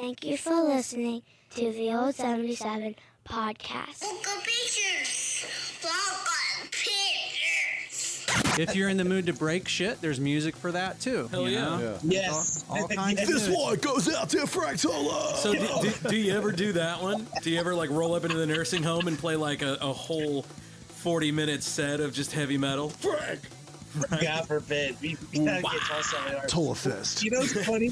Thank you for listening to the Old 77 podcast. If you're in the mood to break shit, there's music for that too. Hell yeah. Yes. All kinds of This good. one goes out to Frank Solo. So do you ever do that one? Do you ever like roll up into the nursing home and play like a whole 40-minute set of just heavy metal? Frank. God forbid. We gotta get Total fist. You know what's funny?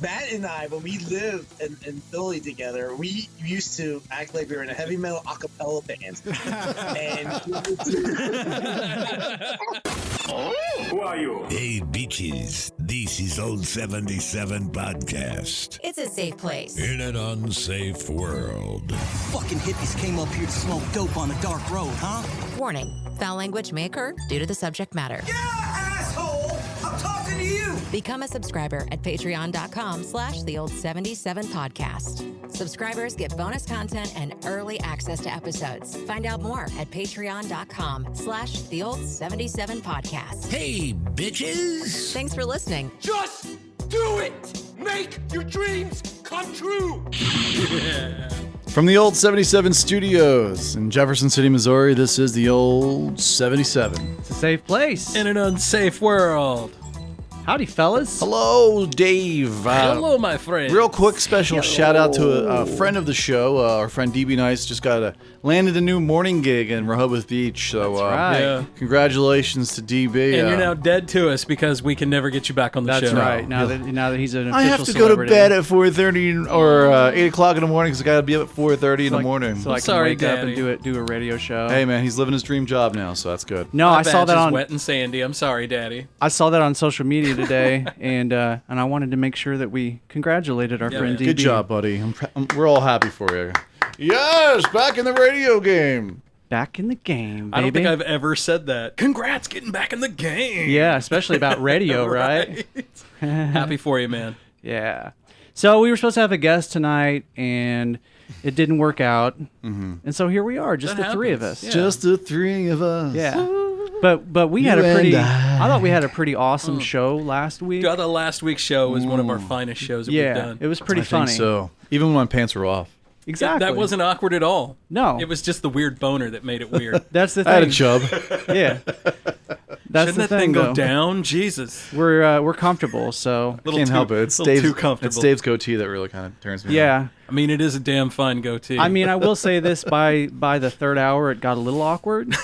Matt and I, when we lived in Philly together, we used to act like we were in a heavy metal a cappella band. Who are you? Hey, bitches. This is Old 77 Podcast. It's a safe place. In an unsafe world. Fucking hippies came up here to smoke dope on a dark road, huh? Warning, foul language may occur due to the subject matter. Yeah, asshole! I'm talking to you! Become a subscriber at patreon.com/theold77podcast. Subscribers get bonus content and early access to episodes. Find out more at patreon.com/theold77podcast. Hey, bitches. Thanks for listening. Just do it! Make your dreams come true! From the Old 77 Studios in Jefferson City, Missouri, this is the Old 77. It's a safe place. In an unsafe world. Howdy, fellas. Hello, Dave. Hello, my friend. Real quick special shout out to a friend of the show. Our friend DB Nice just landed a new morning gig in Rehoboth Beach. So, That's right. Yeah. congratulations to DB. And you're now dead to us because we can never get you back on the That's show. right. Now that he's an official I have to celebrity. go to bed at 4:30 or 8 o'clock in the morning because I got to be up at 4:30 in the morning. So I can Sorry, wake up Daddy. and do a radio show. Hey, man, he's living his dream job now, so that's good. No, My I saw badge that is on wet and sandy. I'm sorry, Daddy. social media today, and I wanted to make sure that we congratulated our friend DB. Good job, buddy. We're all happy for you. Yes, back in the radio game. Back in the game, baby. I don't think I've ever said that. Congrats, getting back in the game. Yeah, especially about radio, right? Happy for you, man. Yeah. So we were supposed to have a guest tonight, and it didn't work out. Mm-hmm. And so here we are, just That the three of happens. us. Yeah. Just the three of us. Yeah. But we had You a pretty. and I. I thought we had a pretty awesome show last week. I thought last week's show was one of our finest shows that Yeah, we've done. it was pretty I funny. think so. Even when my pants were off. Exactly. That wasn't awkward at all. No. It was just the weird boner that made it weird. That's the I had a thing. chub. Yeah. That's Shouldn't the that thing though. go down? Jesus. We're comfortable, so Can't help it. It's little Dave's, too comfortable. It's Dave's goatee that really kind of turns me on. yeah. I mean, it is a damn fine goatee. I mean, I will say this: by the third hour, it got a little awkward.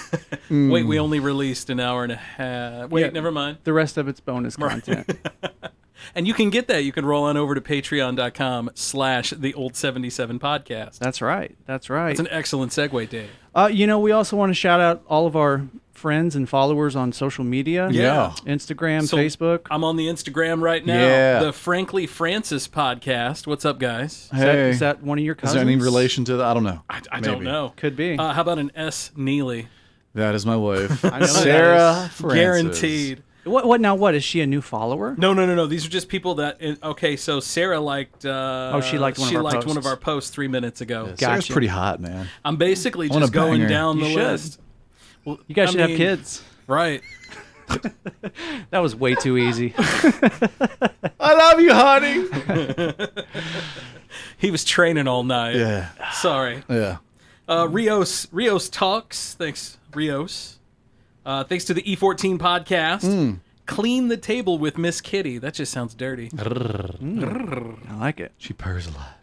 Wait, we only released an hour and a half. Wait, Yeah. never mind. The rest of it's bonus content. And you can get that. You can roll on over to patreon.com/theold77podcast. That's right. That's right. That's an excellent segue, Dave. We also want to shout out all of our friends and followers on social media. Yeah. Instagram, So, Facebook. I'm on the Instagram right now. Yeah. The Frankly Francis podcast. What's up, guys? Hey. Is that one of your Is cousins? there any relation to that? I don't know. I don't Maybe. know. Could be. How about an S. Neely? That is my wife. I know Sarah Francis. Guaranteed. What now? What is she a new follower? No. These are just people that. Okay, so Sarah liked. She liked one of our one posts. of our posts 3 minutes ago. Yeah, Sarah's Gotcha. pretty hot, man. I'm basically I wanna just going bang her. down the You should. list. Well, You guys I should have mean, kids. Right. That was way too easy. I love you, honey. He was training all night. Yeah. Sorry. Yeah. Rios Talks. Thanks, Rios. Thanks to the E14 podcast. Clean the table with Miss Kitty. That just sounds dirty. I like it. She purrs a lot.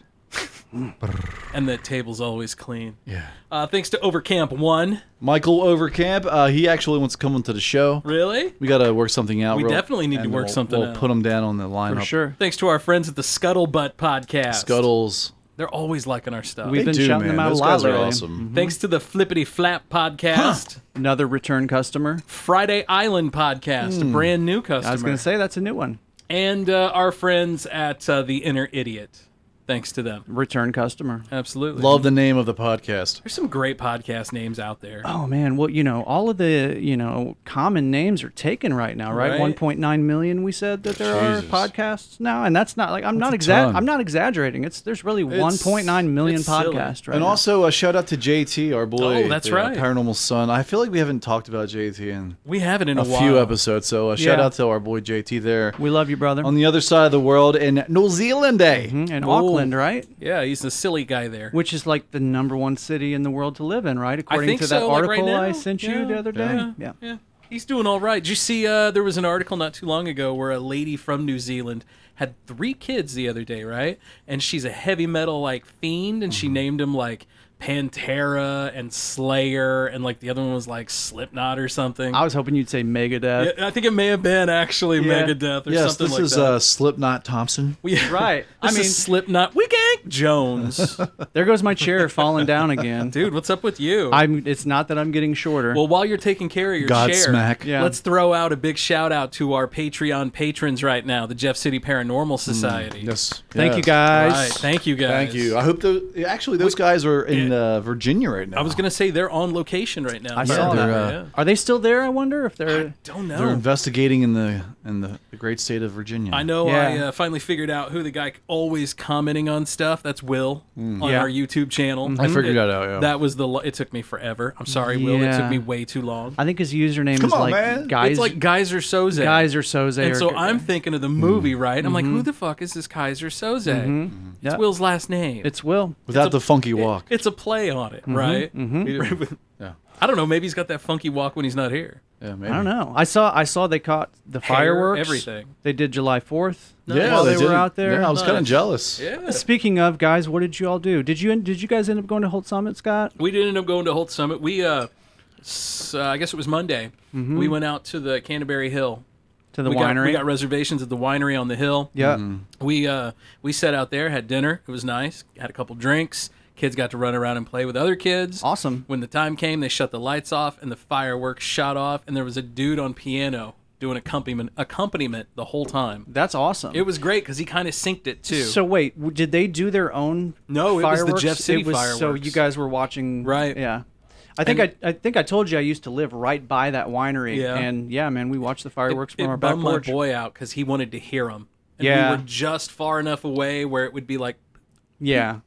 And that table's always clean. Yeah. Thanks to Overcamp 1. Michael Overcamp, he actually wants to come into the show. Really? We got to work something out. We definitely need to and work we'll- something We'll out. put him down on the lineup. For sure. Thanks to our friends at the Scuttlebutt podcast. Scuttles. They're always liking our stuff. We've They been do, shouting man. them out Those a lot guys are lately. awesome. Thanks to the Flippity Flap podcast. Another return customer. Friday Island podcast, a brand new customer. I was going to say that's a new one. And our friends at The Inner Idiot. thanks to them. Return customer. Absolutely. Love the name of the podcast. There's some great podcast names out there. Oh man, well, all of the, common names are taken right now, right? Right. 1.9 million we said that there Jesus. are podcasts now, and that's not like I'm not exaggerating. There's really 1.9 million it's silly. podcasts right And now. also a shout out to JT, our boy. Oh, that's the, right. Paranormal Son. I feel like we haven't talked about JT in We haven't in a while. few episodes, so shout Yeah. out to our boy JT there. We love you, brother. On the other side of the world in New Zealand, In Auckland, right? Yeah, he's the silly guy there. Which is like the #1 city in the world to live in, right? According think to that so, like right article I now. sent Yeah, you the other day. Yeah. He's doing all right. Did you see there was an article not too long ago where a lady from New Zealand had 3 kids the other day, right? And she's a heavy metal like fiend, and she named them like Pantera and Slayer, and like the other one was like Slipknot or something. I was hoping you'd say Megadeth. Yeah, I think it may have been actually Yeah. Megadeth or Yes, something this like is that. Slipknot Thompson. Right. This is Slipknot. We gang Jones. There goes my chair falling down again. Dude, what's up with you? It's not that I'm getting shorter. Well, while you're taking care of your chair, Godsmack. Yeah. let's throw out a big shout out to our Patreon patrons right now, the Jeff City Paranormal Society. Yes. Thank you Yes. guys. Right. Thank you guys. Thank you. I hope those guys are in Virginia right now. I was going to say they're on location right now. I saw they're, that. Yeah. Are they still there? I wonder if they're. Don't know. They're investigating in the great state of Virginia. I know. Yeah. I finally figured out who the guy always commenting on stuff. That's Will on Yeah. our YouTube channel. I figured that out. Yeah. That was it took me forever. I'm sorry, Will. It Yeah. took me way too long. I think his username Come is on, like man. guys. It's like Geyser Soze. Geyser Soze. And so or- I'm thinking of the movie, right? I'm like, who the fuck is this Kaiser Soze? It's Yeah. Will's last name. It's Will. Without the funky walk. It's a play on it, right? Yeah. I don't know. Maybe he's got that funky walk when he's not here. Yeah, maybe. I don't know. I saw they caught the Hair, fireworks. everything. They did July 4th. Yeah, while they did. were out there. Yeah, I was kind of Nice. jealous. Yeah. Speaking of guys, what did you all do? Did you guys end up going to Holt Summit, Scott? We did end up going to Holt Summit. We, I guess it was Monday. We went out to the Canterbury Hill. To the we winery. we got reservations at the winery on the hill. Yeah. We sat out there, had dinner. It was nice. Had a couple drinks. Kids got to run around and play with other kids. Awesome. When the time came, they shut the lights off and the fireworks shot off, and there was a dude on piano doing accompaniment the whole time. That's awesome. It was great because he kind of synced it too. So wait, did they do their own? No, it was the fireworks? Jeff City So fireworks. you guys were watching, Right. Yeah. I think I told you I used to live right by that winery, Yeah. and yeah, man, we watched the fireworks it from our back bummed porch. my boy out because he wanted to hear them. And Yeah. we were just far enough away where it would be like, Yeah,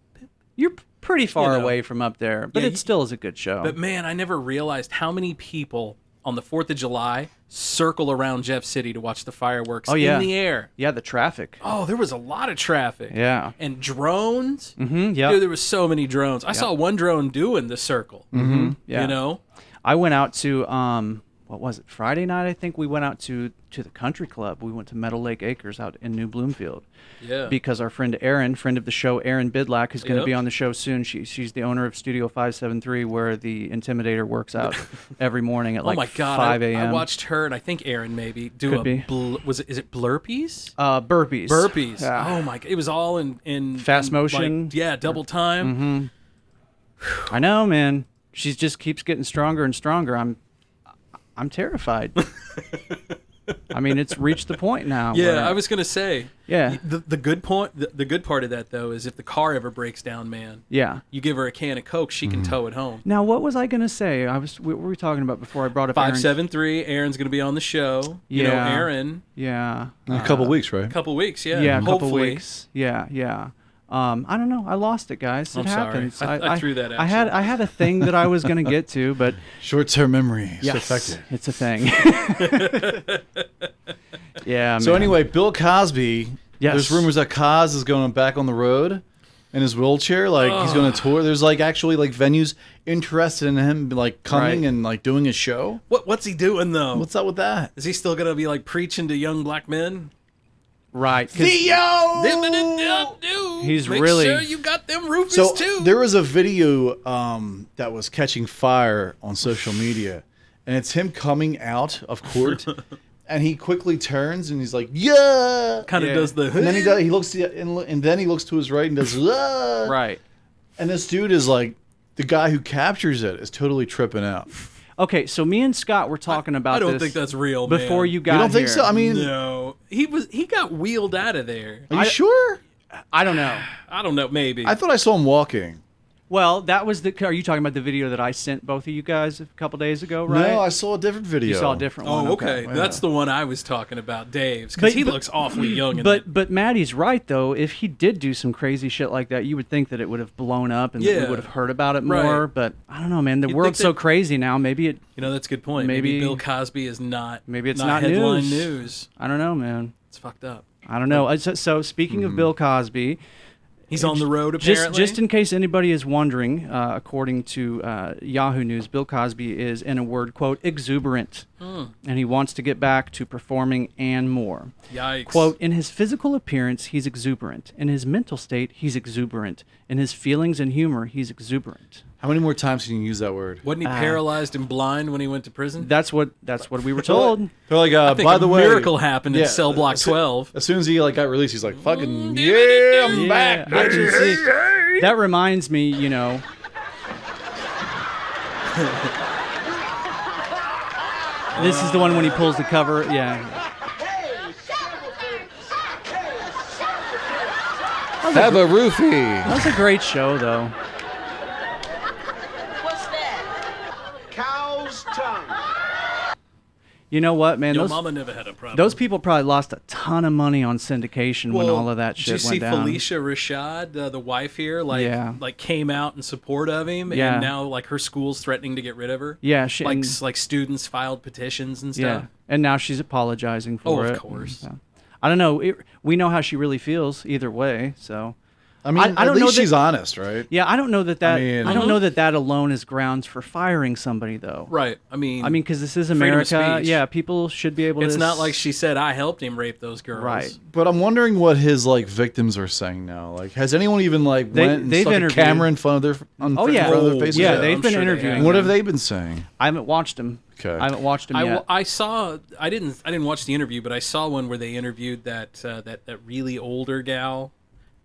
you're pretty far know. away from up there, but Yeah, it still is a good show. but man, I never realized how many people on the 4th of July circle around Jeff City to watch the fireworks yeah. in the air. Yeah, the traffic. Oh, there was a lot of traffic. Yeah. And drones. Mm-hmm. Yeah. Dude, there was so many drones. I saw one drone doing the circle. Mm-hmm. Yeah. You know? I went out to what was it? Friday night, I think we went out to the country club. We went to Meadow Lake Acres out in New Bloomfield. Yeah. Because our friend Erin, friend of the show, Erin Bidlack, is going to Yep. be on the show soon. She's the owner of Studio 573, where the Intimidator works out every morning at Oh like my God! 5 a.m. I watched her and I think Aaron maybe do Could be. is it blurpees? Burpees. Burpees. Yeah. Oh my! It was all in Fast in, motion. Like, yeah, double time. I know, man. She just keeps getting stronger and stronger. I'm terrified. I mean, it's reached the point now. Yeah, where- I was gonna say. Yeah. The good point. The good part of that though is if the car ever breaks down, man, Yeah. you give her a can of Coke, she can tow it home. Now, what was I gonna say? What were we talking about before I brought up Aaron? 573. Aaron's gonna be on the show. You know, Yeah. Aaron. Yeah. In a couple weeks, right? A couple weeks. Yeah. Yeah, a couple Hopefully. weeks. Yeah, yeah. I don't know. I lost it, guys. It I'm sorry. happens. I threw that at I had you. I had a thing that I was gonna get to, but Short-term memory is yes, affected. it's a thing. Yeah. So man. anyway, Bill Cosby. Yes. There's rumors that Cos is going back on the road in his wheelchair. Like he's going to tour. There's like actually like venues interested in him like coming Right. and like doing his show. What's he doing though? What's up with that? Is he still gonna be like preaching to young black men? right? 'cause He's Make really- sure you got them Rufus So too. there was a video that was catching fire on social media, and it's him coming out of court, and he quickly turns and he's like, "Yeah," Kind of Yeah. does the. and then he looks and then he looks to his right and does, "Yeah." Right. And this dude is like, the guy who captures it is totally tripping out. Okay, so me and Scott were talking about I don't this think that's real. before man. you got You don't think here. so? I mean, No, he got wheeled out of there. are you sure? I don't know. I don't know. Maybe. I thought I saw him walking. Well, that was the. Are you talking about the video that I sent both of you guys a couple days ago? Right? No, I saw a different video. You saw a different one. Oh, okay. Yeah. That's the one I was talking about, Dave's, because he looks awfully young. But Maddie's right though. If he did do some crazy shit like that, you would think that it would have blown up and that we would have heard about it more. Right. But I don't know, man. The world's so crazy now. Maybe it. You know, that's a good point. Maybe Bill Cosby is not. Maybe it's not headline news. I don't know, man. It's fucked up. I don't know. So speaking of Bill Cosby. He's on the road, apparently. Just in case anybody is wondering, according to Yahoo News, Bill Cosby is, in a word, quote, exuberant. And he wants to get back to performing and more. Yikes. Quote, in his physical appearance, he's exuberant. In his mental state, he's exuberant. In his feelings and humor, he's exuberant. How many more times can you use that word? Wasn't he paralyzed and blind when he went to prison? That's what we were told. They're like, I think by the way, miracle happened in cell block 12. As soon as he got released, he's like, "Fucking yeah, I'm back." Actually, see, that reminds me, you know. This is the one when he pulls the cover. Yeah. Have a roofie. That was a great show, though. What's that? Cow's tongue. You know what, man? Yo, Mama never had a problem. Those people probably lost a ton of money on syndication when all of that shit went down. Did you see Felicia Rashad, the wife here, like came out in support of him, Yeah. and now like her school's threatening to get rid of her? Yeah, like students filed petitions and stuff. Yeah, and now she's apologizing for it. Of course. I don't know. We know how she really feels either way, so. I mean, I don't at least know that, she's honest, right? Yeah, I don't know that. I don't Mhm. know that alone is grounds for firing somebody, though. Right. I mean, because this is freedom of America. speech. Yeah, people should be able to. It's not like she said, "I helped him rape those girls." Right. But I'm wondering what his victims are saying now. Like, has anyone even went and they've stuck a interviewed- camera in front of their front of their faces? Yeah, they've I'm been sure they interviewing. have. What have they been saying? I haven't watched them. Okay. I haven't watched them yet. I saw. I didn't watch the interview, but I saw one where they interviewed that really older gal,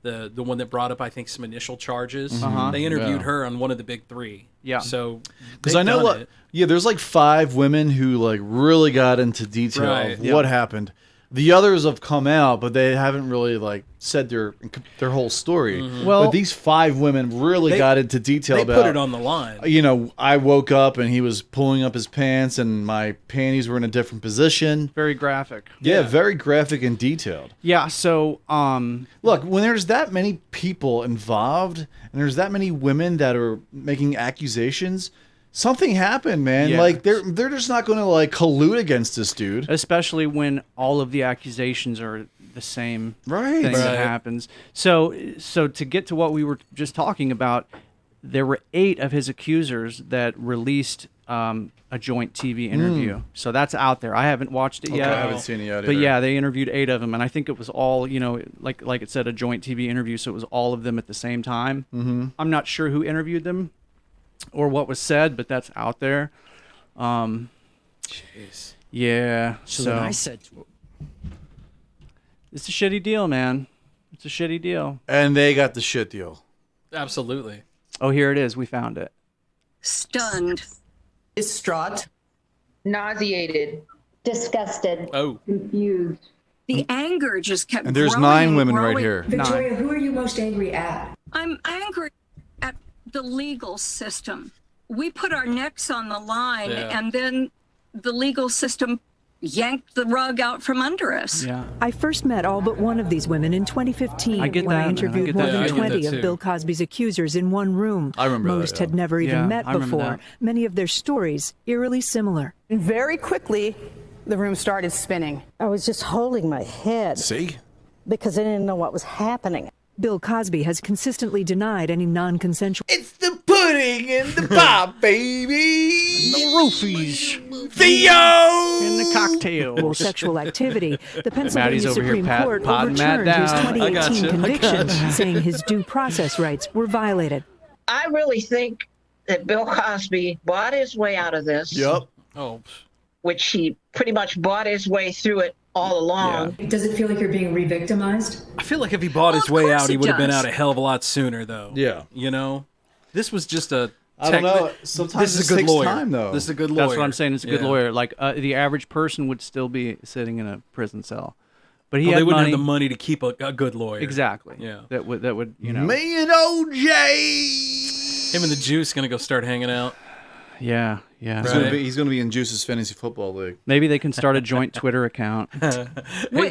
the one that brought up I think some initial charges. They interviewed her on one of the big three. Yeah. So Because I know there's 5 women who really got into detail of what happened. The others have come out, but they haven't really said their whole story. Well, but these 5 women really got into detail about. They put it on the line. I woke up and he was pulling up his pants, and my panties were in a different position. Very graphic. Yeah, very graphic and detailed. Yeah. So, look, when there's that many people involved, and there's that many women that are making accusations. Something happened, man. Yeah. They're just not going to collude against this dude. Especially when all of the accusations are the same Right. thing that happens. So to get to what we were just talking about, there were 8 of his accusers that released a joint TV interview. So that's out there. I haven't watched it yet. I haven't seen it yet. But yeah, they interviewed 8 of them, and I think it was all, like it said, a joint TV interview. So it was all of them at the same time. Mm-hmm. I'm not sure who interviewed them or what was said, but that's out there. Jeez. Yeah. So then I said, it's a shitty deal, man. It's a shitty deal. And they got the shit deal. Absolutely. Oh, here it is. We found it. stunned, distraught, nauseated, disgusted, confused. The anger just kept And there's growing 9 and women growing. right here. Victoria, who are you most angry at? I'm angry at the legal system. We put our necks on the line, and then the legal system yanked the rug out from under us. Yeah. I first met all but one of these women in 2015 when I interviewed more than 20 of Bill Cosby's accusers in one room. I remember that, Most had never even met I remember before. that. Many of their stories eerily similar. And very quickly, the room started spinning. I was just holding my head. See? Because I didn't know what was happening. Bill Cosby has consistently denied any non-consensual. It's the pudding and the pop, baby. The roofies. Theo! In the cocktail. Sexual activity. The Maddie's Pennsylvania over here Supreme Court potting Matt overturned his down. 2018 conviction, saying his due process rights were violated. I really think that Bill Cosby bought his way out of this. Yep. Oh. Which he pretty much bought his way through it all along. Does it feel like you're being re-victimized? I feel like if he bought his way out, he it would have been does. out a hell of a lot sooner, though. Yeah. You know? This was just a... I don't know. Sometimes this is it a good takes lawyer. time, though. This is a good lawyer. That's what I'm saying. It's a good lawyer. Like the average person would still be sitting in a prison cell. But he Well, had they wouldn't money. have the money to keep a good lawyer. Exactly. Yeah. That would you know. Me and OJ. Him and the Juice gonna go start hanging out. Yeah. He's gonna be in Juice's fantasy football league. Maybe they can start a joint Twitter account. Well,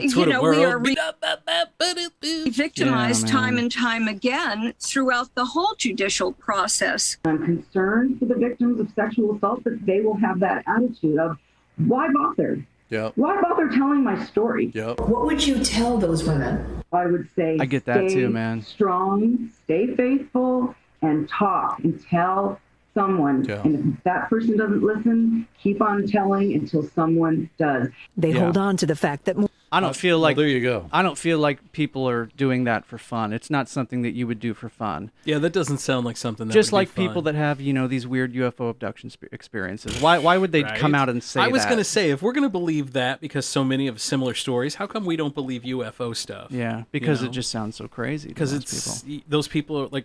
you know, we are Twitter victimized Yeah, time man. and time again throughout the whole judicial process. I'm concerned for the victims of sexual assault that they will have that attitude of, why bother? Yep. Why bother telling my story? Yep. What would you tell those women? I would say, I get that stay too, man. strong, stay faithful, and talk and tell someone. Yeah. And if that person doesn't listen, keep on telling until someone does. They hold on to the fact that I don't feel like there you go. I don't feel like people are doing that for fun. It's not something that you would do for fun. Yeah, that doesn't sound like something that Just would be like people fun. that have, these weird UFO abduction experiences. Why would they Right? come out and say that? I was going to say, if we're going to believe that because so many of similar stories, how come we don't believe UFO stuff? Yeah, because You know? it just sounds so crazy. Because those people are like,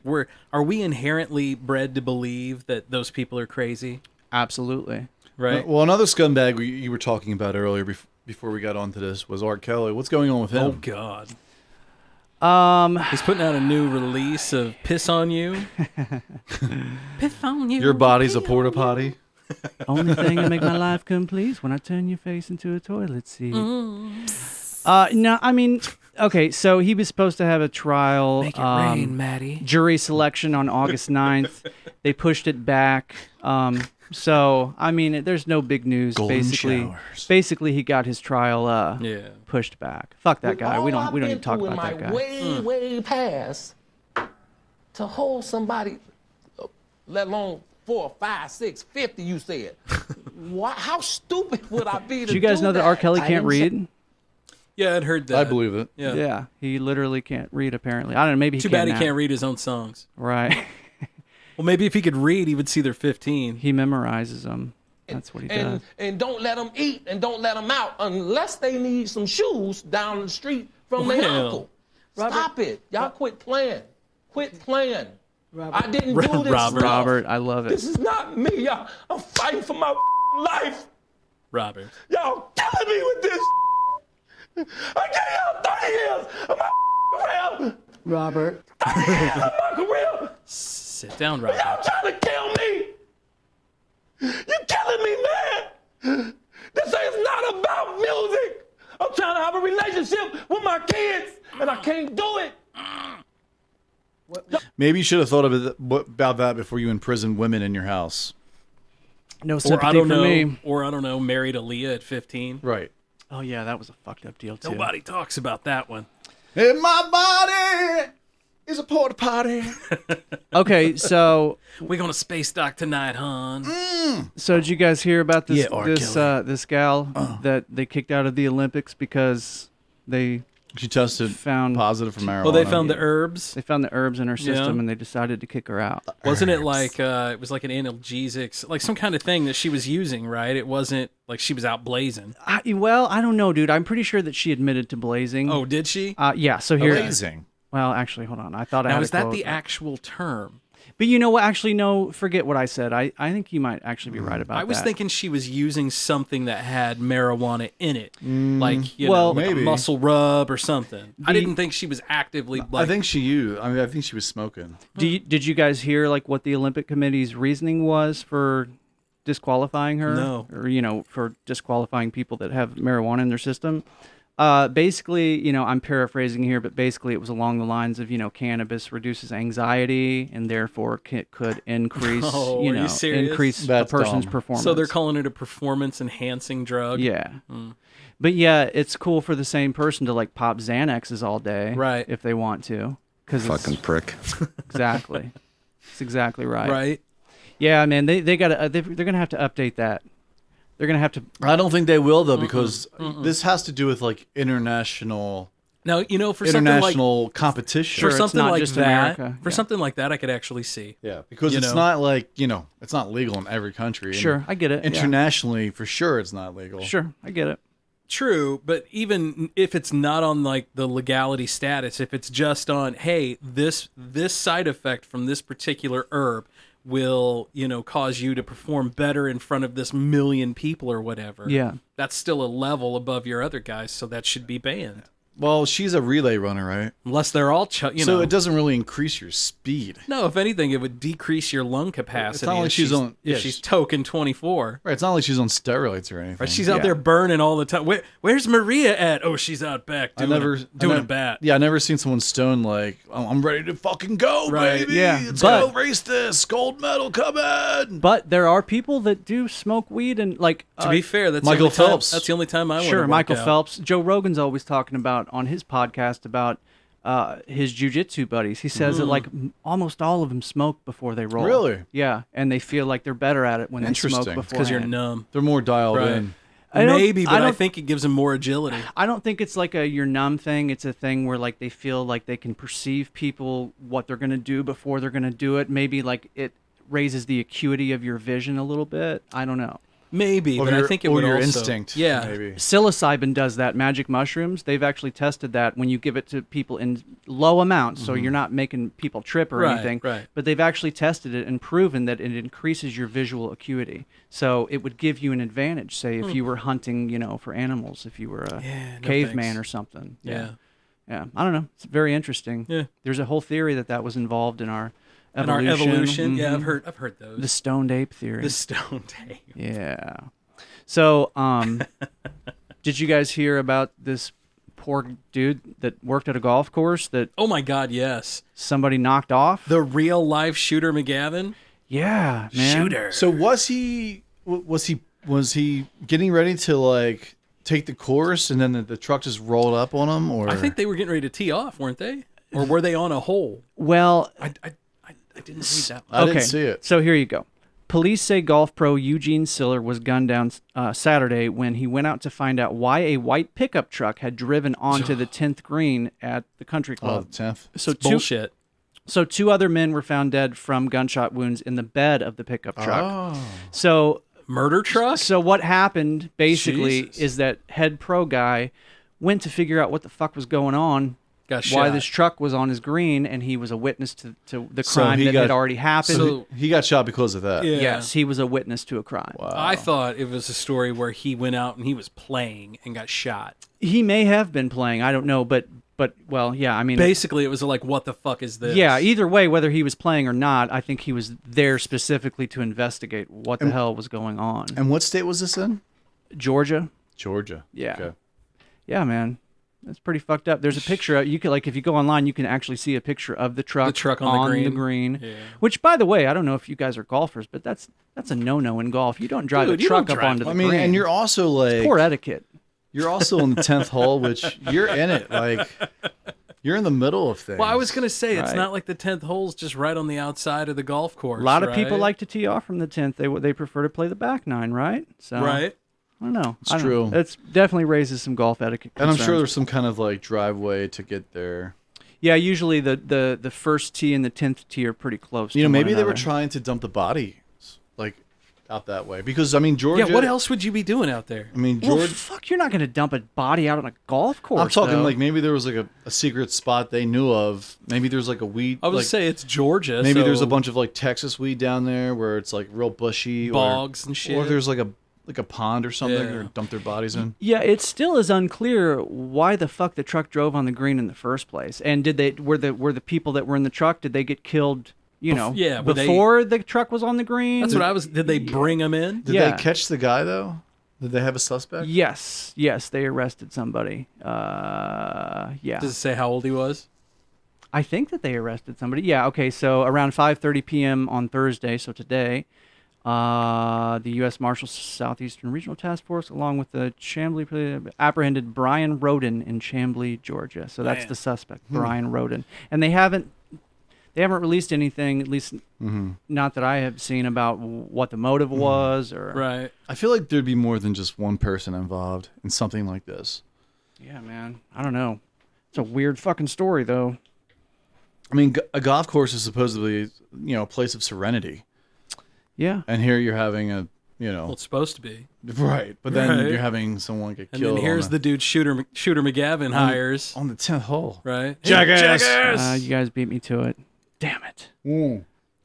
are we inherently bred to believe that those people are crazy? Absolutely. Right. Well, another scumbag you were talking about earlier before we got onto this was R. Kelly. What's going on with him? Oh God. He's putting out a new release of "Piss on You." Piss on you. Your body's a porta potty. Only thing that make my life complete is when I turn your face into a toilet seat. No, I mean, okay, so he was supposed to have a trial. Make it rain, Maddie. Jury selection on August 9th. They pushed it back. So, I mean, there's no big news. Golden showers. Basically, he got his trial pushed back. Fuck that guy. We don't need to talk about that guy. Way past to hold somebody, let alone 4, 5, 6, 50. You said, how stupid would I be? Did you guys know that R. Kelly can't read? Yeah, I'd heard that. I believe it. Yeah. He literally can't read. Apparently, I don't know. Maybe he Too can bad he now. can't read his own songs. Right. Well, maybe if he could read, he would see they're 15. He memorizes them. That's what he does. And don't let them eat and don't let them out unless they need some shoes down the street from their uncle. Stop it. Y'all quit playing. Quit playing. I didn't do this. Robert, I love it. This is not me, y'all. I'm fighting for my life. Robert. Y'all killing me with this. I gave y'all 30 years of my career. Robert. 30 years of my career. Sit down, Robert. Y'all trying to kill me. You're killing me, man. This is not about music. I'm trying to have a relationship with my kids, and I can't do it. Maybe you should have thought about that before you imprisoned women in your house. No Or sympathy I don't for know. me. Or I don't know. Married Aaliyah at 15. Right. Oh yeah, that was a fucked up deal too. Nobody talks about that one. And my body is a porta potty. Okay, so we going to space dock tonight, hon. So did you guys hear about this R. this gal that they kicked out of the Olympics because she tested positive for marijuana? Well, they found the herbs. They found the herbs in her system, Yeah. and they decided to kick her out. Wasn't it like it was like an analgesic, like some kind of thing that she was using, right? It wasn't like she was out blazing. Well, I don't know, dude. I'm pretty sure that she admitted to blazing. Oh, did she? Yeah. So here. Blazing. Well, actually, hold on. I thought I Now had is a that quote. the actual term? But you know what? Actually, no. Forget what I said. I think you might actually be right about that. I was thinking she was using something that had marijuana in it, like well, like maybe. a muscle rub or something. I didn't think she was actively. Like, I think she used. I think she was smoking. Did you guys hear like what the Olympic Committee's reasoning was for disqualifying her? No. Or for disqualifying people that have marijuana in their system. Basically, I'm paraphrasing here, but basically it was along the lines of, cannabis reduces anxiety and therefore could increase, Oh, are you serious? increase That's a person's dumb. performance. So they're calling it a performance-enhancing drug. Yeah. But yeah, it's cool for the same person to like pop Xanaxes all day, Right. if they want to, because Fucking prick. exactly, it's exactly right. Right. Yeah, man, they got they're gonna have to update that. They're gonna have to. I don't think they will though, because this has to do with like international Now, for something like international competition. Sure, for it's something not like just that, America. for Yeah. something like that, I could actually see. Yeah, because You it's know? not like it's not legal in every country. And Sure, I get it. Yeah. Internationally, for sure, it's not legal. Sure, I get it. True, but even if it's not on like the legality status, if it's just on, hey, this side effect from this particular herb will, cause you to perform better in front of this million people or whatever. Yeah. That's still a level above your other guys, so that should be banned. Well, she's a relay runner, right? Unless they're all, so it doesn't really increase your speed. No, if anything, it would decrease your lung capacity. It's not like she's token 24. Right, it's not like she's on steroids or anything. Right, she's out there burning all the time. Where's Maria at? Oh, she's out back doing a bat. Yeah, I never seen someone stoned like, I'm ready to fucking go, baby. Yeah, let's go race this. Gold medal coming. But there are people that do smoke weed and like. To be fair, that's Michael Phelps. That's the only time I Sure, Michael Phelps. Joe Rogan's always talking about on his podcast about his jiu-jitsu buddies. He says that like almost all of them smoke before they roll. Really? Yeah, and they feel like they're better at it when they smoke before. Because you're numb. They're more dialed in. Maybe, but I think it gives them more agility. I don't think it's like a you're numb thing. It's a thing where like they feel like they can perceive people, what they're going to do before they're going to do it. Maybe like it raises the acuity of your vision a little bit. I don't know. Maybe, but I think it would your also... instinct. Yeah. Maybe. Psilocybin does that. Magic mushrooms, they've actually tested that when you give it to people in low amounts, so you're not making people trip or anything. Right. But they've actually tested it and proven that it increases your visual acuity. So it would give you an advantage, say, if you were hunting, for animals, if you were a caveman or something. Yeah. Yeah. I don't know. It's very interesting. Yeah. There's a whole theory that was involved in our evolution. In our evolution. Yeah, I've heard those. The stoned ape theory. The stoned ape. Yeah. So, did you guys hear about this poor dude that worked at a golf course that? Oh my God, yes. Somebody knocked off? The real life Shooter McGavin? Yeah, man. Shooter. So was he getting ready to like take the course and then the truck just rolled up on him, or? I think they were getting ready to tee off, weren't they? Or were they on a hole? Well, I didn't read that one. I didn't see it. So here you go. Police say golf pro Eugene Siller was gunned down Saturday when he went out to find out why a white pickup truck had driven onto the 10th green at the country club. Oh, the 10th. So bullshit. So 2 other men were found dead from gunshot wounds in the bed of the pickup truck. Oh. So murder truck? So what happened basically Jesus. is that head pro guy went to figure out what the fuck was going on. Got why shot. this truck was on his green, and he was a witness to the So crime he that got- had already happened. So he got shot because of that. Yeah. Yes, he was a witness to a crime. Wow. I thought it was a story where he went out and he was playing and got shot. He may have been playing. I don't know, but well, yeah. I mean, Basically, it was like, what the fuck is this? yeah. Either way, whether he was playing or not, I think he was there specifically to investigate what the hell was going on. And what state was this in? Georgia. Georgia. Yeah. Okay. Yeah, man. That's pretty fucked up. There's a picture. You can if you go online, you can actually see a picture of the truck on the green. Yeah. Which, by the way, I don't know if you guys are golfers, but that's a no-no in golf. You don't drive Dude, a you truck don't up drive- onto the I mean, green. and you're also like It's poor etiquette. You're also on the 10th hole, which you're in it. Like you're in the middle of things. Well, I was going to say, it's Right. not like the 10th hole's just right on the outside of the golf course. A lot of people right? like to tee off from the 10th. They prefer to play the back 9, right? So Right. I don't know. It's true. It definitely raises some golf etiquette. And I'm sure concerns. there's some kind of like driveway to get there. Yeah, usually the first tee and the 10th tee are pretty close. You know, to maybe one they were another. trying to dump the bodies like out that way because I mean Georgia. Yeah, what else would you be doing out there? I mean Well, Georgia. fuck, you're not going to dump a body out on a golf course. I'm talking though. like maybe there was like a secret spot they knew of. Maybe there's like a weed. I would like, say it's Georgia. maybe so there's a bunch of like Texas weed down there where it's like real bushy bogs and shit. Or there's like a pond or something Yeah. or dump their bodies in. Yeah, it still is unclear why the fuck the truck drove on the green in the first place. And were the people that were in the truck, did they get killed, yeah, were they- before the truck was on the green? That's what I was. Did they bring him in? Did Yeah. they catch the guy though? Did they have a suspect? Yes, they arrested somebody. Yeah. Does it say how old he was? I think that they arrested somebody. Yeah, okay, so around 5:30 p.m. on Thursday, so today, the U.S. Marshals Southeastern Regional Task Force, along with the Chamblee, apprehended Brian Roden in Chamblee, Georgia. So that's the suspect, Brian Roden. And they haven't released anything, at least not that I have seen, about what the motive was. Or Right. I feel like there'd be more than just one person involved in something like this. Yeah, man. I don't know. It's a weird fucking story, though. I mean, a golf course is supposedly, a place of serenity. Yeah. And here you're having Well, it's supposed to be. right. But then Right. you're having someone get And killed. then here's the dude Shooter McGavin hires. on the 10th hole. Right. Jackass! You guys beat me to it. Damn it.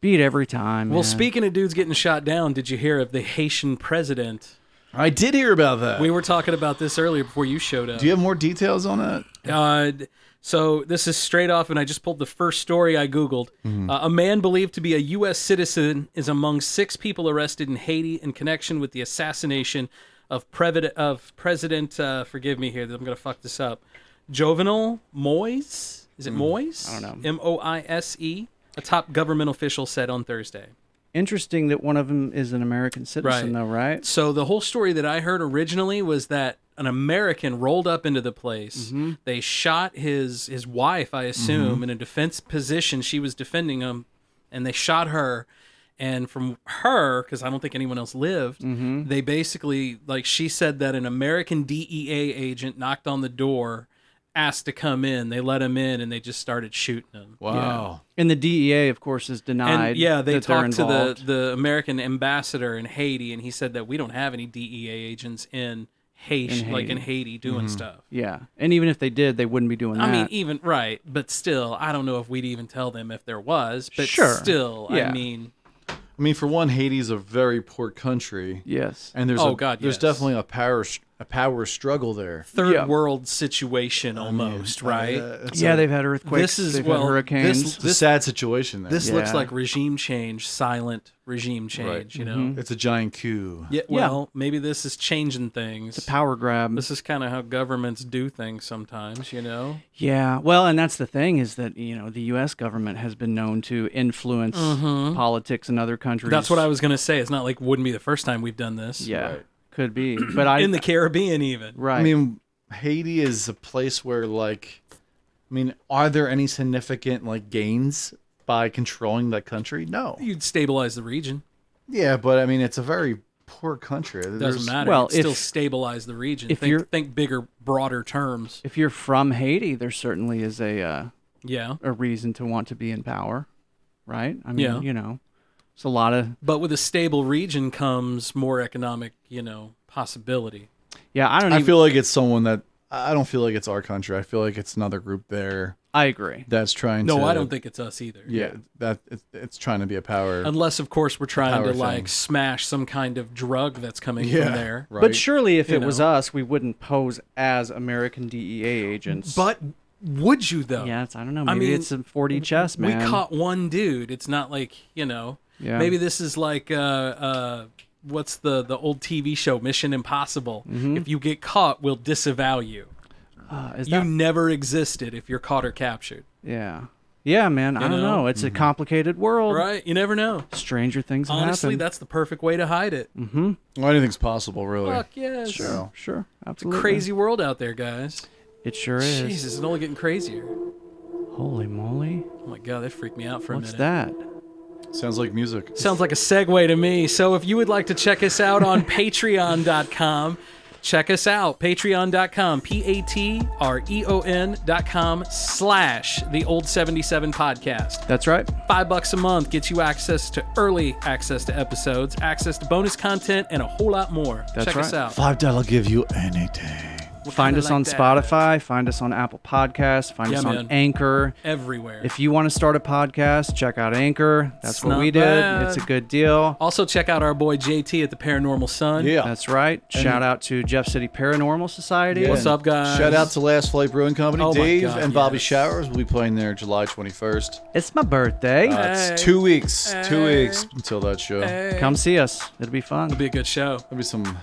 Beat every time. Well, man. speaking of dudes getting shot down, did you hear of the Haitian president I did hear about that. We were talking about this earlier before you showed up. Do you have more details on that? So this is straight off, and I just pulled the first story I Googled. A man believed to be a U.S. citizen is among 6 people arrested in Haiti in connection with the assassination of President, forgive me here, I'm going to fuck this up, Jovenel Moise? Is it Moise? I don't know. M-O-I-S-E? A top government official said on Thursday. Interesting that one of them is an American citizen, though, right? So the whole story that I heard originally was that an American rolled up into the place. They shot his wife, I assume, in a defense position. She was defending him, and they shot her. And from her, because I don't think anyone else lived, they basically, like, she said that an American DEA agent knocked on the door, asked to come in. They let him in, and they just started shooting him. Wow. Yeah. And the DEA, of course, is denied. And they that they're talked to involved. the American ambassador in Haiti, and he said that we don't have any DEA agents in Haiti doing stuff. Yeah. And even if they did, they wouldn't be doing that. I mean, right. But still, I don't know if we'd even tell them if there was. But Sure. still, Yeah. I mean, for one, Haiti's a very poor country. Yes. And there's God, there's yes. definitely a power struggle there. Third world situation almost, right? They've had earthquakes. They've had hurricanes. It's a sad situation there. This looks like regime change, silent regime change, you know? It's a giant coup. Yeah, well, maybe this is changing things. It's a power grab. This is kind of how governments do things sometimes, you know? Yeah, well, and that's the thing is that, you know, the U.S. government has been known to influence politics in other countries. That's what I was going to say. It's not like wouldn't be the first time we've done this. Yeah, could be. But in the Caribbean even. Right. I mean, Haiti is a place where, like, are there any significant, like, gains by controlling that country? No. You'd stabilize the region. Yeah, but, I mean, it's a very poor country. It doesn't matter. Well, You'd still stabilize the region. Think bigger, broader terms. If you're from Haiti, there certainly is a reason to want to be in power, right? I mean, you know, it's a lot of... But with a stable region comes more economic, you know, possibility. Yeah, I feel like it's someone that... I don't feel like it's our country. I feel like it's another group there. I agree. That's trying to... No, I don't think it's us either. Yeah, that it's trying to be a power... Unless, of course, we're trying to, like, thing. smash some kind of drug that's coming from there. Right. But surely if it was us, we wouldn't pose as American DEA agents. But would you, though? Yeah, I don't know. Maybe it's a 4D chess, man. We caught one dude. It's not like, you know... Yeah. Maybe this is like... what's the old TV show, Mission Impossible? If you get caught, we'll disavow you. You never existed if you're caught or captured. Yeah. Yeah, man. I don't know. It's a complicated world. Right. You never know. Stranger things have Honestly, happened. that's the perfect way to hide it. Well, anything's possible, really. Fuck yes. Sure. Absolutely. It's a crazy world out there, guys. It sure is. Jesus, it's only getting crazier. Holy moly. Oh my God, that freaked me out for a minute. What's that? Sounds like music. Sounds like a segue to me. So if you would like to check us out on patreon.com, check us out. Patreon.com, patreon.com/the Old 77 podcast. That's right. $5 a month gets you access to early access to episodes, access to bonus content, and a whole lot more. Check us out. $5 give you anything. Find us on Spotify. Find us on Apple Podcasts. Find us on Anchor. Everywhere. If you want to start a podcast, check out Anchor. That's what we did. It's a good deal. Also, check out our boy JT at the Paranormal Sun. Yeah. That's right. Shout out to Jeff City Paranormal Society. Yeah. What's up, guys? Shout out to Last Flight Brewing Company. Oh my Dave God, and Bobby yes. Showers will be playing there July 21st. It's my birthday. It's 2 weeks. 2 weeks until that show. Come see us. It'll be fun. It'll be a good show. There'll be some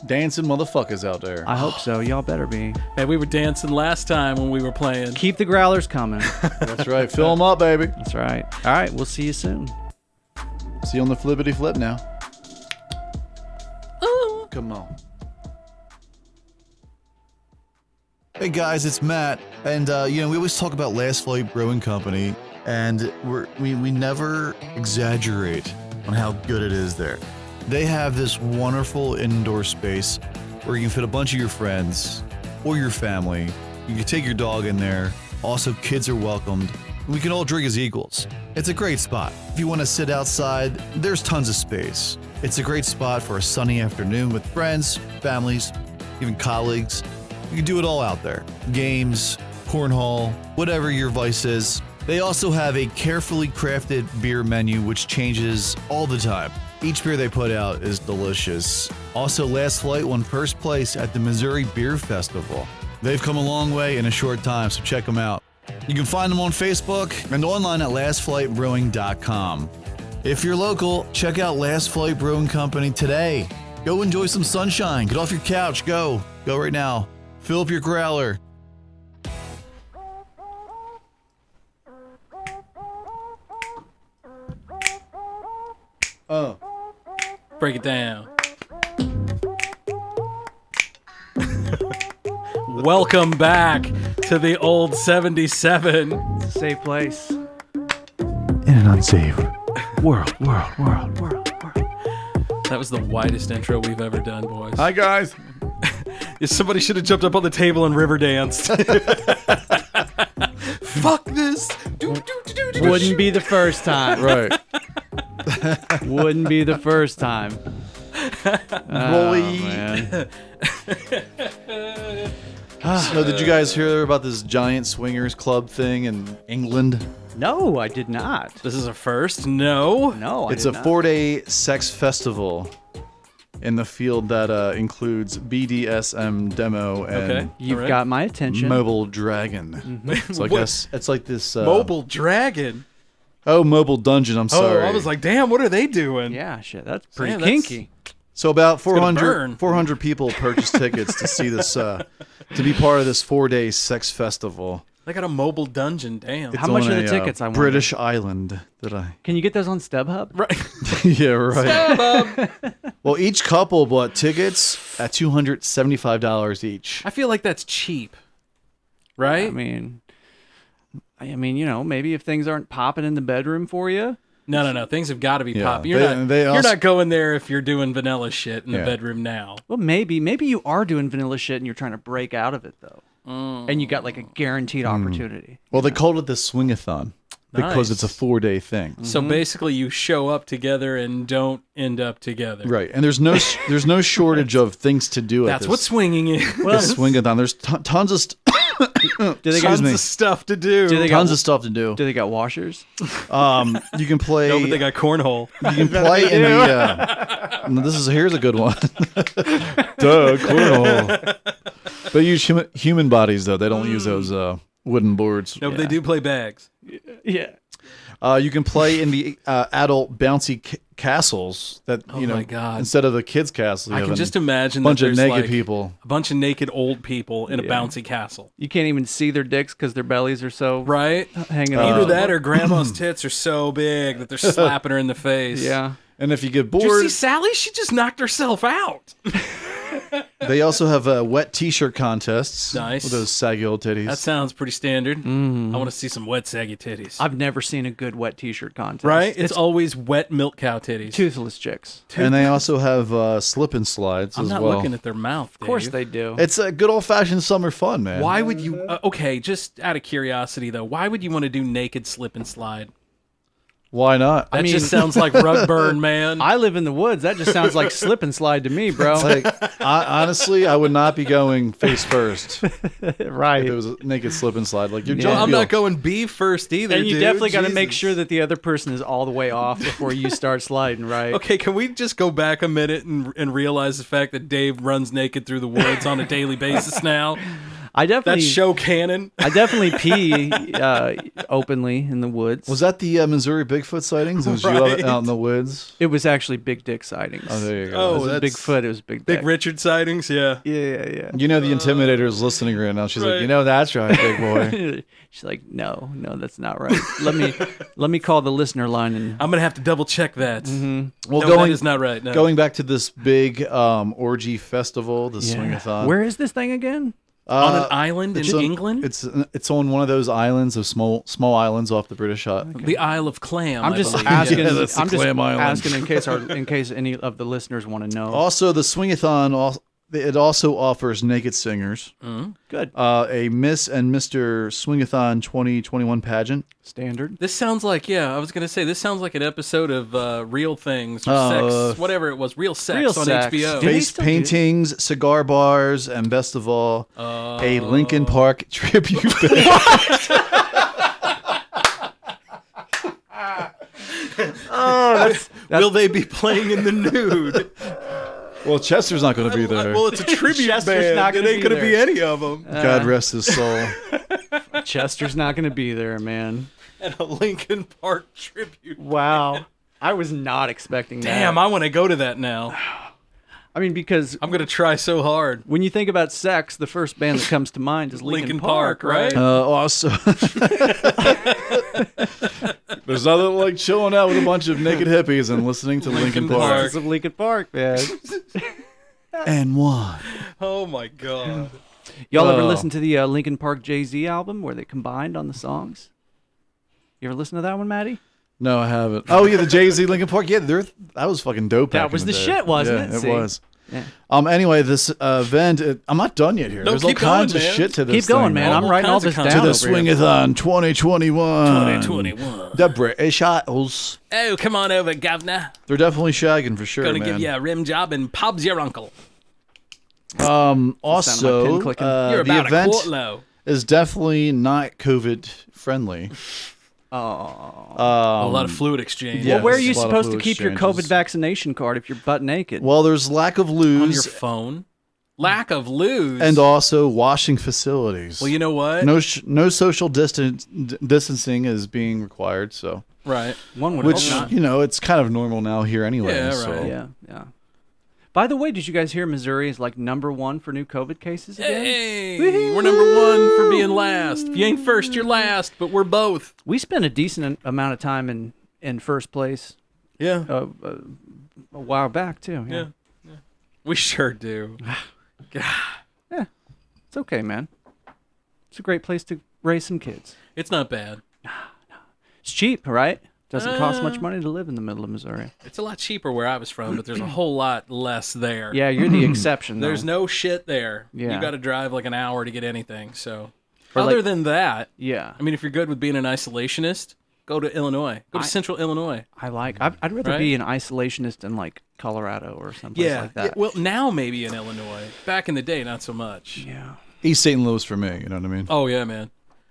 dancing motherfuckers out there. I hope so. Y'all better be. Hey, we were dancing last time when we were playing. Keep the growlers coming. That's right. Fill them up, baby. That's right. All right. We'll see you soon. See you on the flippity flip now. Ooh. Come on. Hey guys, it's Matt, and we always talk about Last Flight Brewing Company, and we never exaggerate on how good it is there. They have this wonderful indoor space where you can fit a bunch of your friends or your family. You can take your dog in there. Also, kids are welcomed. We can all drink as equals. It's a great spot. If you want to sit outside, there's tons of space. It's a great spot for a sunny afternoon with friends, families, even colleagues. You can do it all out there. Games, cornhole, whatever your vice is. They also have a carefully crafted beer menu which changes all the time. Each beer they put out is delicious. Also, Last Flight won first place at the Missouri Beer Festival. They've come a long way in a short time, so check them out. You can find them on Facebook and online at lastflightbrewing.com. If you're local, check out Last Flight Brewing Company today. Go enjoy some sunshine. Get off your couch. Go right now. Fill up your growler. Break it down. Welcome back to the old 77. It's a safe place. In an unsafe world. That was the widest intro we've ever done, boys. Hi, guys. Somebody should have jumped up on the table and river danced. Fuck this. Wouldn't be the first time. Right. Wouldn't be the first time. Rolly. Man. So, did you guys hear about this giant swingers club thing in England? No, I did not. This is a first? No. No, It's a 4-day sex festival in the field that includes BDSM demo and You've got my attention. Mobile Dragon. So I guess it's like this Mobile Dragon. Oh, Mobile Dungeon. I'm sorry. Oh, I was like, damn, what are they doing? Yeah, shit, that's pretty Damn, kinky. So about gonna burn. 400 people purchased tickets to see this, to be part of this 4-day sex festival. They got a mobile dungeon. Damn. It's How much on are the a, tickets? I wonder? British island. Can you get those on StubHub? Right. Yeah, right. Well, each couple bought tickets at $275 each. I feel like that's cheap. Right? I mean, you know, maybe if things aren't popping in the bedroom for you. No. Things have got to be Yeah, popping. they You're also- not going there if you're doing vanilla shit in the Yeah. bedroom now. Well, maybe you are doing vanilla shit and you're trying to break out of it though, and you got like a guaranteed opportunity. Well, they called it the Swing-A-Thon because it's a 4-day thing. So basically, you show up together and don't end up together. Right, and there's no shortage of things to do. That's at what swinging is. the Swing-A-Thon. There's tons of Tons of stuff to do. Tons of stuff to do. Do they got washers? You can play. No, but they got cornhole. You can play in the. No, here's a good one. Duh, cornhole. They use human bodies though. They don't use those wooden boards. No, but they do play bags. Yeah. You can play in the adult bouncy castles that my God. instead of the kids' castle. I can just imagine a bunch that of there's naked like people. a bunch of naked old people in a Yeah. bouncy castle. You can't even see their dicks because their bellies are so Right? hanging Either out. that or grandma's tits are so big that they're slapping her in the face. Yeah. And if you get Did you bored, see Sally? She just knocked herself out. they also have wet T-shirt contests. Nice. With those saggy old titties. That sounds pretty standard. I want to see some wet saggy titties. I've never seen a good wet T-shirt contest. Right? It's always wet milk cow titties. toothless chicks. And they also have slip and slides I'm as not well. looking at their mouth. Of course Dave. they do. It's a good old-fashioned summer fun, man. Why would you? Okay, just out of curiosity though, why would you want to do naked slip and slide? Why not? That just sounds like rug burn, man. I live in the woods. That just sounds like slip and slide to me, bro. It's like, honestly, I would not be going face first. Right. If it was a naked slip and slide, like you're Yeah. jumping. I'm not going B first either. And you dude. definitely got to make Jesus. sure that the other person is all the way off before you start sliding, right? Okay, can we just go back a minute and realize the fact that Dave runs naked through the woods on a daily basis now? I definitely That's show canon. I definitely pee openly in the woods. Was that the Missouri Bigfoot sightings? Was you Right. out in the woods? It was actually big dick sightings. Oh, there you go. Oh, It was that's Bigfoot. It was big Big dick. Richard sightings, yeah. Yeah. You know the Intimidator is listening right now. She's Right. like, you know that's right, big boy. She's like, no, that's not right. Let me call the listener line and I'm gonna have to double check that. Well, No, that is not right. No. Going back to this big orgy festival, the Swing-A-Thon. Where is this thing again? On an island in it's on- England? It's on one of those islands of small islands off the British island. The Isle of Clam. I'm I just believe. asking. Yeah, that's the I'm just Clam Island. asking in case any of the listeners want to know. Also, the Swing-A-Thon it also offers naked singers. Good. A Miss and Mr. Swing-A-Thon 2021 pageant. Standard. This sounds like I was gonna say this sounds like an episode of Real Things or Sex, whatever it was, Real Sex on Sex. HBO. Face paintings, cigar bars, and best of all, a Linkin Park tribute band. Will they be playing in the nude? Well, Chester's not going to be there. Well, it's a tribute Chester's not band. gonna It ain't be going to be there. any of them. God rest his soul. Chester's not going to be there, man. And a Linkin Park tribute. Wow. I was not expecting that. Damn, I want to go to that now. I mean, because I'm going to try so hard. when you think about sex, the first band that comes to mind is Linkin Park, right? Also, there's nothing like chilling out with a bunch of naked hippies and listening to Linkin Park. It's of Linkin Park, man. And one. Oh my god. Y'all ever listen to the Linkin Park Jay-Z album where they combined on the songs? You ever listen to that one, Maddie? No, I haven't. Oh yeah, the Jay-Z Linkin Park. Yeah, that was fucking dope. That back was in the day. shit, wasn't it? Yeah, See? it was. Yeah. Anyway, this event, I'm not done yet here. No, There's all keep kinds going, of man. shit to this Keep going, thing, man. I'm All writing all kinds this of down. To the over here. Swing-A-Thon 2021. 2021. The British Isles. Oh, come on over, governor. They're definitely shagging for sure, Gonna man. give you a rim job and Pob's your uncle. Also, pen clicking. You're the about a event quart low. is definitely not COVID friendly. Oh. A lot of fluid exchange. yeah. Well, where are Yes, you a lot of supposed to fluid keep your exchanges. COVID vaccination card if you're butt naked? Well, there's lack of On your lose phone. Lack of lose. and also washing facilities. Well, you know what? No social distancing is being required, so Right. One would which hope not. it's kind of normal now here anyway. Yeah, so. right. Yeah. By the way, did you guys hear Missouri is like #1 for new COVID cases again? Hey, we're #1 for being last. If you ain't first, you're last, but we're both. We spent a decent amount of time in first place Yeah. a while back too. Yeah. We sure do. Yeah, it's okay, man. It's a great place to raise some kids. It's not bad. It's cheap, right? Doesn't cost much money to live in the middle of Missouri. It's a lot cheaper where I was from, but there's a whole lot less there. Yeah, you're the exception. There's though. no shit there. Yeah. You got to drive like an hour to get anything. So, For other like- than that, Yeah, I mean, if you're good with being an isolationist, go to Illinois. Go to Central Illinois. I like. I'd rather Right? be an isolationist in like Colorado or someplace Yeah. like that. Well, now maybe in Illinois. Back in the day, not so much. Yeah. East St. Louis for me, you know what I mean? Oh yeah, man.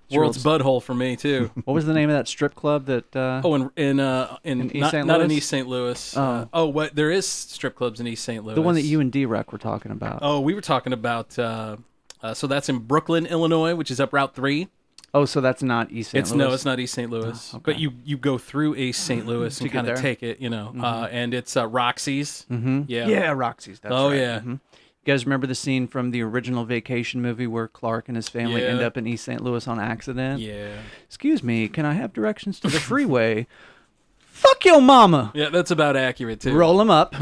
World's butthole for me too. What was the name of that strip club that? In East not, St. not in Louis? East St. Louis. Oh. What? There is strip clubs in East St. Louis. The one that you and D-Rec were talking about. Oh, we were talking about. So that's in Brooklyn, Illinois, which is up Route 3. Oh, so that's not East St. Louis. No, it's not East St. Louis. Oh, okay. But you go through East St. Louis and get kind of there. take it, you know. And it's Roxy's. Mm-hmm. Yeah. Yeah, Roxy's. That's Oh right. yeah. Mhm. You guys remember the scene from the original Vacation movie where Clark and his family Yeah. end up in East St. Louis on accident? Yeah. Excuse me, can I have directions to the freeway? Fuck your mama! Yeah, that's about accurate too. Roll them up.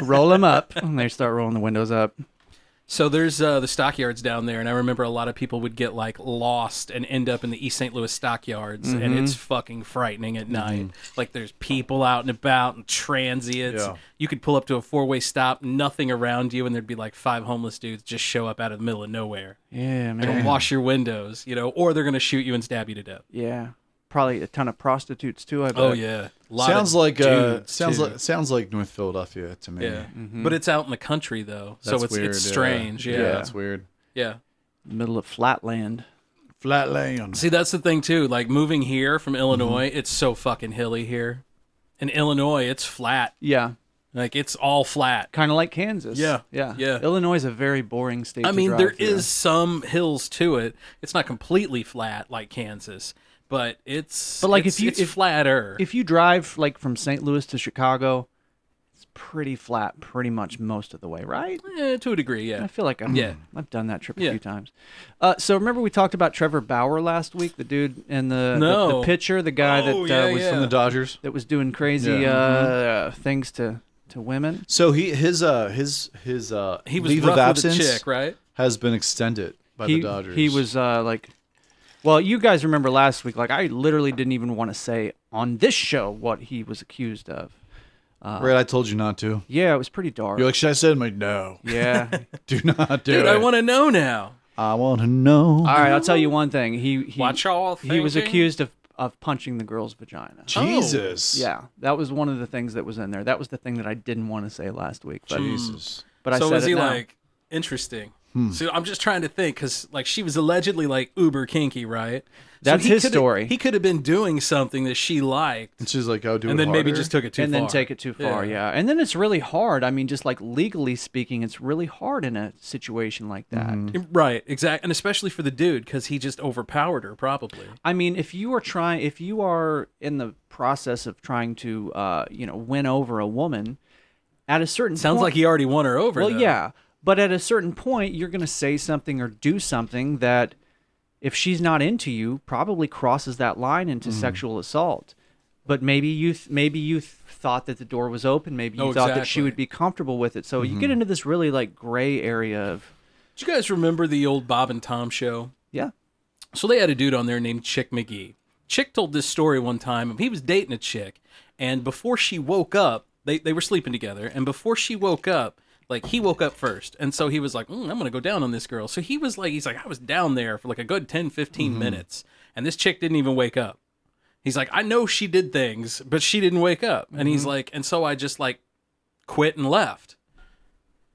Roll them up. And they start rolling the windows up. So there's the stockyards down there, and I remember a lot of people would get like lost and end up in the East St. Louis stockyards, and it's fucking frightening at night. Like there's people out and about and transients. Yeah. You could pull up to a 4-way stop, nothing around you, and there'd be like 5 homeless dudes just show up out of the middle of nowhere. Yeah, They're gonna man. wash your windows, you know, or they're gonna shoot you and stab you to death. Yeah. Probably a ton of prostitutes too, I bet. Oh yeah, Sounds like dudes, sounds too. like sounds like North Philadelphia to me. Yeah, but it's out in the country though, so That's it's weird, it's yeah. strange. Yeah, that's weird. yeah. Middle of flatland. Flatland. See, that's the thing too. Like moving here from Illinois, it's so fucking hilly here. In Illinois, it's flat. Yeah. Like it's all flat. Kind of like Kansas. Yeah, Yeah. yeah. Illinois is a very boring state I to mean, drive there through. is some hills to it. It's not completely flat like Kansas, but it's But, like, it's, if you- it's if- flatter. If you drive like from St. Louis to Chicago, it's pretty flat pretty much most of the way, right? To a degree, yeah. I feel like Yeah. I've done that trip a Yeah. few times. So remember we talked about Trevor Bauer last week, the dude and the No. pitcher, the guy Oh, that yeah, was yeah. From the Dodgers. that was doing crazy things to women. So his he was leave rough of with a absence chick, right? has been extended by the Dodgers. He was like, well, you guys remember last week, like I literally didn't even want to say on this show what he was accused of. right. I told you not to. Yeah, it was pretty dark. You're like, should I say it? I'm like, no. Yeah. Do not do Dude, it. I want to know now. I want to know. All right, I'll tell you one thing. He Watch all he was thinking. accused of punching the girl's vagina. Jesus. Yeah, that was one of the things that was in there. That was the thing that I didn't want to say last week. But, Jesus. but I So said was it he now. like interesting? So I'm just trying to think, because like she was allegedly like uber kinky, right? That's his story. He could have been doing something that she liked, And she's like, "Oh, do it and then maybe harder?" just took it too and far. then take it too far, yeah. And then it's really hard. I mean, just like legally speaking, it's really hard in a situation like that. Right, exactly, and especially for the dude, because he just overpowered her, probably. I mean, if you are in the process of trying to, win over a woman, at a certain Sounds point, like he already won her over. Well, though. yeah, but at a certain point, you're going to say something or do something that, if she's not into you, probably crosses that line into sexual assault. But maybe you thought that the door was open. Maybe you thought that she would be comfortable with it. So you get into this really like gray area of. Do you guys remember the old Bob and Tom show? Yeah. So they had a dude on there named Chick McGee. Chick told this story one time. He was dating a chick, and before she woke up, they were sleeping together, and before she woke up, like he woke up first, and so he was like, I'm gonna go down on this girl. So he's like I was down there for like a good 10-15 minutes, and this chick didn't even wake up. He's like, I know she did things, but she didn't wake up. And he's like, and so I just like quit and left.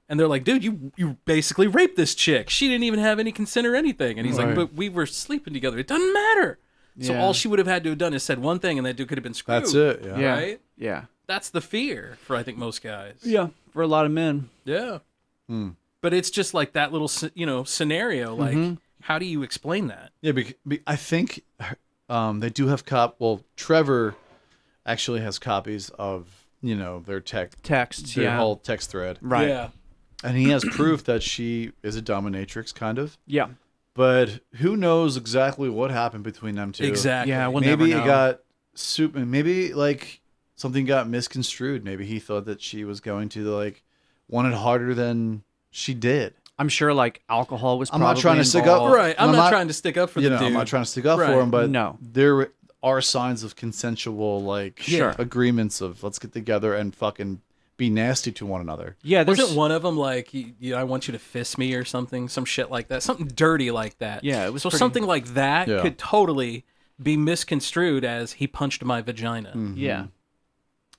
And they're like, dude, you basically raped this chick. She didn't even have any consent or anything. And he's like, but we were sleeping together. It doesn't matter. So all she would have had to have done is said one thing, and that dude could have been screwed. That's it. Yeah. Right? Yeah. That's the fear for, I think, most guys. Yeah, for a lot of men. Yeah. But it's just like that little, scenario. Like, how do you explain that? Yeah, I think they do have Trevor actually has copies of their texts, their whole text thread, right? Yeah, and he has proof that she is a dominatrix, kind of. Yeah, but who knows exactly what happened between them two? Exactly. Yeah, we'll maybe never know. It got maybe like something got misconstrued. Maybe he thought that she was going to like want it harder than she did. I'm sure like alcohol was. I'm not trying to stick up. Right. I'm not trying to stick up for the dude. I'm not trying to stick up for him, but there are signs of consensual like agreements of let's get together and fucking be nasty to one another. Yeah, wasn't one of them like I want you to fist me or something, some shit like that, something dirty like that. Yeah, it was so something like that could totally be misconstrued as he punched my vagina. Yeah.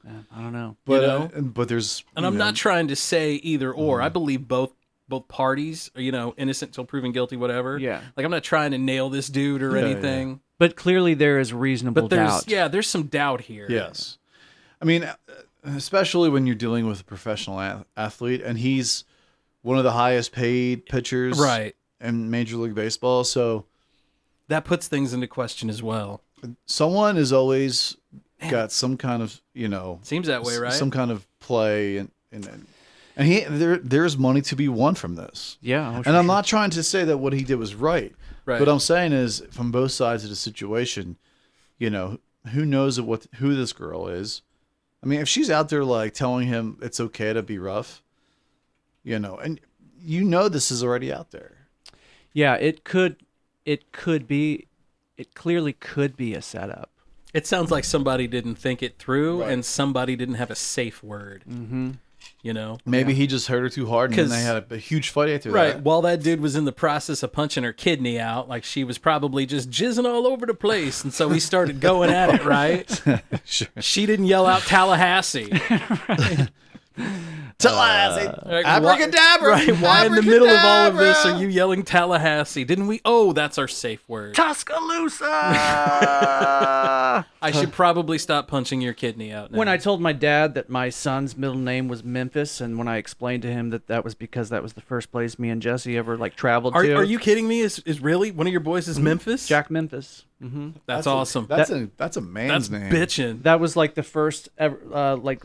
I don't know. But but there's and I'm not trying to say either or. I believe both parties are, innocent till proven guilty, whatever. Yeah. Like I'm not trying to nail this dude or anything. Yeah. But clearly there is reasonable doubt. Yeah, there's some doubt here. Yes. I mean, especially when you're dealing with a professional athlete, and he's one of the highest paid pitchers in Major League Baseball, so that puts things into question as well. Someone has always got some kind of, seems that way, right? Some kind of play, and there's money to be won from this. Yeah, and I'm not trying to say that what he did was right. Right. What I'm saying is, from both sides of the situation, who knows who this girl is. I mean, if she's out there like telling him it's okay to be rough, and this is already out there. Yeah, it clearly could be a setup. It sounds like somebody didn't think it through, and somebody didn't have a safe word. Mm-hmm. Maybe he just hurt her too hard, and then they had a huge fight after that. Right. While that dude was in the process of punching her kidney out, like she was probably just jizzing all over the place, and so he started going at it. Right. Sure. She didn't yell out Tallahassee. Tallahassee. Abracadabra. Right. Why in the middle of all of this are you yelling Tallahassee? Didn't we? Oh, that's our safe word. Tuscaloosa. I should probably stop punching your kidney out now. When I told my dad that my son's middle name was Memphis, and when I explained to him that was because that was the first place me and Jesse ever traveled to. Are you kidding me? Is really one of your boys is Memphis? Jack Memphis. Mm-hmm. That's awesome. That's a man's name. Bitchin'. That was like the first ever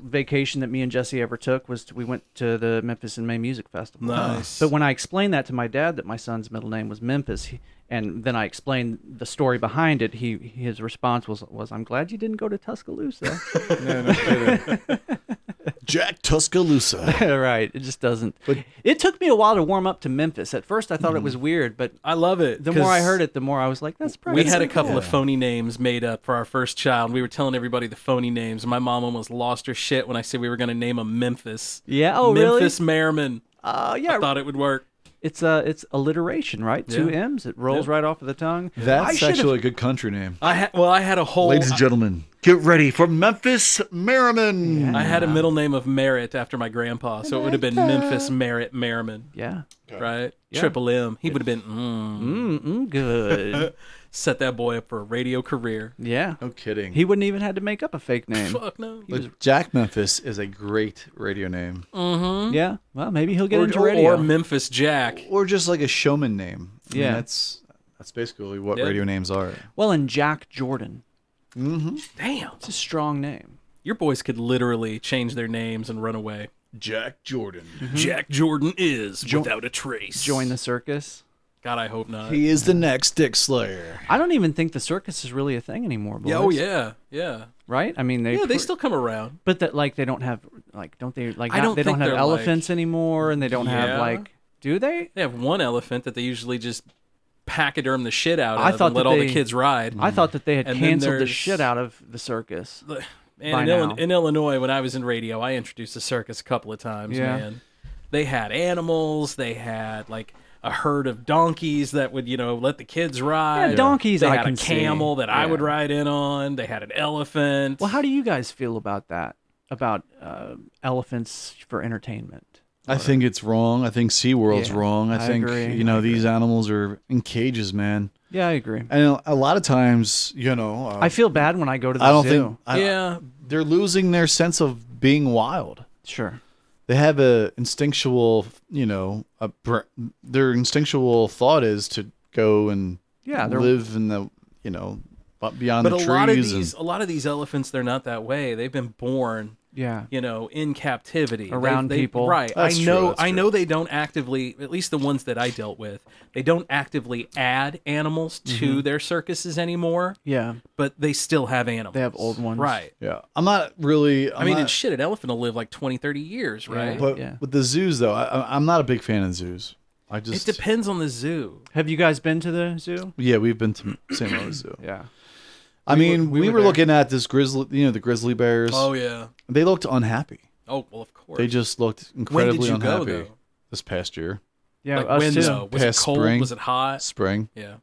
vacation that me and Jesse ever took. We went to the Memphis in May Music Festival. Nice. But when I explained that to my dad that my son's middle name was Memphis, and then I explained the story behind it, his response was I'm glad you didn't go to Tuscaloosa. No kidding. Jack Tuscaloosa. Right. It just doesn't. But it took me a while to warm up to Memphis. At first, I thought it was weird, but I love it. The more I heard it, the more I was like, that's probably. We had a couple of phony names made up for our first child. We were telling everybody the phony names. My mom almost lost her shit when I said we were going to name him Memphis. Yeah. Oh, really? Memphis Merriman. Yeah. I thought it would work. It's alliteration, right? Yeah. 2 M's. It rolls right off of the tongue. That's actually a good country name. I had a whole. Ladies and gentlemen, Get ready for Memphis Merriman. I had a middle name of Merritt after my grandpa, so it would have been Memphis Merritt Merriman. Yeah. Right? Yeah. Triple M. He would have been good. Set that boy up for a radio career. Yeah. No kidding. He wouldn't even have to make up a fake name. Fuck no. But Jack Memphis is a great radio name. Mm-hmm. Yeah. Well, maybe he'll get into radio. Or Memphis Jack. Or just like a showman name. I mean, Yeah. that's basically what radio names are. Well, and Jack Jordan. Mm-hmm. Damn. It's a strong name. Your boys could literally change their names and run away. Jack Jordan. Mm-hmm. Jack Jordan is without a trace. Join the circus. God, I hope not. He is the next Dick Slayer. I don't even think the circus is really a thing anymore, boys. Yeah, oh yeah, yeah. Right? I mean, they still come around. But that, like, they don't have, like, don't they, like, I don't they don't think have they're, elephants like- anymore, and they don't have, Yeah. like, do they? They have one elephant that they usually just pachyderm the shit out of I thought and let that all they- the kids ride. I thought that they had And then canceled the there's- shit out of the circus. And by now. in Illinois, when I was in radio, I introduced the circus a couple of times, Yeah. man. They had animals. They had, like, a herd of donkeys that would, let the kids ride. Yeah, donkeys They I had can a camel see. that I Yeah. would ride in on. They had an elephant. Well, how do you guys feel about that? About elephants for entertainment? I think it's wrong. I think SeaWorld's Yeah, wrong. I think, agree. these animals are in cages, man. Yeah, I agree. And a lot of times, I feel bad when I go to the I don't zoo. think they're losing their sense of being wild. Sure. They have a instinctual, their instinctual thought is to go and live in the, beyond But the a trees. lot of these elephants, they're not that way. They've been born, in captivity Around people. Right. That's I know. true, that's I know they don't actively, at least the ones that I dealt with, they don't actively add animals to their circuses anymore. Yeah. But they still have animals. They have old ones. Right. Yeah. I'm not really. And shit, an elephant will live like 20, 30 years, right? But with the zoos, though, I'm not a big fan of zoos. It depends on the zoo. Have you guys been to the zoo? Yeah, we've been to St. Louis Zoo. Yeah. We were there. looking at this grizzly, the grizzly bears. Oh, yeah. They looked unhappy. Oh, well, of course. They just looked When incredibly did you go, unhappy. though? This past year. Yeah, Like us when, too. though? Was it Past cold? spring. Was it hot? Spring. Yeah.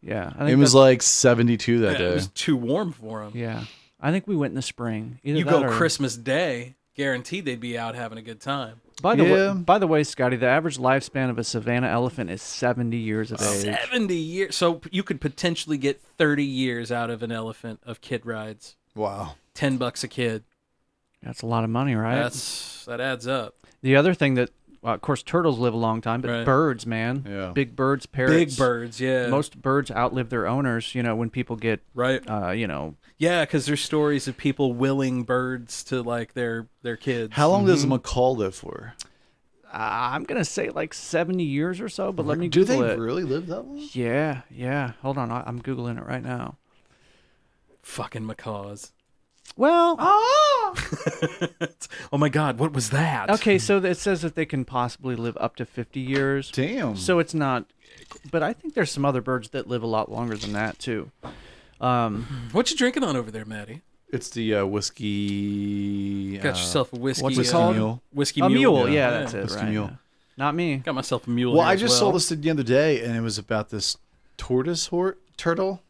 Yeah. It was like 72 that Yeah, day. it was too warm for them. Yeah. I think we went in the spring. Either You that go or- Christmas Day, guaranteed they'd be out having a good time. By the way, Scotty, the average lifespan of a savanna elephant is 70 years of age. 70 years. So you could potentially get 30 years out of an elephant of kid rides. Wow. $10 a kid. That's a lot of money, right? That adds up. The other thing that, well, of course, turtles live a long time, but Right. birds, man. Yeah. Big birds, parrots. Big birds, yeah. Most birds outlive their owners, when people get, right. Yeah, because there's stories of people willing birds to like their kids. How long does a macaw live for? I'm going to say like 70 years or so, but let me Do Google they it. really live that long? Yeah. Hold on. I'm Googling it right now. Fucking macaws. Well, Oh my God, what was that? okay, so it says that they can possibly live up to 50 years. Damn. So it's not, but I think there's some other birds that live a lot longer than that too. What you drinking on over there, Maddie? It's the whiskey. Got yourself a whiskey. What's it Whiskey called? mule. Whiskey A mule. mule, yeah, that's it. Whiskey right, mule. yeah. Not me. Got myself a mule. Well, here I as just saw well. this the other day, and it was about this tortoise turtle,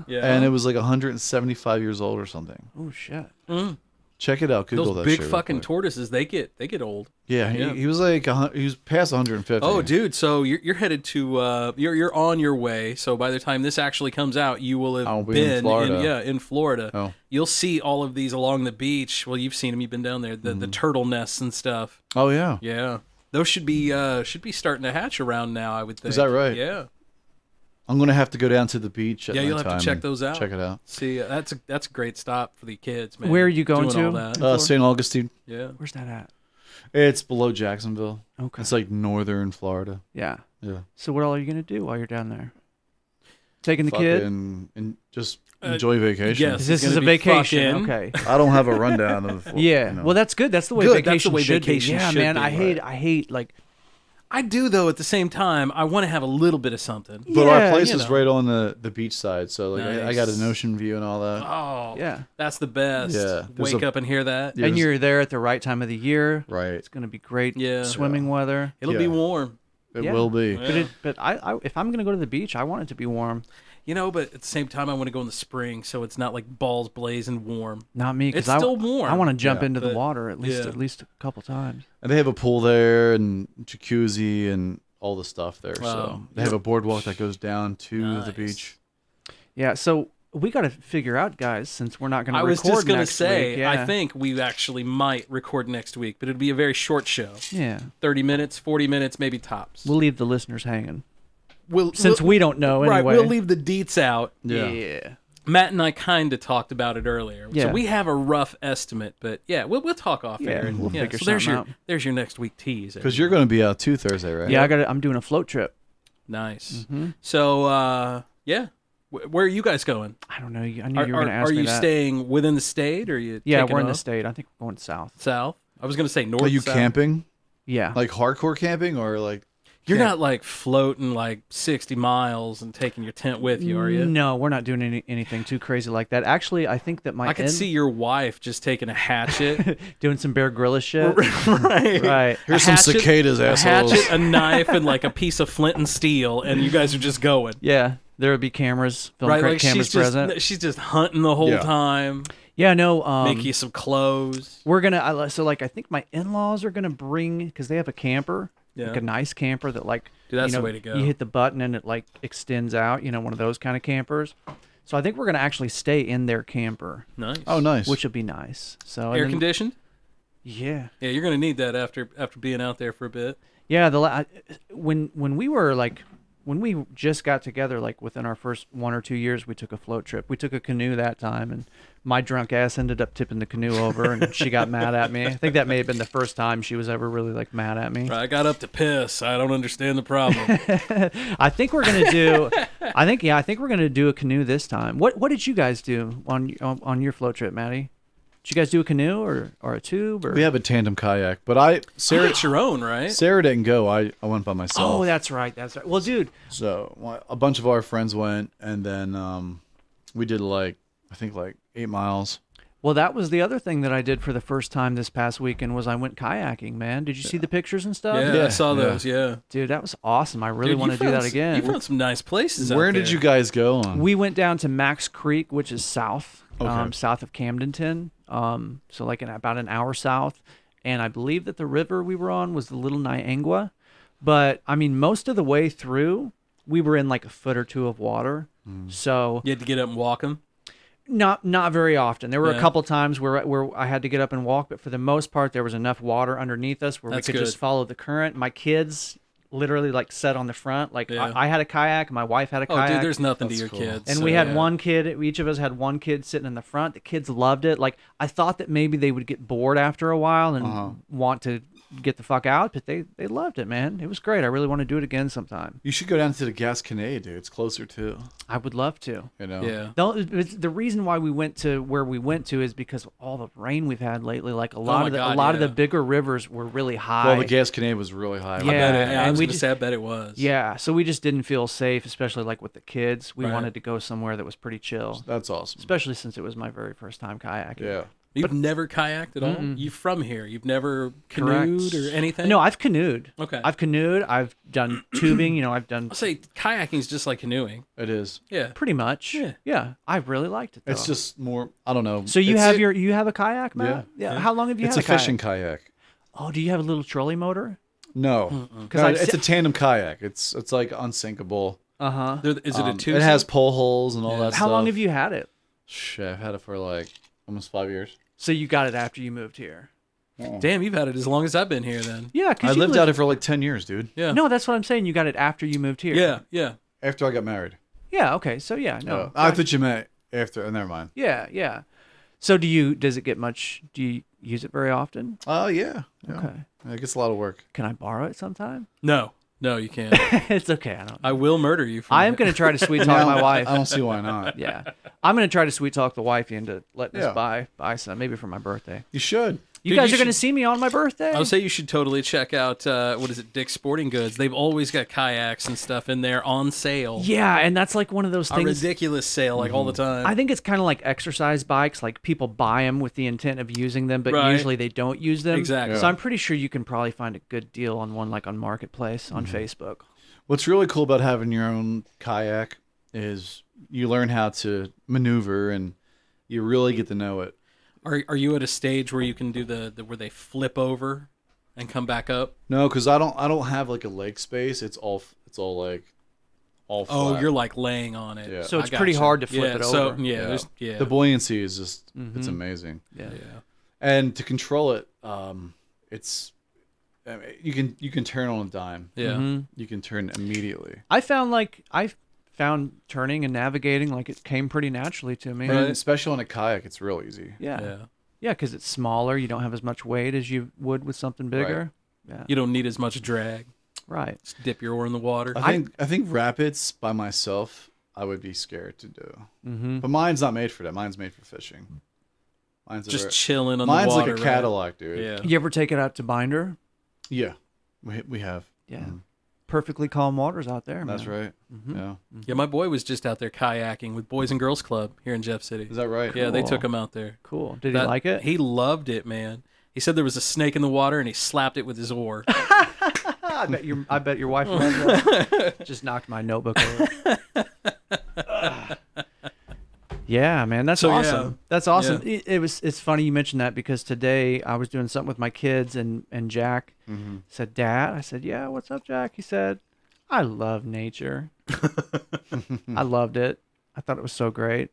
Yeah. and it was like 175 years old or something. Oh shit. Check it out. Google Those that big shit real fucking quick. tortoises, they get old. Yeah, he was like he was past 150. Oh, dude! So you're headed to you're on your way. So by the time this actually comes out, you will I'll have be in been Florida. in Florida. Oh. You'll see all of these along the beach. Well, you've seen them. You've been down there. The turtle nests and stuff. Oh yeah. Yeah, those should be starting to hatch around now. I would think. Is that right? Yeah. I'm gonna have to go down to the beach. At Yeah, you'll have nighttime to check and those out. Check it out. See, that's a great stop for the kids, man. Where are you going Doing to? all that. St. Augustine. Yeah. Where's that at? It's below Jacksonville. Okay. It's like northern Florida. Yeah. Yeah. So what all are you gonna do while you're down there? Taking the kid? And just enjoy vacation. yes. This it's is a gonna be vacation. fucking- Okay. I don't have a rundown of. Yeah. Well, that's good. That's the way Good, that's vacation the way should vacation be. Yeah, should man. be. I hate like. I do though. At the same time, I want to have a little bit of something. But Yeah, our place you is know. right on the beach side, so like I got an Nice. ocean view and all that. Oh, Yeah. that's the best. Yeah, there's Wake a- up and hear that. Yeah. And you're there at the right time of the year. Right. It's gonna be great. Yeah. Swimming weather. It'll be Yeah. warm. It Yeah. will be. But I if I'm gonna go to the beach, I want it to be warm. But at the same time, I want to go in the spring, so it's not like balls blazing warm. Not me, because It's still warm. I want to jump into the but- water at least a couple times. And they have a pool there and jacuzzi and all the stuff there. So Wow. they have a boardwalk that goes down to the beach. Yeah, so we got to figure out, guys, since we're not going to I record was just going to next say, week. Yeah. I think we actually might record next week, but it'd be a very short show. Yeah. 30 minutes, 40 minutes, maybe tops. We'll leave the listeners hanging. We'll, Since we don't know right, anyway. we'll leave the deets out. Yeah. Matt and I kind of talked about it earlier. Yeah. So we have a rough estimate, but yeah, we'll talk off Yeah, air. And, we'll figure so there's something your, out. There's your next week tease. Because you're going to be out too Thursday, right? Yeah, I'm doing a float trip. Nice. Mhm. So, yeah. Where are you guys going? I don't know. I knew you were going to ask Are me you that. staying within the state, or are you Yeah, taking we're in the off? state. I think we're going south. South? I was going to say north. Are you south. camping? Yeah. Like hardcore camping or like... You're not like floating like 60 miles and taking your tent with you, are you? No, we're not doing anything too crazy like that. Actually, I think that I could see your wife just taking a hatchet. doing some Bear Grylls shit. Right. Right. Here's some cicadas, assholes. A hatchet, a knife, and like a piece of flint and steel, and you guys are just going. Yeah, there would be cameras, film Right, like cameras present. she's just hunting the whole time. Yeah, no. Make you some clothes. We're gonna. I think my in-laws are gonna bring, because they have a camper, Yeah. like a nice camper that like. Dude, that's you know, the way to go. You hit the button and it like extends out. One of those kind of campers. So I think we're gonna actually stay in their camper. Nice. Oh, nice. Which will be nice. So Air conditioned? Yeah. Yeah, you're gonna need that after being out there for a bit. Yeah, when we just got together, like within our first 1 or 2 years, we took a float trip. We took a canoe that time, and my drunk ass ended up tipping the canoe over, and she got mad at me. I think that may have been the first time she was ever really like mad at me. Right, I got up to piss. I don't understand the problem. I think we're gonna do. I think we're gonna do a canoe this time. What did you guys do on your float trip, Maddie? Did you guys do a canoe or a tube? Or? We have a tandem kayak, but Sarah, it's your own, right? Sarah didn't go. I went by myself. Oh, that's right. Well, dude. So a bunch of our friends went, and then we did I think 8 miles. Well, that was the other thing that I did for the first time this past weekend was I went kayaking, man. Did you see the pictures and stuff? Yeah, I saw those, yeah. Dude, that was awesome. I really want to do that again. You found some nice places Where out did there. you guys go on? We went down to Max Creek, which is south, Okay. south of Camdenton. So like about an hour south. And I believe that the river we were on was the Little Niangua. But, I mean, most of the way through, we were in like a foot or two of water. So You had to get up and walk them? Not very often. There were a Yeah. couple times where I had to get up and walk, but for the most part, there was enough water underneath us where That's we could just good. follow the current. My kids literally like sat on the front. Like Yeah. I had a kayak, my wife had a Oh, kayak. dude, there's nothing That's to your cool. kids. And so we had yeah. one kid. Each of us had one kid sitting in the front. The kids loved it. Like I thought that maybe they would get bored after a while and want to get the fuck out, but they loved it, man. It was great. I really want to do it again sometime. You should go down to the Gasconade, dude. It's closer too. I would love to. Yeah. The reason why we went to where we went to is because of all the rain we've had lately. Like a lot of the bigger rivers were really high. Well, the Gasconade was really high. Yeah, I and was we going to just- say, I bet it was. Yeah, so we just didn't feel safe, especially like with the kids. We Right. wanted to go somewhere that was pretty chill. That's awesome. Especially since it was my very first time kayaking. Yeah. You've never kayaked at all? Mm-mm. You from here? You've never Correct. canoed or anything? No, I've canoed. Okay. I've canoed. I've done tubing. I've done I'll say kayaking is just like canoeing. It is. Yeah. pretty much. Yeah. I really liked it. Though. It's just more. I don't know. So you It's- have a kayak, Matt? Yeah. How long have you It's had a fishing kayak. Oh, do you have a little trolley motor? No, 'Cause no, I've it's se- a tandem kayak. It's like unsinkable. Uh huh. Is it a two? It has pole holes and all that stuff. How long have you had it? Shit, I've had it for like almost 5 years. So you got it after you moved here? Damn, you've had it as long as I've been here then. Yeah, I lived out here for like 10 years, dude. Yeah. No, that's what I'm saying. You got it after you moved here. Yeah, yeah. After I got married. Yeah. Okay. So yeah. No. I thought you meant after. Never mind. Yeah. Yeah. So does it get much? Do you use it very often? Oh yeah. Okay. It gets a lot of work. Can I borrow it sometime? No, you can't. It's okay. I don't. I will murder you. I am going to try to sweet talk my wife. I don't see why not. Yeah. I'm going to try to sweet talk the wifey into letting us Yeah. buy some, maybe for my birthday. You should. You Dude, guys you are going to should- see me on my birthday? I would say you should totally check out what is it, Dick's Sporting Goods. They've always got kayaks and stuff in there on sale. Yeah, and that's like one of those A things. ridiculous sale, like all the time. I think it's kind of like exercise bikes. Like people buy them with the intent of using them, but Right. usually they don't use them. Exactly. So I'm pretty sure you can probably find a good deal on one, like on Marketplace on Mm-hmm. Facebook. What's really cool about having your own kayak is you learn how to maneuver, and you really get to know it. Are you at a stage where you can do the where they flip over and come back up? No, because I don't have like a leg space. It's all flat. Oh, you're like laying on it. Yeah. So it's pretty hard to flip it over. The buoyancy is just it's amazing. Yeah. And to control it, you can turn on a dime. Yeah. You can turn immediately. I found turning and navigating like it came pretty naturally to me. And especially on a kayak, it's real easy. Yeah, because it's smaller. You don't have as much weight as you would with something bigger. Right. Yeah, you don't need as much drag. Right. Just dip your oar in the water. I think rapids by myself, I would be scared to do. But mine's not made for that. Mine's made for fishing. Mine's just chilling on the water. Mine's like a Cadillac, dude. Yeah. You ever take it out to Binder? Yeah, we have. Yeah. Perfectly calm waters out there. That's man. right. Yeah. Yeah, my boy was just out there kayaking with Boys and Girls Club here in Jeff City. Is that right? Yeah, they Cool. took him out there. Cool. Did he like it? He loved it, man. He said there was a snake in the water and he slapped it with his oar. I bet your wife loved that. Just knocked my notebook over. Yeah, man, that's awesome. Yeah. That's awesome. Yeah. It's funny you mentioned that because today I was doing something with my kids and Jack said, "Dad," I said, "Yeah, what's up, Jack?" He said, "I love nature." I loved it. I thought it was so great.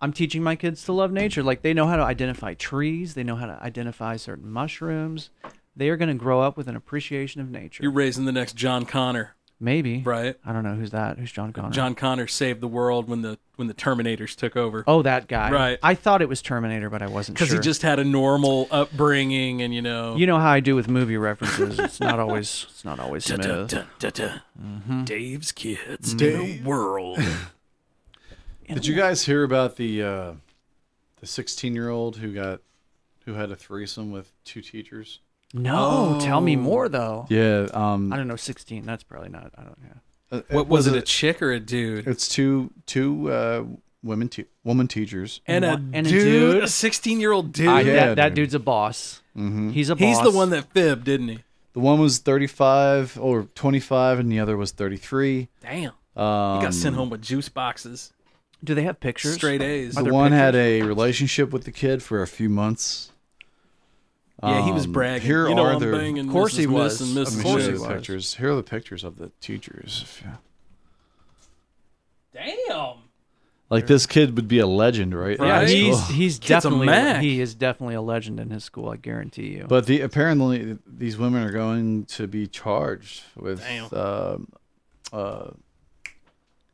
I'm teaching my kids to love nature. Like they know how to identify trees, they know how to identify certain mushrooms. They are going to grow up with an appreciation of nature. You're raising the next John Connor. Maybe. Right. I don't know who's that. Who's John Connor? John Connor saved the world when the Terminators took over. Oh, that guy. Right. I thought it was Terminator, but I wasn't sure. Because he just had a normal upbringing, and you know how I do with movie references. It's not always smooth. Dave's kids in a world. Did you guys hear about the 16-year-old who had a threesome with 2 teachers? No, tell me more though. Yeah, I don't know. 16. That's probably not. I don't know. What was it? A chick or a dude? It's two woman teachers and a dude, a 16-year-old dude. That dude's a boss. He's a boss. He's the one that fibbed, didn't he? The one was 35 or 25, and the other was 33. Damn. He got sent home with juice boxes. Do they have pictures? Straight A's. The one had a relationship with the kid for a few months. Yeah, he was bragging. Here you know, are I'm their, banging of course Mrs. he was. And Mrs. Let me show you Mrs. the pictures. Here are the pictures of the teachers. Damn. Like this kid would be a legend, right? Yeah, he's definitely Mac. he is definitely a legend in his school. I guarantee you. But apparently these women are going to be charged with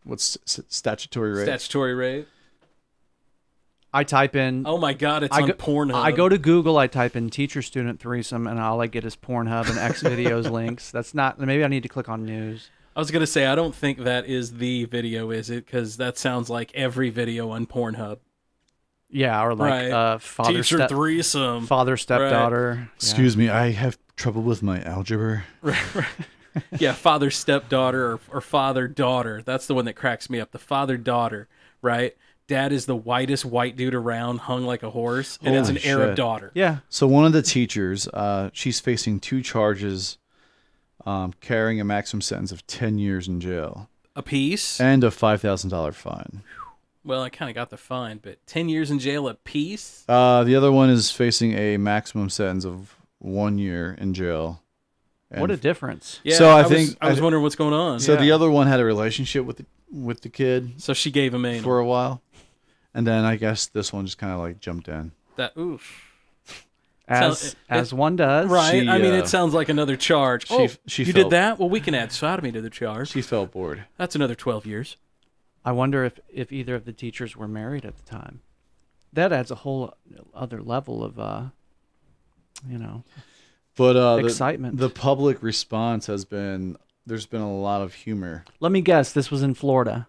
what's statutory rape? Statutory rape. I type in. Oh my God! It's on Pornhub. I go to Google. I type in teacher-student threesome, and all I get is Pornhub and X videos links. That's not. Maybe I need to click on news. I was gonna say I don't think that is the video, is it? Because that sounds like every video on Pornhub. Yeah, or like father teacher threesome, father stepdaughter. Right. Excuse me, I have trouble with my algebra. Right. Yeah, father stepdaughter or father daughter. That's the one that cracks me up. The father daughter, right? Dad is the whitest white dude around, hung like a horse, and it's an Arab daughter. Yeah. So one of the teachers, she's facing 2 charges, carrying a maximum sentence of 10 years in jail. A piece? And a $5,000 fine. Well, I kind of got the fine, but 10 years in jail a piece? The other one is facing a maximum sentence of 1 year in jail. And what a difference. Yeah, so I was wondering what's going on. So the other one had a relationship with the kid. So she gave him anal. For a while. And then I guess this one just kind of like jumped in. Oof. As one does. Right. I mean, it sounds like another charge. She you did that? Well, we can add sodomy to the charge. She felt bored. That's another 12 years. I wonder if either of the teachers were married at the time. That adds a whole other level of, But excitement. The public response has been, there's been a lot of humor. Let me guess, this was in Florida.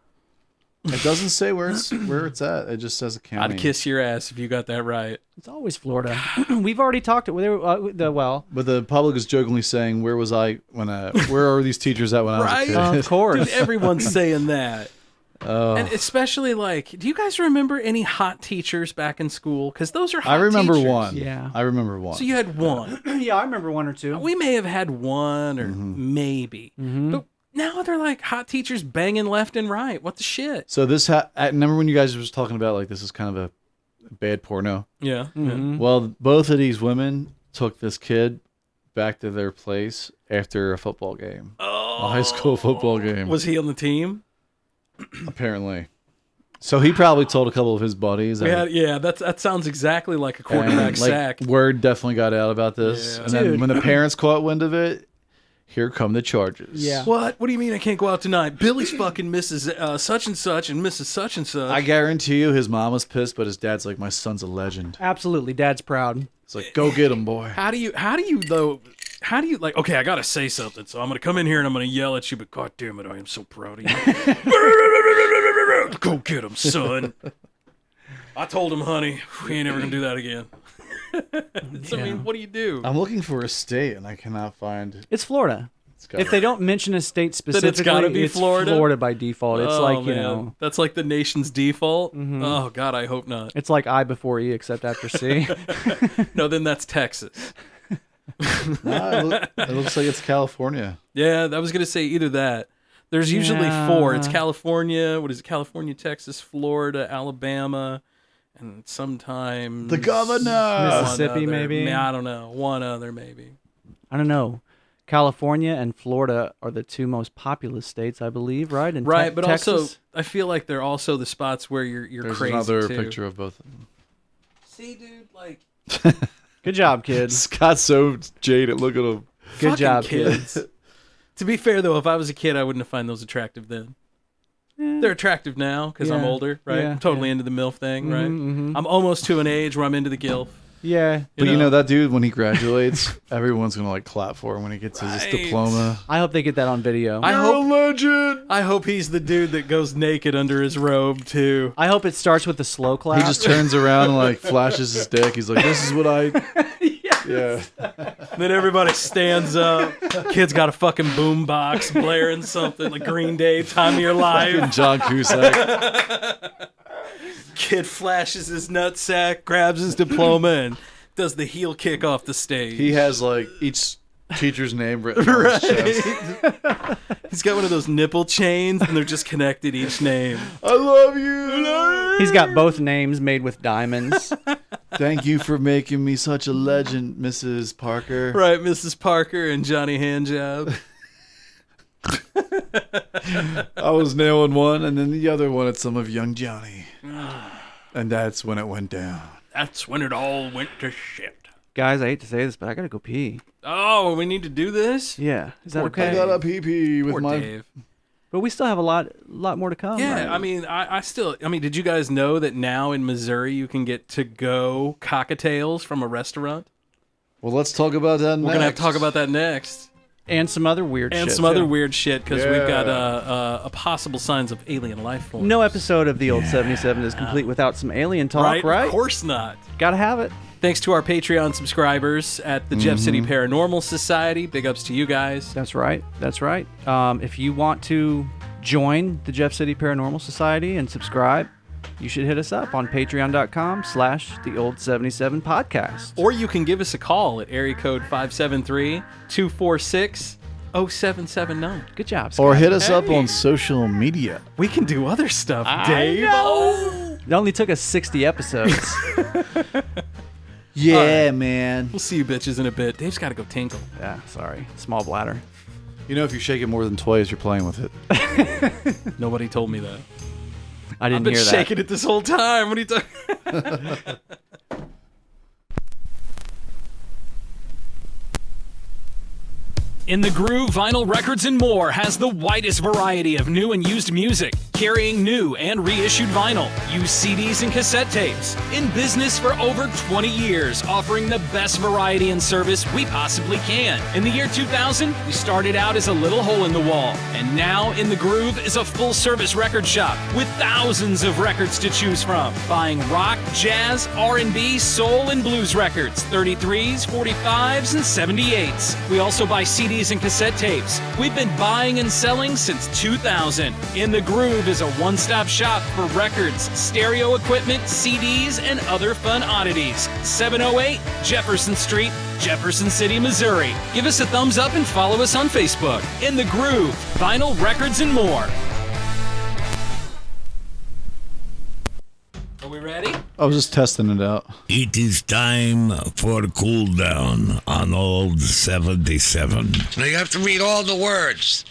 It doesn't say where it's at. It just says a county. I'd kiss your ass if you got that right. It's always Florida. We've already talked it. But the public is jokingly saying, "Where was I when? Where are these teachers at when I was a kid?" Of course, dude, everyone's saying that. And especially do you guys remember any hot teachers back in school? Because those are hot I remember teachers. one. Yeah, I remember one. So you had one. Yeah, I remember one or two. We may have had one or maybe. Mm-hmm. But Now they're like hot teachers banging left and right. What the shit? So this, I remember when you guys were talking about like this is kind of a bad porno. Yeah. Mm-hmm. Well, both of these women took this kid back to their place after a football game, a high school football game. Was he on the team? Apparently. So he probably told a couple of his buddies. That sounds exactly like a quarterback sack. Word definitely got out about this. Yeah. And then when the parents caught wind of it, here come the charges. Yeah. What? What do you mean I can't go out tonight? Billy's fucking Mrs. Such and such and Mrs. Such and such. I guarantee you his mom was pissed, but his dad's like, my son's a legend. Absolutely. Dad's proud. It's like, go get him, boy. How do you like, okay, I gotta say something, so I'm gonna come in here and I'm gonna yell at you, but god damn it, I am so proud of you. Go get him, son. I told him, honey, we ain't ever gonna do that again. I mean, what do you do? I'm looking for a state and I cannot find. It's Florida. If they don't mention a state specifically, it's gotta be Florida? Florida by default. It's like, you know. That's like the nation's default? Mhm. Oh, God, I hope not. It's like I before E, except after C. No, then that's Texas. It looks like it's California. Yeah, I was going to say either that. There's usually four. It's California. What is it? California, Texas, Florida, Alabama, and sometimes the governor. Mississippi, maybe? I don't know. One other, maybe. I don't know. California and Florida are the two most populous states, I believe, right? And right, but Texas? also I feel like they're also the spots where you're There's crazy another too. picture of both of them. See, dude, like good job, kids. Scott's so jaded. Look at him. Good fucking job, kids. To be fair, though, if I was a kid, I wouldn't have found those attractive then. They're attractive now because I'm Yeah. older, right? Yeah. I'm totally into the MILF thing, right? mhm. I'm almost to an age where I'm into the GILF. Yeah. But you know that dude, when he graduates, everyone's gonna like clap for him when he gets his diploma. I hope they get that on video. I hope, legend. I hope he's the dude that goes naked under his robe too. I hope it starts with a slow clap. He just turns around and like flashes his dick. He's like, "This is what I." Yeah. Then everybody stands up. Kid's got a fucking boombox blaring something like Green Day, Time of Your Life. Fucking John Cusack. Kid flashes his nutsack, grabs his diploma, and does the heel kick off the stage. He has like each teacher's name written on his chest. He's got one of those nipple chains, and they're just connected each name. I love you. He's got both names made with diamonds. Thank you for making me such a legend, Mrs. Parker. Right, Mrs. Parker and Johnny Handjob. I was nailing one, and then the other one at some of young Johnny. And that's when it went down. That's when it all went to shit. Guys, I hate to say this, but I gotta go pee. Oh, we need to do this? Yeah. Is that Poor okay? I got a pee-pee with Poor my... Dave. But we still have a lot more to come. Yeah, right? I mean, I mean, did you guys know that now in Missouri you can get to-go cocktails from a restaurant? Well, let's talk about that next. We're going to have to talk about that next. And some other weird shit. And some other too. weird shit, because we've got a possible signs of alien life forms. No episode of the Old 77 is complete without some alien talk, right? Of course not. Gotta have it. Thanks to our Patreon subscribers at the Jeff City Paranormal Society. Big ups to you guys. That's right. That's right. If you want to join the Jeff City Paranormal Society and subscribe, you should hit us up on patreon.com/theold77podcast. Or you can give us a call at area code 573-246-0779. Good job, Scott. Or hit us up on social media. We can do other stuff, Dave. It only took us 60 episodes. Yeah, right. man. We'll see you bitches in a bit. Dave's got to go tinkle. Yeah, sorry. Small bladder. You know, if you shake it more than twice, you're playing with it. Nobody told me that. I didn't I've been hear that. shaking it this whole time. What are you talking? In the Groove Vinyl Records and More has the widest variety of new and used music, carrying new and reissued vinyl, used CDs and cassette tapes. In business for over 20 years, offering the best variety and service we possibly can. In the year 2000, we started out as a little hole in the wall, and now In the Groove is a full-service record shop with thousands of records to choose from. Buying rock, jazz, R&B, soul, and blues records, 33s, 45s, and 78s. We also buy CDs and cassette tapes. We've been buying and selling since 2000. In the Groove is a one-stop shop for records, stereo equipment, CDs, and other fun oddities. 708 Jefferson Street, Jefferson City, Missouri. Give us a thumbs up and follow us on Facebook. In the Groove, vinyl, records, and more. Are we ready? I was just testing it out. It is time for cool down on old 77. Now you have to read all the words.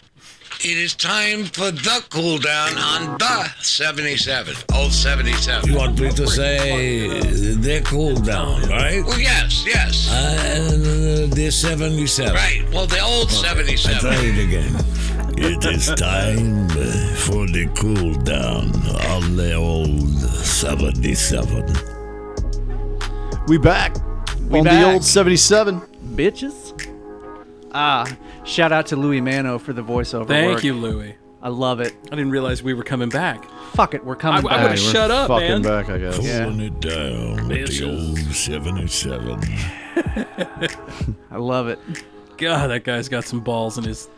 It is time for the cool down on the 77. Old 77. You want me to say the cool down, right? Well, yes. The 77. Right. Well, the old 77. I try it again. It is time for the cool down on the old 77. We back on back. the old 77. Bitches. Shout out to Louis Mano for the voiceover Thank work. you, Louis. I love it. I didn't realize we were coming back. Fuck it, we're coming back. I would have shut up, man. Back, I guess. Pulling it down with the old 77. I love it. God, that guy's got some balls in his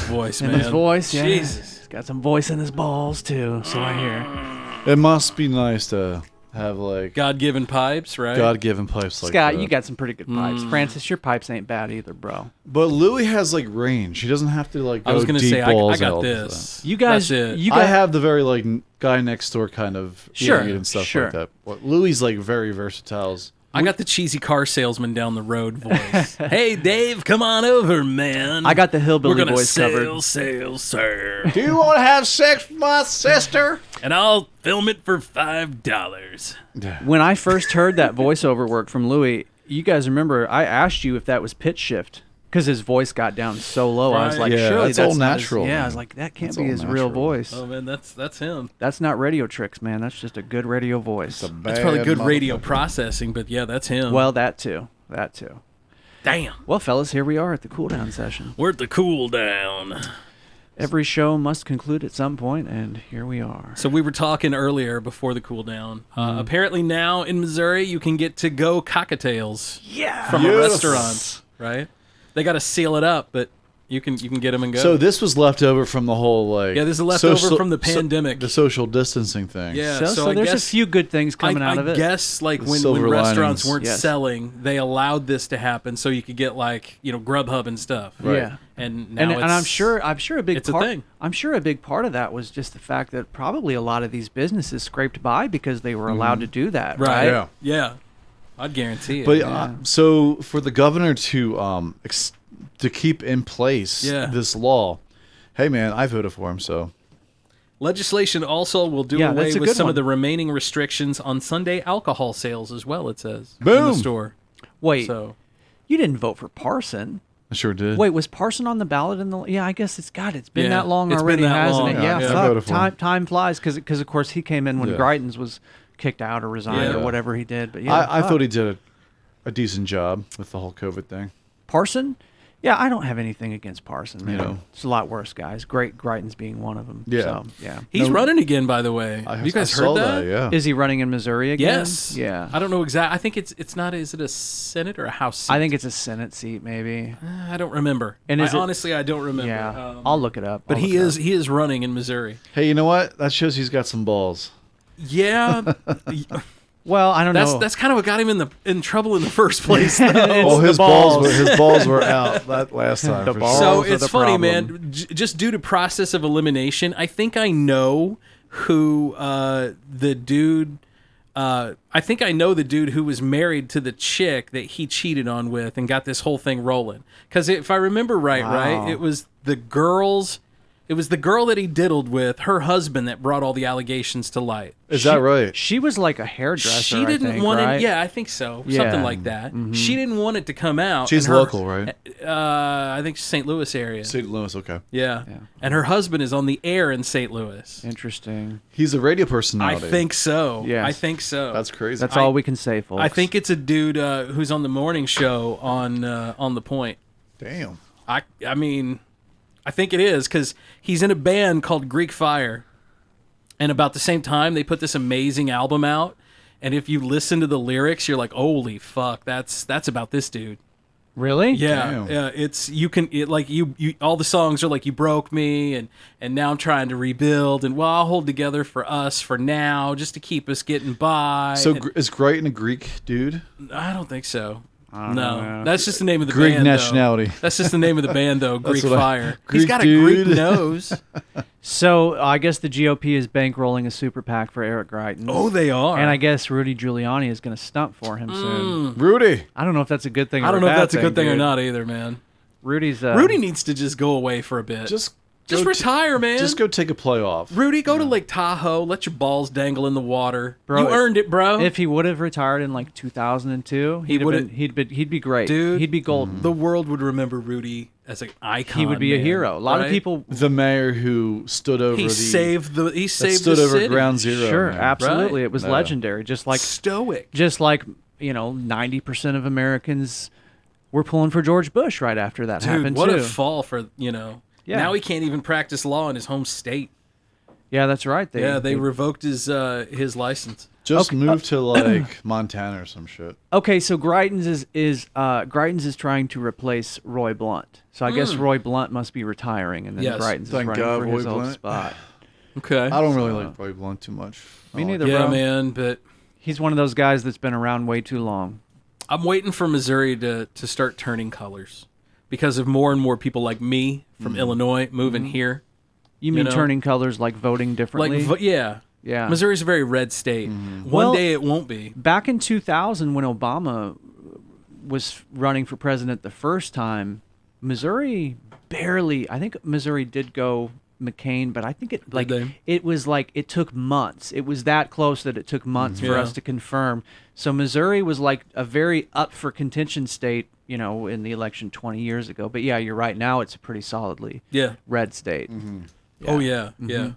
voice, man. In his voice, yeah. Jesus. He's got some voice in his balls, too, so I hear. It must be nice to have, like, God-given pipes, right? God-given pipes like Scott, that. you got some pretty good pipes. Francis, your pipes ain't bad either, bro. But Louis has, like, range. He doesn't have to, like, go I was gonna deep say, I balls got out. this. You guys, That's it. you I guys, have the very, like, guy next door kind of Sure, read and stuff sure. like that. But Louis, like, very versatile. I got the cheesy car salesman down the road voice. Hey, Dave, come on over, man. I got the hillbilly We're gonna voice covered. Sail, sir. Do you want to have sex with my sister? And I'll film it for $5. When I first heard that voiceover work from Louis, you guys remember I asked you if that was pitch shift because his voice got down so low. I was like, Yeah, surely that's that's all not his- natural, yeah, I man. was like, that can't That's be all his real natural. voice. Oh, man, that's him. That's not radio tricks, man. That's just a good radio voice. That's probably good radio processing, but yeah, that's him. Well, that too. That too. Damn. Well, fellas, here we are at the cool down session. We're at the cool down. Every show must conclude at some point, and here we are. So we were talking earlier before the cool down. Apparently now in Missouri, you can get to-go cocktails from a restaurant, right? They got to seal it up, but you can get them and go. So this was left over from the whole, like... Yeah, this is left over from the pandemic. The social distancing thing. Yeah, So I there's guess, a few good things coming out of it. I guess like when silver restaurants linings. weren't Yes. selling, they allowed this to happen so you could get like, Grubhub and stuff. Right. Yeah. And now And it's, I'm sure a big it's a part. thing. I'm sure a big part of that was just the fact that probably a lot of these businesses scraped by because they were allowed to do that, right? Yeah. Yeah. I'd guarantee it. But so for the governor to to keep in place this law, hey man, I voted for him. So legislation also will do Yeah, away that's a with good some one. of the remaining restrictions on Sunday alcohol sales as well, it says. In Boom. the store. Wait, So you didn't vote for Parson. I sure did. Wait, was Parson on the ballot in the? Yeah, I guess it's got. It's been Yeah, that long it's been already, that hasn't long. it? Yeah, Yeah, I fuck. voted for him. Time flies because of course he came in when Yeah. Greitens was kicked out or resigned Yeah. or whatever he did. But yeah, I fuck. thought he did a decent job with the whole COVID thing. Parson. Yeah, I don't have anything against Parson. Man. You know. It's a lot worse guys. Greitens being one of them. Yeah. So, yeah. he's running again, by the way. Have you guys heard saw that? Yeah. Is he running in Missouri again? Yes. Yeah. I don't know exactly. I think it's not. Is it a Senate or a House seat? I think it's a Senate seat, maybe. I don't remember. And is it- honestly, I don't remember. Yeah, I'll look it up. But I'll he look it is up. he is running in Missouri. Hey, you know what? That shows he's got some balls. Yeah. Well, I don't know. That's kind of what got him in trouble in the first place, though. Oh, the his balls. his balls were out that last time. The for balls. sure. So are the it's funny, problem. man. Just due to process of elimination, I think I know who the dude. I think I know the dude who was married to the chick that he cheated on with and got this whole thing rolling. Because if I remember right, it was the girls. It was the girl that he diddled with, her husband, that brought all the allegations to light. Is that right? She was like a hairdresser. She didn't I think, want right? it. Yeah, I think so. Yeah. Something like that. She didn't want it to come out. She's and her- local, right? I think St. Louis area. St. Louis, okay. Yeah. And her husband is on the air in St. Louis. Interesting. He's a radio I personality. think so. Yes. I think so. That's crazy. That's all we can say, folks. I think it's a dude who's on the morning show on The Point. Damn. I mean, I think it is because he's in a band called Greek Fire. And about the same time, they put this amazing album out. And if you listen to the lyrics, you're like, holy fuck, that's about this dude. Really? Yeah, Damn. yeah. It's you all the songs are like you broke me, and now I'm trying to rebuild, and well, I'll hold together for us for now, just to keep us getting by. So And is Greiton a Greek dude? I don't think so. don't know, No, man. that's just the name of the Greek band. nationality. Though. That's just the name of the band, though. Greek what I- Fire. He's Greek got a dude. Greek nose. So I guess the GOP is bankrolling a super PAC for Eric Greitens. Oh, they are. And I guess Rudy Giuliani is going to stump for him soon. Rudy. I don't know if that's a good thing. Or I don't know if bad that's a good thing or dude. not either, man. Rudy needs to just go away for a bit. Just Just go retire, man. Just go take a playoff. Rudy, go to Lake Tahoe. Let your balls dangle in the water. Bro, You earned it, bro. If he would have retired in like 2002, he'd be great. Dude, he'd be golden. The world would remember Rudy as an icon. He would be a man, hero. A lot of right? people. The mayor who stood over He saved the stood over city. Ground Zero. Sure, man. absolutely, Right? it was Yeah. legendary. Just like stoic. Just like 90% of Americans were pulling for George Bush right after that Dude, happened what too. a fall for Yeah. Now he can't even practice law in his home state. Yeah, that's right. They revoked his license. Just moved to like Montana or some shit. Okay, so Greitens is trying to replace Roy Blunt. So I guess Roy Blunt must be retiring, and then Yes. Greitens is Thank running God, for Roy his old Blunt. spot. Okay. I don't really like Roy Blunt too much. Me I don't neither, Yeah, bro. man, but He's one of those guys that's been around way too long. I'm waiting for Missouri to start turning colors because of more and more people like me from Illinois moving here. You mean know? turning colors like voting differently? Yeah. Yeah. Missouri's a very red state. One Well, day it won't be. Back in 2000, when Obama was running for president the first time, Missouri barely. I think Missouri did go McCain, but I think it took months. It was that close that it took months for Yeah. us to confirm. So Missouri was like a very up for contention state, in the election 20 years ago. But yeah, you're right. Now it's a pretty solidly red state. Oh yeah, yeah.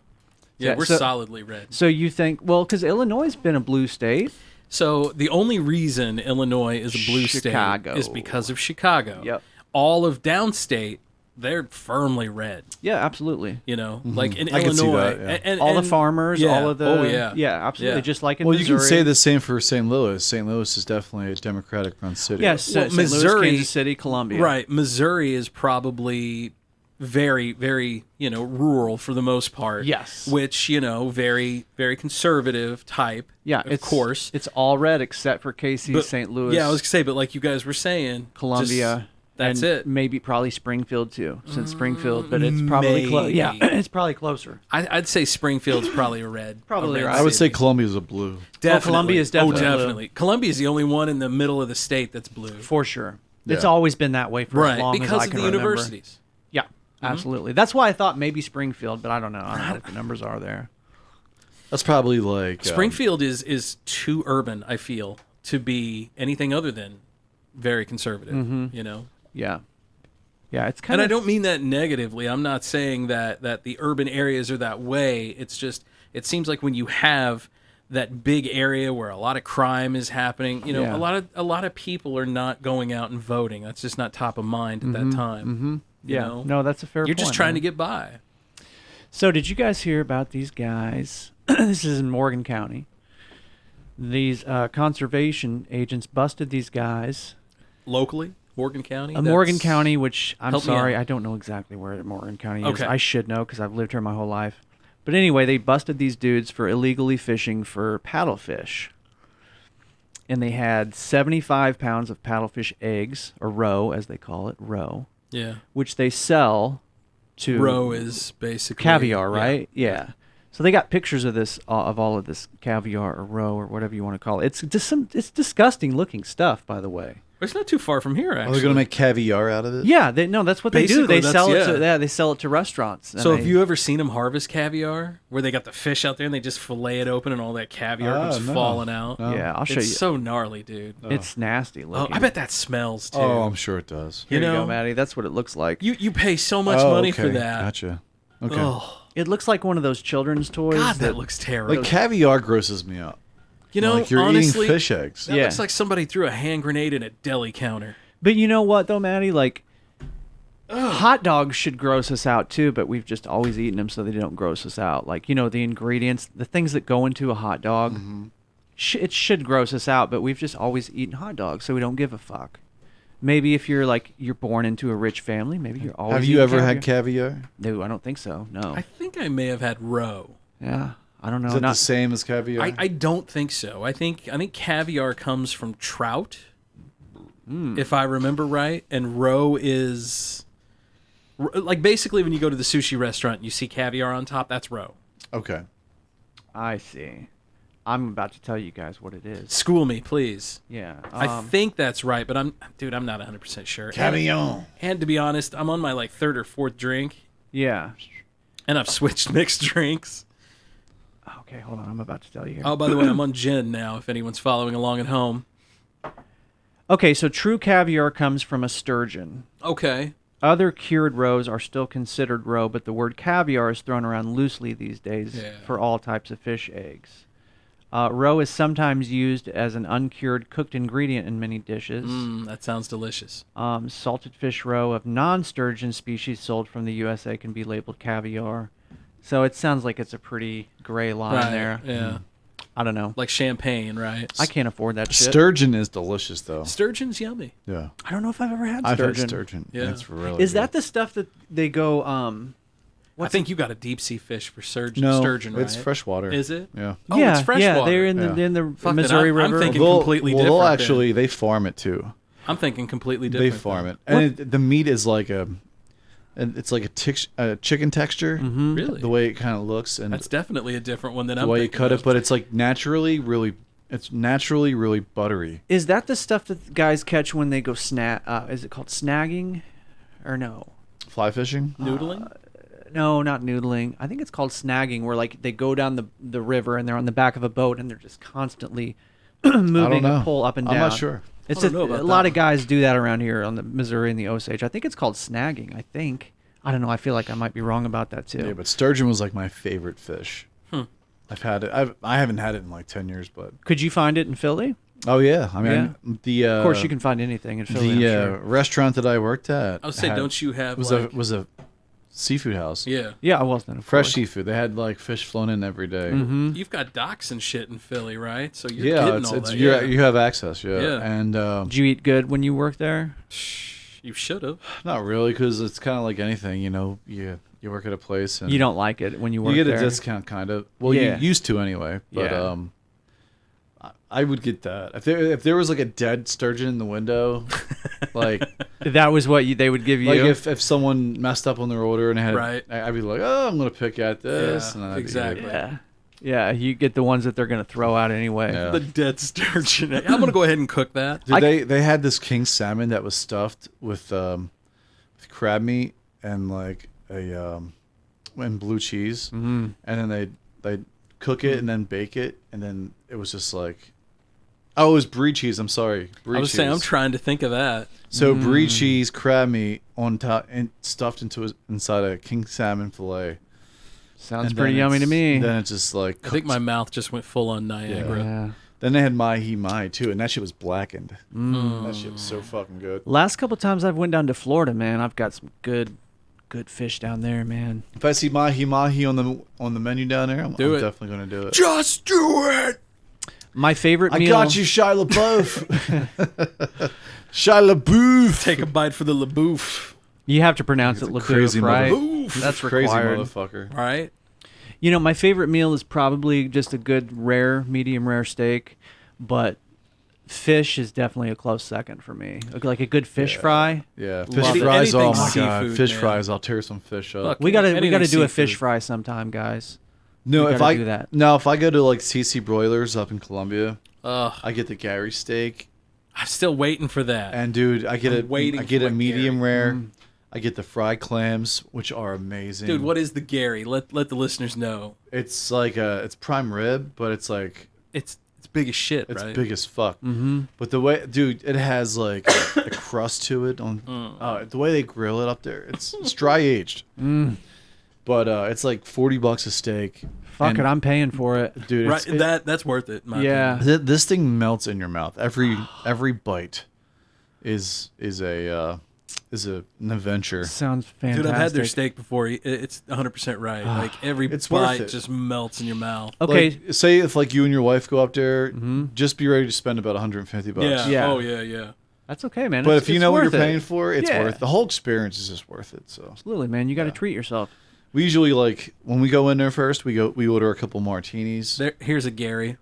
Yeah, we're so- solidly red. So you think, because Illinois has been a blue state. So the only reason Illinois is a blue Chicago. state is because of Chicago. Yep. All of downstate, they're firmly red. Yeah, absolutely. Like in I can see Illinois, that, yeah. and All the farmers, yeah. all of the. Oh yeah, Yeah, absolutely. Yeah. Just like in Well, Missouri. you can say the same for St. Louis. St. Louis is definitely a Democratic-run city. Yes, Well, St. Louis, Missouri- Kansas City, Columbia. Right. Missouri is probably very, very, rural for the most part. Yes. Which, very, very conservative type. Yeah, of course. It's all red except for KC, But- St. Louis. Yeah, I was gonna say, but like you guys were saying, Columbia. just- that's and it. Maybe probably Springfield too, since Springfield, but it's probably close. Yeah, Maybe. it's probably closer. I'd say Springfield's probably a red. Probably a red right. I would say city. Columbia's a blue. Definitely. Columbia is definitely blue. definitely. Columbia is the only one in the middle of the state that's blue. For sure. It's Yeah. always been that way for Right, as long because as I of can the remember. universities. Yeah, absolutely. That's why I thought maybe Springfield, but I don't know. I don't know what the numbers are there. That's probably like Springfield is too urban, I feel, to be anything other than very conservative. Yeah. Yeah, it's kind And of. I don't mean that negatively. I'm not saying that the urban areas are that way. It's just it seems like when you have that big area where a lot of crime is happening, Yeah. a lot of people are not going out and voting. That's just not top of mind at that time. You Yeah. know? No, that's a fair You're point. just trying man. to get by. So, did you guys hear about these guys? This is in Morgan County. These conservation agents busted these guys. Locally, Morgan County. Morgan County, which I'm Help me sorry, out. I don't know exactly where Morgan County is. Okay. I should know because I've lived here my whole life. But anyway, they busted these dudes for illegally fishing for paddlefish. And they had 75 pounds of paddlefish eggs, or roe, as they call it, roe. Yeah. Which they sell to Roe is basically caviar, right? Yeah. So they got pictures of this, of all of this caviar or roe or whatever you want to call it. It's just it's disgusting looking stuff, by the way. It's not too far from here, Are actually. they going to make caviar out of it? Yeah, that's what they do. Basically, They sell it yeah. to they sell it to restaurants. and So they- have you ever seen them harvest caviar, where they got the fish out there and they just fillet it open and all that caviar comes no. falling out? No. Yeah, I'll show It's you. so gnarly, dude. It's nasty Oh, looking. I bet that smells too. Oh, I'm sure it does. Here you know, go, Maddie. That's what it looks like. You pay so much Oh, money okay. for that. Gotcha. Okay. Oh, It looks like one of those children's toys. God, that looks terrible. Like caviar grosses me up. You know, like you're honestly, eating fish eggs. That Yeah. looks like somebody threw a hand grenade in a deli counter. But you know what, though, Maddie? Like, hot dogs should gross us out, too, but we've just always eaten them so they don't gross us out. Like, the ingredients, the things that go into a hot dog, it should gross us out, but we've just always eaten hot dogs, so we don't give a fuck. Maybe if you're born into a rich family, maybe you're always. Have you ever had caviar? No, I don't think so. No. I think I may have had roe. Yeah, I don't know. Is it the same as caviar? I don't think so. I think caviar comes from trout, if I remember right, and roe is like basically when you go to the sushi restaurant, and you see caviar on top. That's roe. Okay, I see. I'm about to tell you guys what it is. School me, please. Yeah, I think that's right, but I'm not 100% sure. Caviar. And to be honest, I'm on my like third or fourth drink. Yeah, and I've switched mixed drinks. Okay, hold on. I'm about to tell you here. Oh, by the way, I'm on gin now. If anyone's following along at home. Okay, so true caviar comes from a sturgeon. Okay. Other cured roes are still considered roe, but the word caviar is thrown around loosely these days for all types of fish eggs. Roe is sometimes used as an uncured cooked ingredient in many dishes. That sounds delicious. Salted fish roe of non-sturgeon species sold from the USA can be labeled caviar. So it sounds like it's a pretty gray line there. Yeah. I don't know. Like champagne, right? I can't afford that shit. Sturgeon is delicious, though. Sturgeon's yummy. Yeah. I don't know if I've ever had I've sturgeon. had sturgeon. Yeah. It's really Is good. that the stuff that they go... I think you got a deep sea fish for sturgeon, No, right? it's freshwater. Is it? Yeah. Oh, yeah, it's freshwater. Yeah, they're in the Fuck Missouri that. River. I'm thinking They'll- completely well, different. they'll actually, they farm it too. I'm thinking completely They different. farm it. And the meat is like it's like a chicken texture. Really? The way it kind of looks. And That's definitely a different one than the I'm way you thinking cut of. it, but it's like naturally really buttery. Is that the stuff that guys catch when they go is it called snagging? Or no? Fly fishing? Noodling? No, not noodling. I think it's called snagging, where like they go down the river and they're on the back of a boat and they're just constantly moving a pole up and down. I'm not sure. It's I don't know about a lot that of guys do that around here on the Missouri and the Osage. I think it's called snagging. I don't know. I feel like I might be wrong about that too. Yeah, but sturgeon was like my favorite fish. I've had it. I haven't had it in like 10 years, but Could you find it in Philly? oh yeah, I mean Of course, you can find anything in Philly. The I'm sure. restaurant that I worked at. I would say, don't you have was like... was a seafood house. Yeah. Yeah, I wasn't. Fresh seafood. They had like fish flown in every day. You've got docks and shit in Philly, right? So you're Yeah, getting all that. you have access. Yeah, Yeah. and Did you eat good when you worked there? You should have. not really, because it's kind of like anything. You know, you work at a place and You don't like it when you work you get there. a discount, kind of. Well, Yeah. you used to anyway. But Yeah. I would get that if there was like a dead sturgeon in the window, like That was what they would give you. like if someone messed up on their order and had, Right. I'd be like, oh, I'm gonna pick at this. Yeah, and then I'd eat it. exactly. Yeah, you get the ones that they're going to throw out anyway. Yeah. The dead sturgeon. I'm going to go ahead and cook that. Dude, they had this king salmon that was stuffed with crab meat and like and blue cheese, and then they cook it and then bake it, and then it was just like, oh, it was brie cheese. I'm sorry, brie I was cheese. saying, I'm trying to think of that. So brie cheese, crab meat on top, and stuffed inside a king salmon fillet. Sounds And pretty then yummy to it's- me. Then it's just like I think cooked. my mouth just went full on Niagara. Yeah. Then they had mahi too, and that shit was blackened. That shit was so fucking good. Last couple times I've went down to Florida, man, I've got some good fish down there, man. If I see mahi on the menu down there, I'm definitely gonna do it. Just do it. My favorite I meal. got you, Shia LaBeouf. Shia LaBeouf. Take a bite for the LaBeouf. You have to pronounce He's it a LaBeouf, crazy right? motherfucker. That's Crazy required. motherfucker. Right? You know, my favorite meal is probably just a good medium rare steak, but fish is definitely a close second for me. Like a good fish fry. Yeah, Love fish it. fries. Oh Anything my seafood, god, fish man. fries. I'll tear some fish up. Look, We gotta anything do a fish seafood. fry sometime, guys. No, We if gotta I do that. if I go to like CC Broilers up in Columbia, Ugh. I get the Gary steak, I'm still waiting for that. and dude, I get I'm waiting I get for a a medium Gary. rare. I get the fried clams, which are amazing. Dude, what is the Gary? Let the listeners know. It's like it's prime rib, but it's like It's big as shit, it's right? big as fuck. But the way, dude, it has like a crust to it on the way they grill it up there. It's dry aged, but it's like $40 a steak. Fuck And, it, I'm paying for it. dude. Right, that's worth it. in my Yeah. opinion. This thing melts in your mouth. Every bite is an adventure. Sounds fantastic. Dude, I've had their steak before. It's 100% right. Like every It's worth bite it. just melts in your mouth. Okay. Like, say if like you and your wife go up there, just be ready to spend about $150. Yeah. Yeah. Oh yeah, yeah. That's okay, man. But if you know what you're worth it. paying for, it's worth the whole experience is just worth it. So absolutely, man. You got to treat yourself. we usually when we go in there first, we order a couple martinis. Here's a Gary.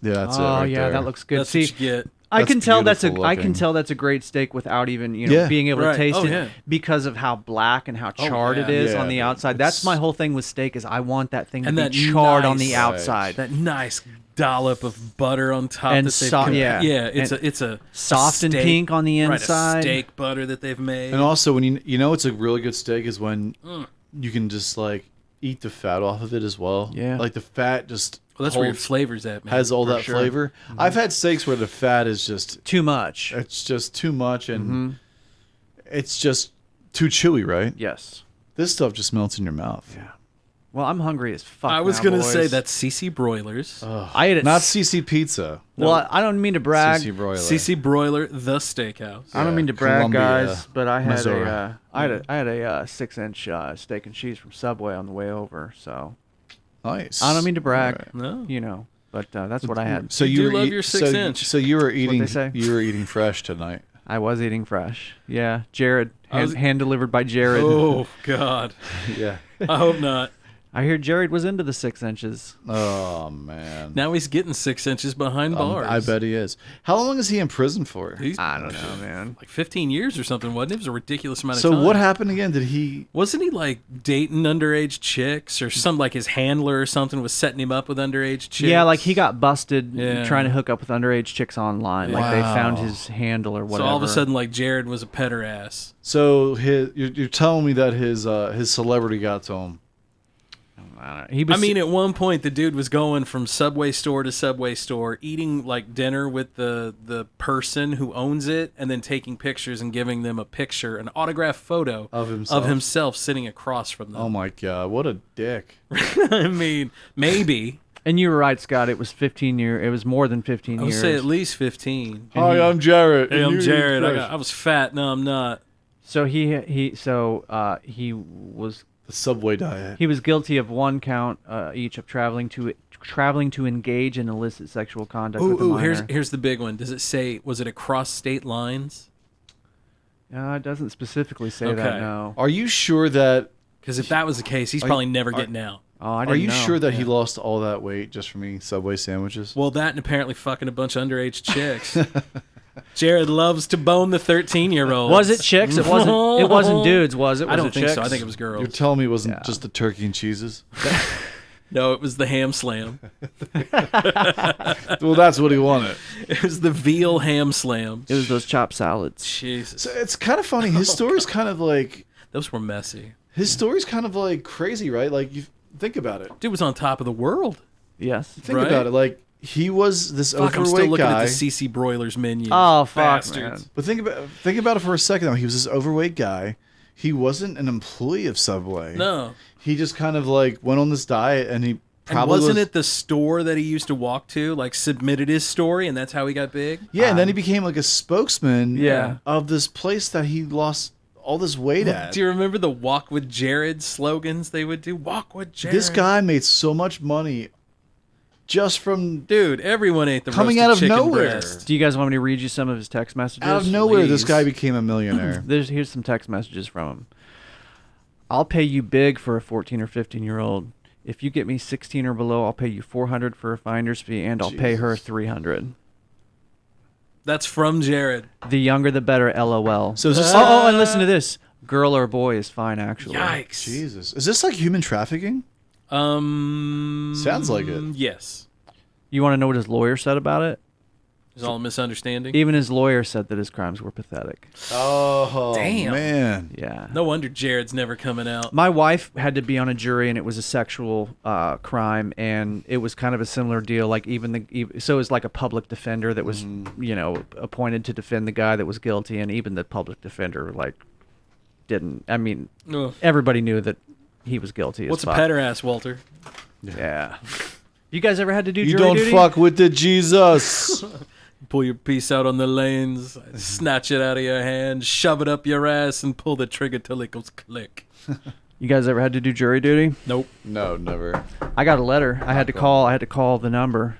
Yeah, that's it. Oh Right yeah, there. that looks good. That's See, what you get. I can tell that's beautiful I can looking. tell that's a great steak without even Yeah. being able to taste Oh, it yeah. because of how black and how charred yeah. it is Yeah, on the dude. outside. That's my whole thing with steak is I want that thing to And be that charred on nice- the outside. That nice dollop of butter on top And that they've yeah. it's a Soft and steak- pink on the right, inside. a steak butter that they've made. And also, when you know it's a really good steak is when Mm. you can just like eat the fat off of it as well. Yeah. like the fat just Well, that's where your holds- flavor's at, man. has all For that sure. flavor. I've had steaks where the fat is just Too much. it's just too much and it's just too chewy, right? Yes. This stuff just melts in your mouth. Yeah. Well, I'm hungry as fuck. I was now, gonna boys. say that's CC Broilers. I ate it. Not CC Pizza. Well, I don't mean to brag. CC Broiler. CC Broiler, the steakhouse. I don't mean to brag, Columbia, guys, but I had Missouri. I had a 6-inch steak and cheese from Subway on the way over. So Nice. I don't mean to brag, No. but that's what I had. So You do were love eat- your so- 6-inch. So you were eating. they say. You were eating fresh tonight. I was eating fresh. Yeah, Jared, I was- hand delivered by Jared. Oh God. Yeah. I hope not. I hear Jared was into the 6 inches. Oh man. Now he's getting 6 inches behind bars. I bet he is. How long is he in prison for? He's I don't know, man. like 15 years or something, wasn't it? It was a ridiculous amount of So time. what happened again? Did he? Wasn't he like dating underage chicks or something? Like his handler or something was setting him up with underage chicks. Yeah, like he got busted Yeah. trying to hook up with underage chicks online. Like they found his handle or whatever. So all of a sudden, like Jared was a pederast. So you're telling me that his celebrity got to him. He was, I mean, at one point, the dude was going from Subway store to Subway store, eating like dinner with the person who owns it, and then taking pictures and giving them a picture, an autographed photo Of himself. sitting across from them. Oh my god, what a dick! I mean, maybe. and you were right, Scott. It was 15 years. It was more than 15 I would years. say at least 15. Hi, I'm Jared. Hey, and I'm you eat Jared. fresh. I was fat. No, I'm not. So he was The Subway diet. he was guilty of 1 count each of traveling to engage in illicit sexual conduct with a Ooh, minor. here's the big one. Does it say, was it across state lines? It doesn't specifically say Okay. that. No. Are you sure that? Because if that was the case, he's probably never getting out. Oh, I Are didn't you know. sure that he lost all that weight just from eating Subway sandwiches? Well, that and apparently fucking a bunch of underage chicks. Jared loves to bone the 13-year-olds. Was it chicks? It wasn't. It wasn't dudes, was it? Was I don't it think so. chicks? I think it was girls. You're telling me it wasn't just the turkey and cheeses? No, it was the ham slam. Well, that's what he wanted. It was the veal ham slam. It was those chopped salads. Jesus. So it's kind of funny. His story's kind of like Those were messy. his story's kind of like crazy, right? Like you think about it. Dude was on top of the world. Yes. Think Right? about it. Like he was this Fuck, I'm still overweight looking guy. at the CC Broilers menu. Oh fuck, Bastards. man. But think about it for a second though. He was this overweight guy. He wasn't an employee of Subway. No. He just kind of like went on this diet and he And probably wasn't was, it the store that he used to walk to, like submitted his story, and that's how he got big? Yeah, and then he became like a spokesman Yeah. of this place that he lost all this weight at. Do you remember the Walk with Jared slogans they would do? Walk with Jared. This guy made so much money just from Dude, everyone ate the coming roasted out of chicken nowhere. breast. Do you guys want me to read you some of his text messages? Out of nowhere, this Please. guy became a millionaire. Here's some text messages from him. I'll pay you big for a 14 or 15-year-old. If you get me 16 or below, I'll pay you $400 for a finder's fee, and I'll pay her $300. That's from Jared. The younger, the better. LOL. So is this oh, and listen to this. Girl or boy is fine, actually. Yikes. Jesus, is this like human trafficking? Sounds like it. Yes. You want to know what his lawyer said about it? It's all a misunderstanding. Even his lawyer said that his crimes were pathetic. Oh, Damn. man. Yeah. No wonder Jared's never coming out. My wife had to be on a jury, and it was a sexual crime, and it was kind of a similar deal. Like so it was like a public defender that was, appointed to defend the guy that was guilty, and even the public defender didn't. I mean, Ugh. everybody knew that he was guilty. What's as a fuck. pederast, Walter? Yeah. You guys ever had to do You jury don't duty? fuck with the Jesus. Pull your piece out on the lanes, snatch it out of your hand, shove it up your ass, and pull the trigger till it goes click. You guys ever had to do jury duty? Nope. No, never. I got a letter. I had to call the number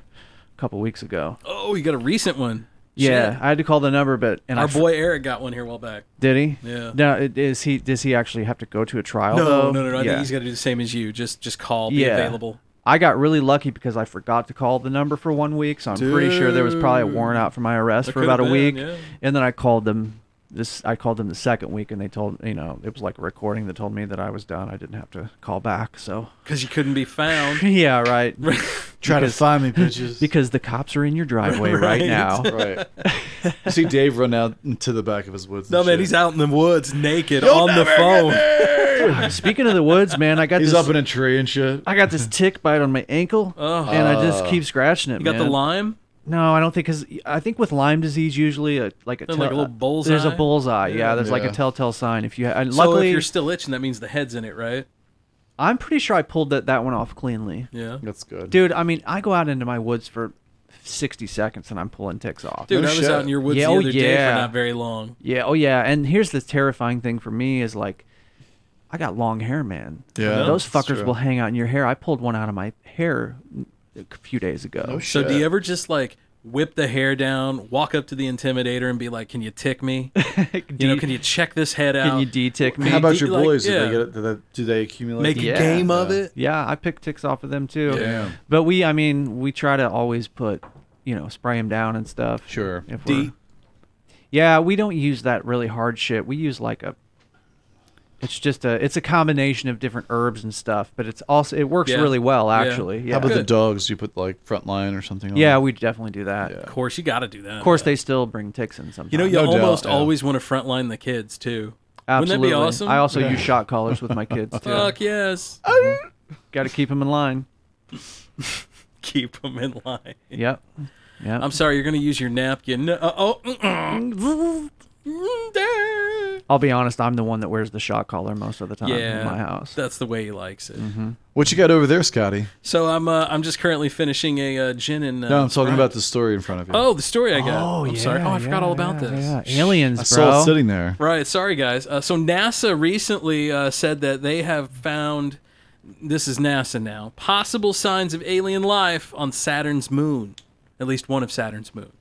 a couple weeks ago. Oh, you got a recent one. Yeah, Shit. I had to call the number, but Our boy Eric got one here a while back. Did he? Yeah. Now, does he actually have to go to a trial? No. though? I think he's got to do the same as you. Just call, be Yeah. available. I got really lucky because I forgot to call the number for 1 week, so I'm pretty sure there was probably a warrant out for my arrest There for about a could've been, week, yeah. and then I called them. I called them the second week, and they told it was like a recording that told me that I was done. I didn't have to call back, so Because you couldn't be found. yeah, right. Try to find me, bitches. Because the cops are in your driveway right now. Right. You see Dave run out into the back of his woods. No, and man, shit. he's out in the woods naked You'll on the never phone. God, speaking of the woods, man, He's up in a tree and shit. I got this tick bite on my ankle, and I just keep scratching it. You got the Lyme? No, I don't think, because I think with Lyme disease usually There's like a little bullseye? There's a bullseye. Yeah, there's like a Yeah. telltale sign. If you So luckily, if you're still itching, that means the head's in it, right? I'm pretty sure I pulled that one off cleanly. Yeah. That's good. Dude, I mean, I go out into my woods for 60 seconds and I'm pulling ticks off. Dude, I was out in your woods the other day for not very long. Yeah, oh yeah. And here's the terrifying thing for me is like, I got long hair, man. Yeah, those that's fuckers true. will hang out in your hair. I pulled one out of my hair a few days ago. So do you ever just like whip the hair down, walk up to the intimidator and be like, "Can you tick me? Can you check this head out? Can you de-tick me?" How about your like, boys? yeah. Do they accumulate? Make a game of it? Yeah, I pick ticks off of them too. Damn. But we try to always put, spray them down and stuff. Sure. If we're, yeah, we don't use that really hard shit. We use like it's a combination of different herbs and stuff, but it works really well actually. Yeah. How about the dogs? You put like Frontline or something on Yeah, them? we definitely do that. Of course, you got to do that. Of course, they still bring ticks in sometimes. You almost always want to frontline the kids too. Absolutely. Wouldn't that be awesome? I also use shot collars with my kids too. Fuck yes. Got to keep them in line. Keep them in line. Yep. I'm sorry, you're going to use your napkin. I'll be honest, I'm the one that wears the shot collar most of the time in my house. That's the way he likes it. What you got over there, Scotty? So I'm just currently finishing a gin and. No, I'm talking about the story in front of you. Oh, the story I got. Oh, I'm sorry. Oh, I forgot all about this. Yeah. Aliens, I bro. saw it sitting there. Right. Sorry, guys. So NASA recently said that they have found. This is NASA now. Possible signs of alien life on Saturn's moon, at least one of Saturn's moon.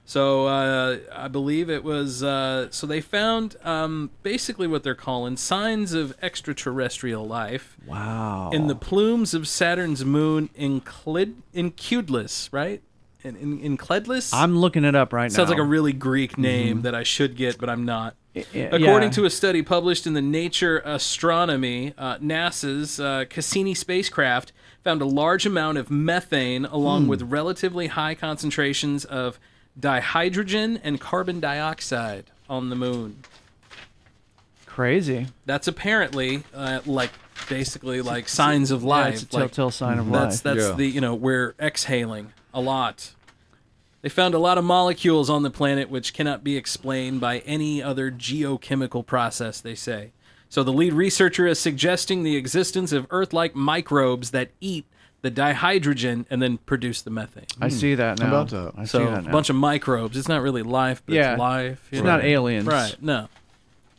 So I believe it was. So they found basically what they're calling signs of extraterrestrial life. Wow. In the plumes of Saturn's moon, Enceladus, right? Enceladus. I'm looking it up right now. Sounds like a really Greek name that I should get, but I'm not. Yeah. According to a study published in the Nature Astronomy, NASA's Cassini spacecraft found a large amount of methane along with relatively high concentrations of dihydrogen and carbon dioxide on the moon. Crazy. That's apparently basically signs of life. It's a telltale sign of life. That's we're exhaling a lot. They found a lot of molecules on the planet which cannot be explained by any other geochemical process, they say. So the lead researcher is suggesting the existence of Earth-like microbes that eat the dihydrogen and then produce the methane. I see that now. How about that? I see that a now. bunch of microbes. It's not really life, but it's life. It's not aliens. Right, no.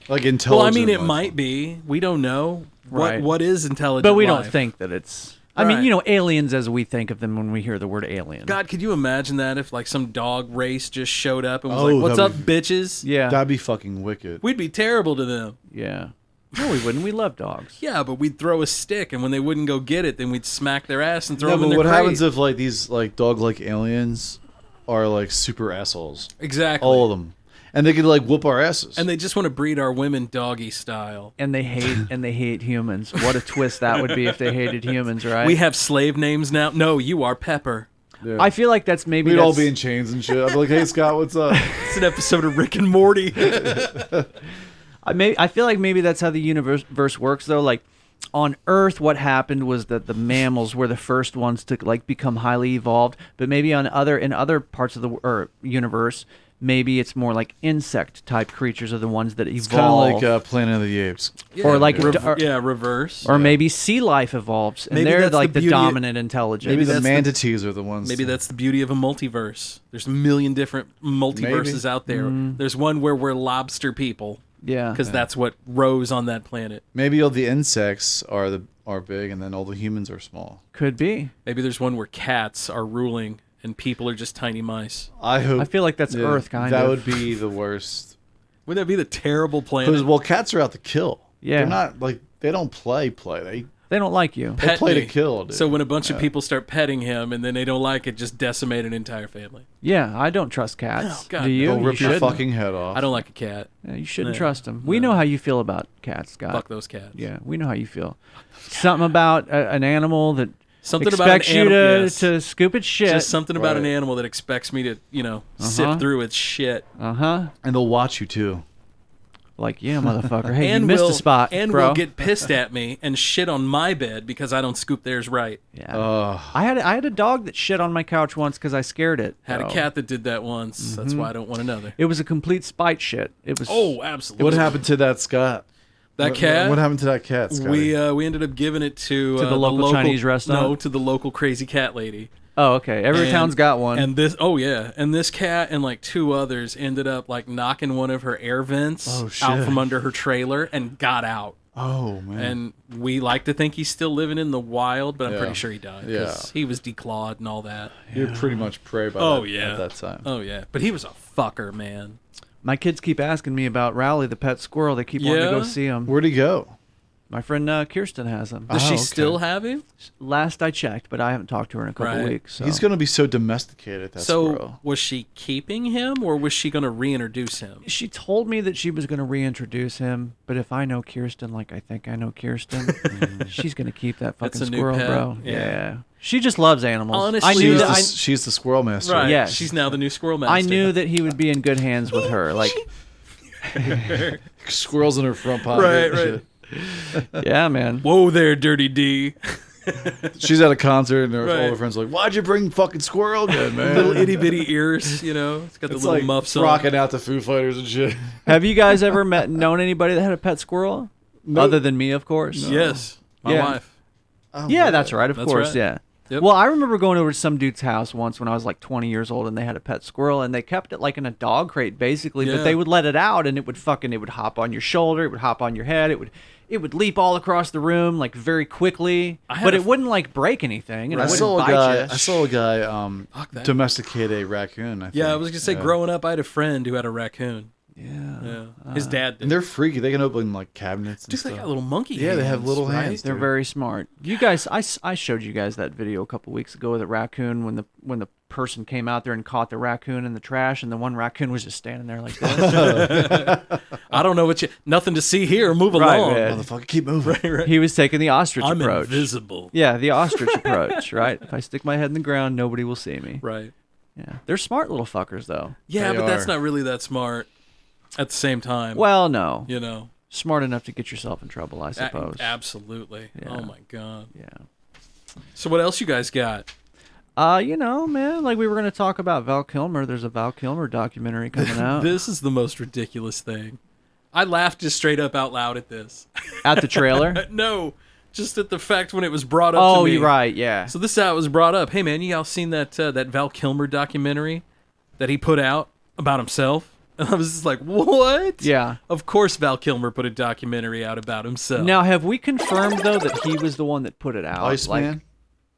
Like intelligent. Well, I mean, it life. might be. We don't know. Right. What is intelligent But we life? don't think that it's... I mean, aliens as we think of them when we hear the word alien. God, could you imagine that if some dog race just showed up and was Oh, like, "What's up, that'd be- bitches?" Yeah. That'd be fucking wicked. We'd be terrible to them. Yeah. No, we wouldn't. We love dogs. Yeah, but we'd throw a stick, and when they wouldn't go get it, then we'd smack their ass and throw No, them in but their what crate. happens if these dog-like aliens are super assholes? Exactly. All of them. And they could whoop our asses. And they just want to breed our women doggy style. And they hate humans. What a twist that would be if they hated humans, right? We have slave names now. No, you are Pepper. Yeah. I feel like that's maybe We'd all that's- be in chains and shit. I'd be like, "Hey Scott, what's up?" It's an episode of Rick and Morty. I feel like maybe that's how the universe works, though. Like on Earth, what happened was that the mammals were the first ones to become highly evolved. But maybe in other parts of the universe, maybe it's more like insect type creatures are the ones that evolve. It's kind of like Planet of the Apes. Or reverse. Or maybe sea life evolves, and Maybe they're that's like the the beauty- dominant intelligence. Maybe the that's manatees are the ones. Maybe that's the beauty of a multiverse. There's a million different multiverses Maybe. out there. There's one where we're lobster people. Yeah. Because that's what rose on that planet. Maybe all the insects are big, and then all the humans are small. Could be. Maybe there's one where cats are ruling and people are just tiny mice. I feel like that's Earth, kind that of. would be the worst. Would that be the terrible planet? Because, well, cats are out to kill. Yeah. They're not, like, they don't play. They don't like you. They play to kill, dude. So when a bunch of people start petting him and then they don't like it, just decimate an entire family. Yeah, I don't trust cats. Oh, God. Do you? They'll rip your shouldn't. fucking head off. I don't like a cat. Yeah, you shouldn't trust them. We know how you feel about cats, Scott. Fuck those cats. Yeah, we know how you feel. Something about an animal that Something about an expects you animal, to, yes. to scoop its shit. Just something about an animal that expects me to, sift through its shit. Uh-huh. And they'll watch you, too. Like, yeah, motherfucker. Hey, and you missed will, a spot, and bro. will get pissed at me and shit on my bed because I don't scoop theirs right. Yeah. I had a dog that shit on my couch once because I scared it. Had a so. cat that did that once. That's why I don't want another. It was a complete spite shit. It was. Oh, absolutely. What happened to that, Scott? That cat? What happened to that cat, Scott? We ended up giving it to the local Chinese restaurant? No, to the local crazy cat lady. Oh, okay. Every town's got one. And this cat and like two others ended up like knocking one of her air vents out from under her trailer and got out. Oh, man. And we like to think he's still living in the wild, but I'm Yeah. pretty sure he died because he was declawed and all that. You're pretty much prey by at that time. Oh, yeah. But he was a fucker, man. My kids keep asking me about Rowley, the pet squirrel. They keep wanting to go see him. Where'd he go? My friend Kirsten has him. Does she still have him? Last I checked, but I haven't talked to her in a couple weeks. So. He's going to be so domesticated, that squirrel. Was she keeping him or was she going to reintroduce him? She told me that she was going to reintroduce him, but if I know Kirsten like I think I know Kirsten, she's going to keep that fucking That's a new squirrel, pet. bro. Yeah. She just loves animals. Honestly, I knew that she's the squirrel master. Right. Yes. She's now the new squirrel master. I knew that he would be in good hands with her. Like squirrels in her front pocket. Right. Yeah, man. Whoa there, Dirty D. She's at a concert and all Right. her friends are like, "Why'd you bring fucking squirrel again, man?" Little itty bitty ears, It's got the It's little like muffs on. rocking out the Foo Fighters and shit. Have you guys ever known anybody that had a pet squirrel? Nope. Other than me, of course. Yes, my wife. Oh, Yeah, man. that's right. Of That's course, right. yeah. Yep. Well, I remember going over to some dude's house once when I was like 20 years old, and they had a pet squirrel, and they kept it like in a dog crate, basically. Yeah. But they would let it out, and it would hop on your shoulder, it would hop on your head, it would leap all across the room like very quickly, but it wouldn't like break anything, and it wouldn't bite you. I saw a guy domesticate a raccoon. I think. Yeah, I was gonna say, growing up, I had a friend who had a raccoon. Yeah. His dad did. And they're freaky. They can open like cabinets and Dude, stuff. they got little monkey Yeah, they have hands, little right? hands. They're dude. very smart. You guys, I showed you guys that video a couple weeks ago of the raccoon when the person came out there and caught the raccoon in the trash, and the one raccoon was just standing there like this. I don't know nothing to see here. Move Right, along. man. Motherfucker, keep moving. Right. He was taking the ostrich I'm approach. invisible. Yeah, the ostrich approach, right? If I stick my head in the ground, nobody will see me. Right. Yeah, they're smart little fuckers, though. Yeah, They but that's are. not really that smart. At the same time. Well, no. Smart enough to get yourself in trouble, I suppose. Absolutely. Yeah. Oh my god. Yeah. So what else you guys got? Man, like we were going to talk about Val Kilmer. There's a Val Kilmer documentary coming out. This is the most ridiculous thing. I laughed just straight up out loud at this. At the trailer? No, just at the fact when it was brought up to Oh, me. you're right, yeah. So this is how it was brought up. Hey man, you all seen that Val Kilmer documentary that he put out about himself? And I was just like, what? Yeah. Of course Val Kilmer put a documentary out about himself. Now, have we confirmed, though, that he was the one that put it out? Iceman?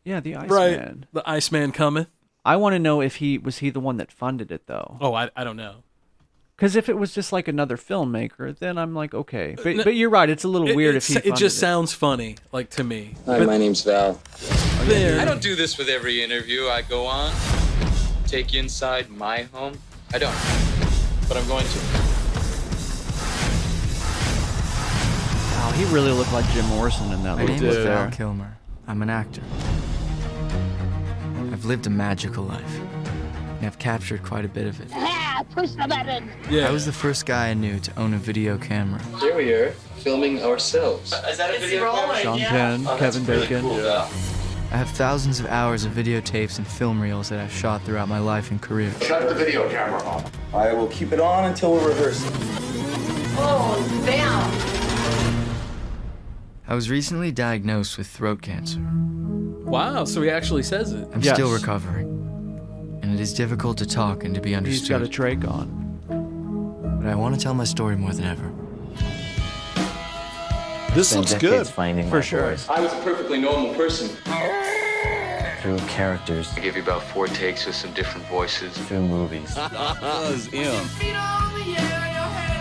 Yeah, the Iceman. Right. The Iceman cometh. I want to know if he was the one that funded it, though. Oh, I don't know. Because if it was just like another filmmaker, then I'm like, okay. But you're right. It's a little weird if he funded It just sounds funny, like to me. Hi, my name's Val. There. I don't do this with every interview I go on. Take you inside my home. I don't. But I'm going to. Wow, he really looked like Jim Morrison in that My little name is clip Val there. Kilmer. I'm an actor. I've lived a magical life, and I've captured quite a bit of it. Push the button. I was the first guy I knew to own a video camera. Here we are, filming ourselves. Is that a video camera? Sean Penn, Kevin Bacon. Cool. Yeah. I have thousands of hours of videotapes and film reels that I've shot throughout my life and career. Shut the video camera off. I will keep it on until we're rehearsing. Oh, Val. I was recently diagnosed with throat cancer. Wow, so he actually says it. I'm still recovering, and it is difficult to talk and to be understood. He's got a trach on. But I want to tell my story more than ever. This looks good. Finding For sure. I was a perfectly normal person. through characters. I give you about 4 takes with some different voices through movies.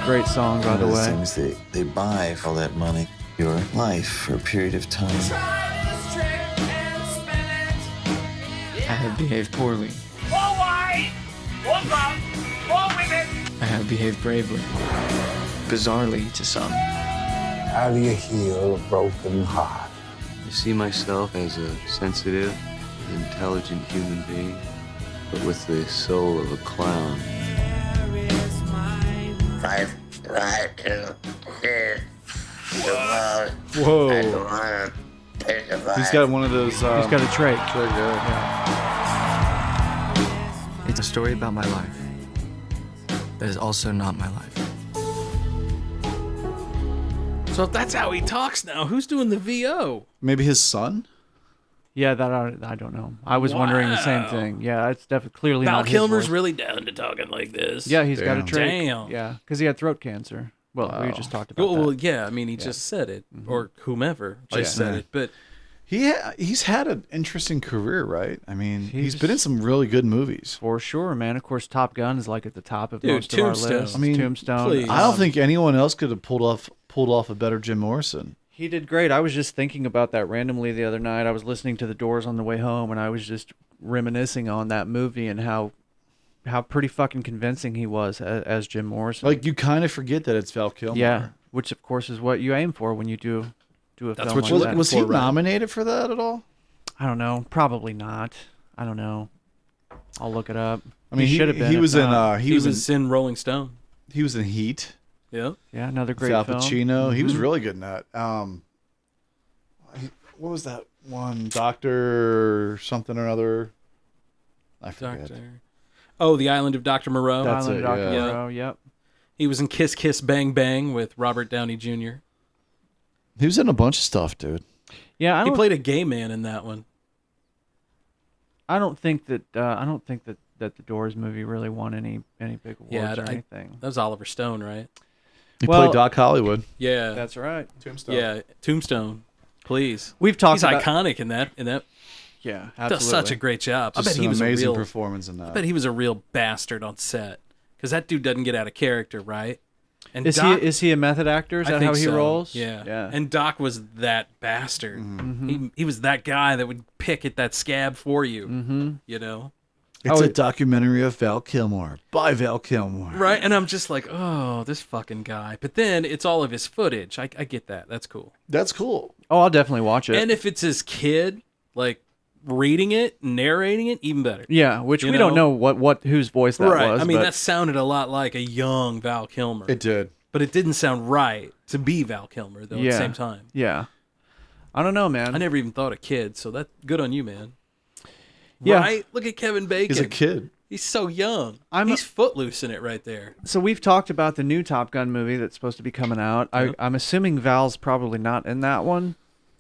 Great song, by the way. Things they buy for all that money, your life for a period of time. I have behaved poorly. All white, all black, all women. I have behaved bravely. Bizarrely to some. How do you heal a broken heart? I see myself as a sensitive, intelligent human being, but with the soul of a clown. Whoa. He's got one of those. He's got a trait. It's a story about my life that is also not my life. So if that's how he talks now, who's doing the VO? Maybe his son? Yeah, that I don't know. I was wondering the same thing. Yeah, it's definitely clearly Val not his Kilmer's voice. really down to talking like this. Yeah, he's got a trait. Damn. Yeah, because he had throat cancer. Well, we just talked about Well, that. yeah, I mean, he just said it, or whomever just said it. But he's had an interesting career, right? I mean, he's been in some really good movies. For sure, man. Of course, Top Gun is like at the top of Dude, most of our Tombstone. lists. I mean, Tombstone. please. I don't think anyone else could have pulled off a better Jim Morrison. He did great. I was just thinking about that randomly the other night. I was listening to The Doors on the way home, and I was just reminiscing on that movie and how pretty fucking convincing he was as Jim Morrison. Like, you kind of forget that it's Val Kilmer. Yeah, which of course is what you aim for when you do a film like that. Was he nominated for that at all? I don't know. Probably not. I don't know. I'll look it up. I mean, he should have been. He was in Rolling Stone. He was in Heat. Yeah. Yeah, another great Al film. Pacino. He was really good in that. What was that one? Doctor something or other. I forget. Oh, The Island of Dr. Moreau. That's it, Dr. yeah. Moreau, yep. He was in Kiss Kiss Bang Bang with Robert Downey Jr. He was in a bunch of stuff, dude. Yeah, he played a gay man in that one. I don't think that the Doors movie really won any big awards or anything. That was Oliver Stone, right? He played Doc Hollywood. Yeah, that's right. Tombstone. Yeah, Tombstone. Please, we've talked. He's iconic in that. Yeah, absolutely. Does such a great job. Just I bet he was an amazing a real performance in that. I bet he was a real bastard on set because that dude doesn't get out of character, right? And is he a method actor? Is I that think how he so. rolls? Yeah. And Doc was that bastard. Mm-hmm. He was that guy that would pick at that scab for you. Mm-hmm. You know. It's a documentary of Val Kilmer by Val Kilmer. Right, and I'm just like, oh, this fucking guy. But then it's all of his footage. I get that. That's cool. That's cool. Oh, I'll definitely watch it. And if it's his kid, like reading it, narrating it, even better. Yeah, which we don't know whose voice that was. I mean, but that sounded a lot like a young Val Kilmer. It did. But it didn't sound right to be Val Kilmer, though, at the same time. Yeah. I don't know, man. I never even thought of kid, so that's good on you, man. Yeah. Right? Look at Kevin Bacon. He's a kid. He's so young. He's footloose in it right there. So we've talked about the new Top Gun movie that's supposed to be coming out. I'm assuming Val's probably not in that one.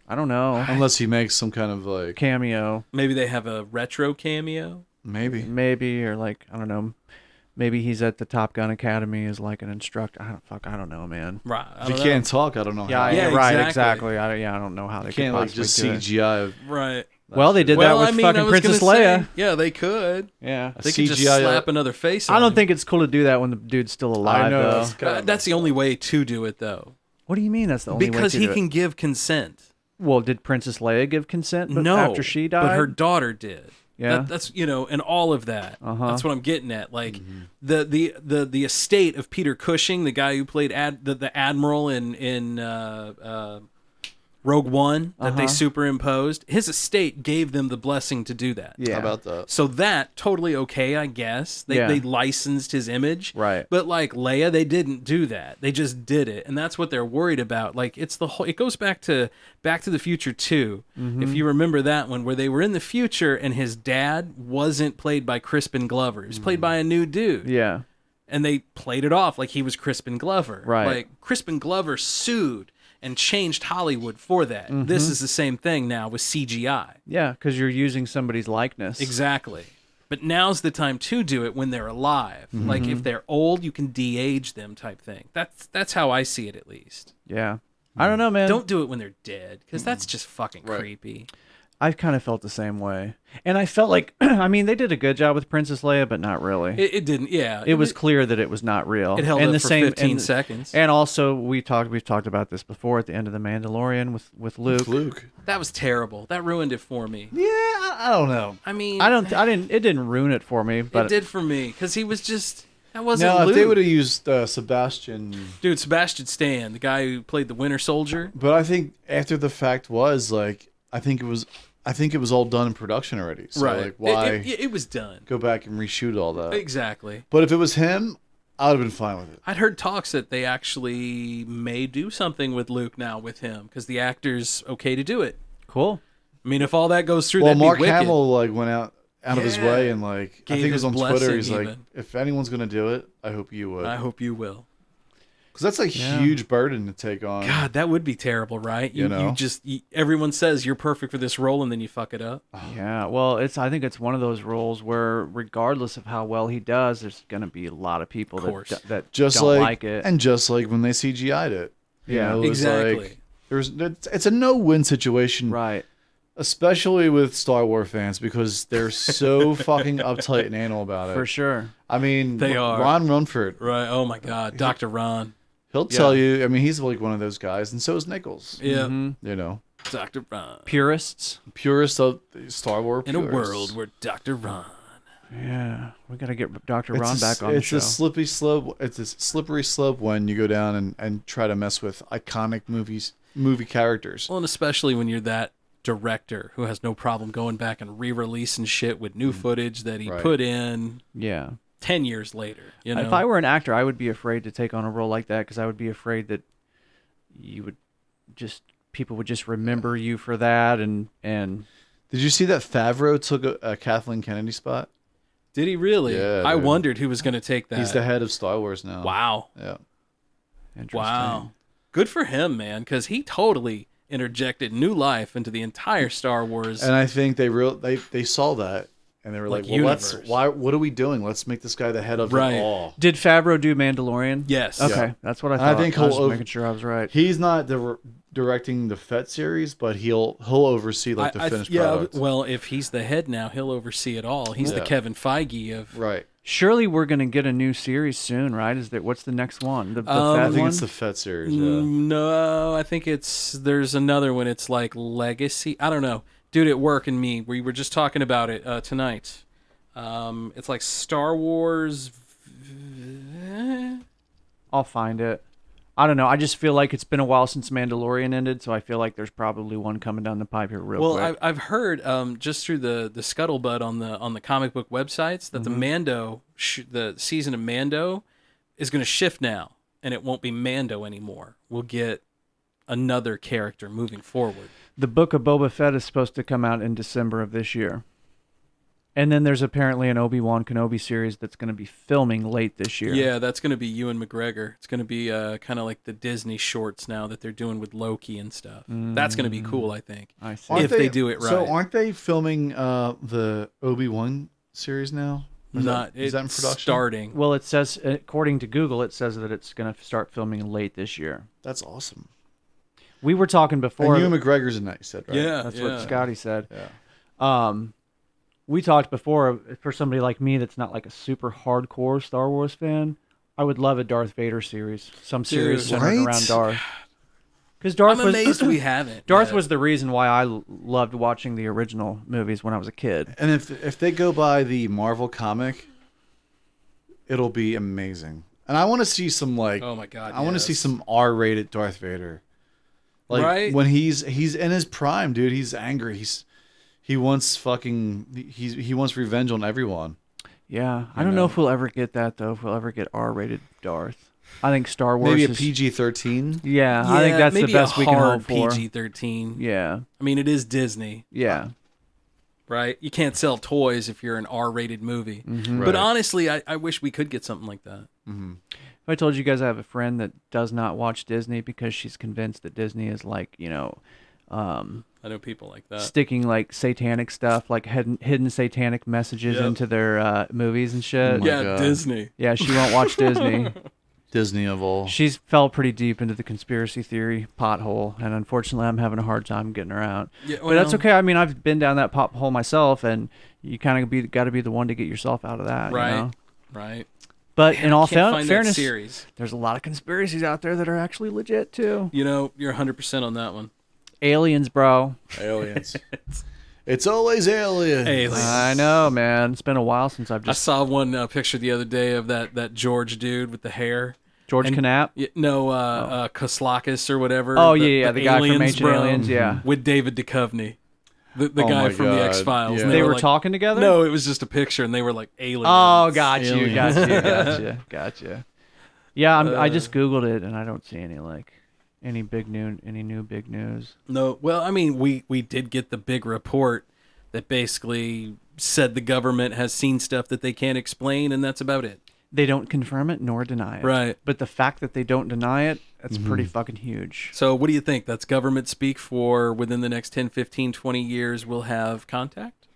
I don't know. Unless he makes some kind of like cameo. Maybe they have a retro cameo. Maybe, or like, I don't know. Maybe he's at the Top Gun Academy as like an instructor. I don't know, man. Right. If he can't talk, I don't know. Yeah, how. right, exactly. I don't know how they can't could like possibly just do it. CGI. Right. Well, they did that with fucking Princess Leia. Yeah, they could. Yeah. They could just slap another face on I don't him. think it's cool to do that when the dude's still alive, though. That's the only way to do it, though. What do you mean that's the only way to do it? Because he can give consent. Well, did Princess Leia give consent No, after she died? but her daughter did. Yeah. That's and all of that. Uh-huh. That's what I'm getting at. Like the estate of Peter Cushing, the guy who played the admiral in Rogue One that they superimposed, his estate gave them the blessing to do that. Yeah. How about that? So that totally okay, I guess. They licensed his image. Right. But like Leia, they didn't do that. They just did it. And that's what they're worried about. Like it's the whole it goes back to the Future 2. Mm-hmm. If you remember that one where they were in the future and his dad wasn't played by Crispin Glover. He was played by a new dude. Yeah. And they played it off like he was Crispin Glover. Right. Like Crispin Glover sued and changed Hollywood for that. Mhm. This is the same thing now with CGI. Yeah, because you're using somebody's likeness. Exactly. But now's the time to do it when they're alive. Mhm. Like if they're old, you can de-age them type thing. That's how I see it at least. Yeah. I don't know, man. Don't do it when they're dead because that's just fucking creepy. I kind of felt the same way. And I felt like, I mean, they did a good job with Princess Leia, but not really. It didn't, yeah. It was clear that it was not real. It held and up the for same, 15 seconds. And also, we've talked about this before at the end of The Mandalorian with Luke. That was terrible. That ruined it for me. Yeah, I don't know. I mean, it didn't ruin it for me, but it did for me because he was just. That wasn't now, Luke. if they would have used Sebastian... Dude, Sebastian Stan, the guy who played the Winter Soldier. But I think after the fact was, like, I think it was all done in production already. So, Right. like, why... It was done. Go back and reshoot all that. Exactly. But if it was him, I would have been fine with it. I'd heard talks that they actually may do something with Luke now with him because the actor's okay to do it. Cool. I mean, if all that goes through, Well, that'd Mark be wicked. Hamill, like, went out of his way and, like, I Gave think it was his on Twitter, blessing he's like, even. if anyone's going to do it, I hope you would. I hope you will. Because that's a huge burden to take on. God, that would be terrible, right? You know? Everyone says you're perfect for this role, and then you fuck it up. Yeah, well, I think it's one of those roles where, regardless of how well he does, there's going to be a lot of people that just don't like it. And just like when they CGI'd it. You Yeah. know, it was Exactly. Like, it's a no-win situation. Right. Especially with Star Wars fans because they're so fucking uptight and anal about it. For sure. I mean, They are. Ron Runford. Right. Oh, my God. Dr. Ron. He'll tell you, I mean, he's like one of those guys, and so is Nichols. Yeah. You know. Dr. Ron. Purists. Purists of Star Wars. In a world where Dr. Ron. Yeah, we got to get Dr. Ron back on the show. It's a slippery slope when you go down and try to mess with iconic movie characters. Well, and especially when you're that director who has no problem going back and re-releasing shit with new footage that he put in 10 years later. You know? If I were an actor, I would be afraid to take on a role like that because I would be afraid that people would just remember you for that. And did you see that Favreau took a Kathleen Kennedy spot? Did he really? Yeah, I dude. wondered who was going to take that. He's the head of Star Wars now. Wow. Yeah. Interesting. Wow. Good for him, man, because he totally interjected new life into the entire Star Wars. And I think they saw that and they were like, well, what are we doing? Let's make this guy the head of it all. Did Favreau do Mandalorian? Yes. Okay, Yeah. that's what I thought. I think I was just making sure I was right. He's not directing the Fett series, but he'll oversee the finished product. Well, if he's the head now, he'll oversee it all. He's the Kevin Feige of right. Surely we're going to get a new series soon, right? What's the next one? The Fett I think one? it's the Fett series. No, I think there's another one. It's like Legacy. I don't know. Dude at work and me, we were just talking about it tonight. It's like Star Wars. I'll find it. I don't know. I just feel like it's been a while since Mandalorian ended, so I feel like there's probably one coming down the pipe here real quick. Well, I've heard just through the scuttlebutt on the comic book websites that the season of Mando is going to shift now, and it won't be Mando anymore. We'll get another character moving forward. The Book of Boba Fett is supposed to come out in December of this year. And then there's apparently an Obi-Wan Kenobi series that's going to be filming late this year. Yeah, that's going to be Ewan McGregor. It's going to be kind of like the Disney shorts now that they're doing with Loki and stuff. That's going to be cool, I think. I see. If they do it right. So aren't they filming the Obi-Wan series now? Is that in production? Starting. Well, it says, according to Google, it says that it's going to start filming late this year. That's awesome. We were talking before. And Ewan McGregor's in that, you said, right? Yeah, That's what Scotty said. Yeah. We talked before, for somebody like me that's not like a super hardcore Star Wars fan, I would love a Darth Vader series. Some series centered around Darth. Because Darth I'm amazed we haven't. Darth was the reason why I loved watching the original movies when I was a kid. And if they go by the Marvel comic, it'll be amazing. And I want to see some oh my God, I want to see some R-rated Darth Vader. Like when he's in his prime, dude. He's angry. He wants revenge on everyone. Yeah, I don't know if we'll ever get that though. If we'll ever get R-rated Darth, I think Star Wars maybe a PG-13. Yeah, I think that's the best we can hope for. PG-13. Yeah, I mean it is Disney. Yeah, right. You can't sell toys if you're an R-rated movie. Mm-hmm. But honestly, I wish we could get something like that. Mm-hmm. I told you guys I have a friend that does not watch Disney because she's convinced that Disney is like I know people like that. Sticking like satanic stuff, like hidden satanic messages into their movies and shit. Yeah, Disney. Yeah, she won't watch Disney. Disney of all. She's fell pretty deep into the conspiracy theory pothole, and unfortunately, I'm having a hard time getting her out. Yeah, but that's okay. I mean, I've been down that pothole myself, and you kind of got to be the one to get yourself out of that. Right. You know? Right. But in all Can't find that fairness, series. there's a lot of conspiracies out there that are actually legit too. You know, you're 100% on that one. Aliens, bro. Aliens. It's always aliens. I know, man. It's been a while since I've I just saw one picture the other day of that George dude with the hair. George Knapp? No, Koslakis or whatever. Oh, yeah, the guy from aliens, Ancient bro, Aliens, yeah. With David Duchovny. The Oh guy my from the God, X-Files. yeah. And They were like- talking together? No, it was just a picture, and they were like aliens. Oh, got you. Aliens. Gotcha. Yeah, I just Googled it, and I don't see any new big news. No, well, I mean, we did get the big report that basically said the government has seen stuff that they can't explain, and that's about it. They don't confirm it nor deny it. Right. But the fact that they don't deny it, that's pretty fucking huge. So what do you think? That's government speak for within the next 10, 15, 20 years we'll have contact?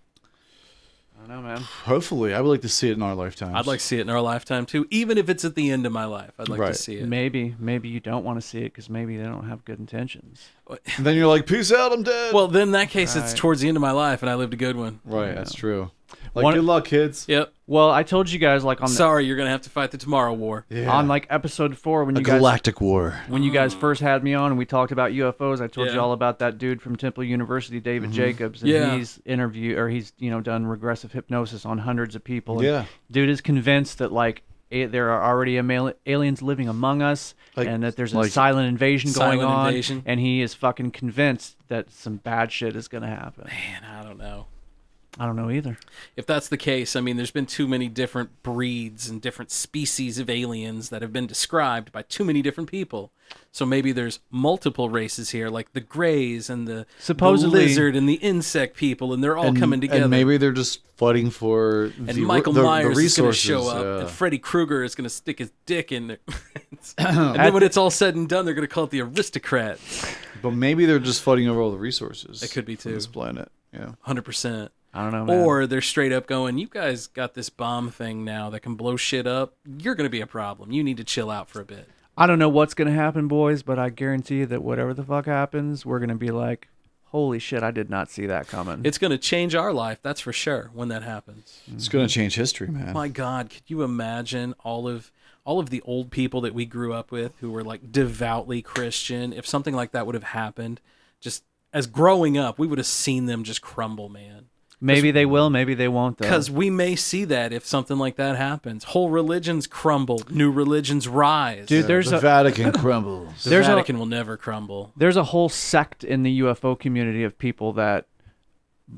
I don't know, man. Hopefully. I would like to see it in our lifetime. I'd like to see it in our lifetime, too. Even if it's at the end of my life, I'd like Right. to see it. Maybe you don't want to see it because maybe they don't have good intentions. And then you're like, peace out, I'm dead. Well, then in that case, it's Right. towards the end of my life, and I lived a good one. Right, that's true. Like, One- good luck, kids. Yep. Well, I told you guys like on Sorry, you're going to have to fight the Tomorrow War. Yeah. on like episode 4 when A you guys galactic war. when you guys first had me on and we talked about UFOs, I told Yeah. you all about that dude from Temple University, David Jacobs, and Yeah. he's done regressive hypnosis on hundreds of people. And Yeah. dude is convinced that like there are already aliens living among us, Like- and that there's a like silent invasion going silent on, invasion. and he is fucking convinced that some bad shit is gonna happen. Man, I don't know. I don't know either. If that's the case, I mean, there's been too many different breeds and different species of aliens that have been described by too many different people. So maybe there's multiple races here, like the Greys and the Supposedly- lizard and the insect people, and they're all coming together. And maybe they're just fighting for And the, Michael the, Myers the is going to resources. show up, yeah. and Freddy Krueger is going to stick his dick in there. And then when it's all said and done, they're going to call it the Aristocrats. But maybe they're just fighting over all the resources. It could be from too. this planet. Yeah. 100%. I don't know, man. Or they're straight up going, you guys got this bomb thing now that can blow shit up. You're going to be a problem. You need to chill out for a bit. I don't know what's gonna happen, boys, but I guarantee you that whatever the fuck happens, we're gonna be like, holy shit, I did not see that coming. It's going to change our life, that's for sure, when that happens. It's going to change history, man. My God, could you imagine all of the old people that we grew up with who were like devoutly Christian? If something like that would have happened, just as growing up, we would have seen them just crumble, man. Maybe they will, maybe they won't, though. Because we may see that if something like that happens. Whole religions crumble, new religions rise. Dude, there's the Vatican crumbles. The Vatican will never crumble. There's a whole sect in the UFO community of people that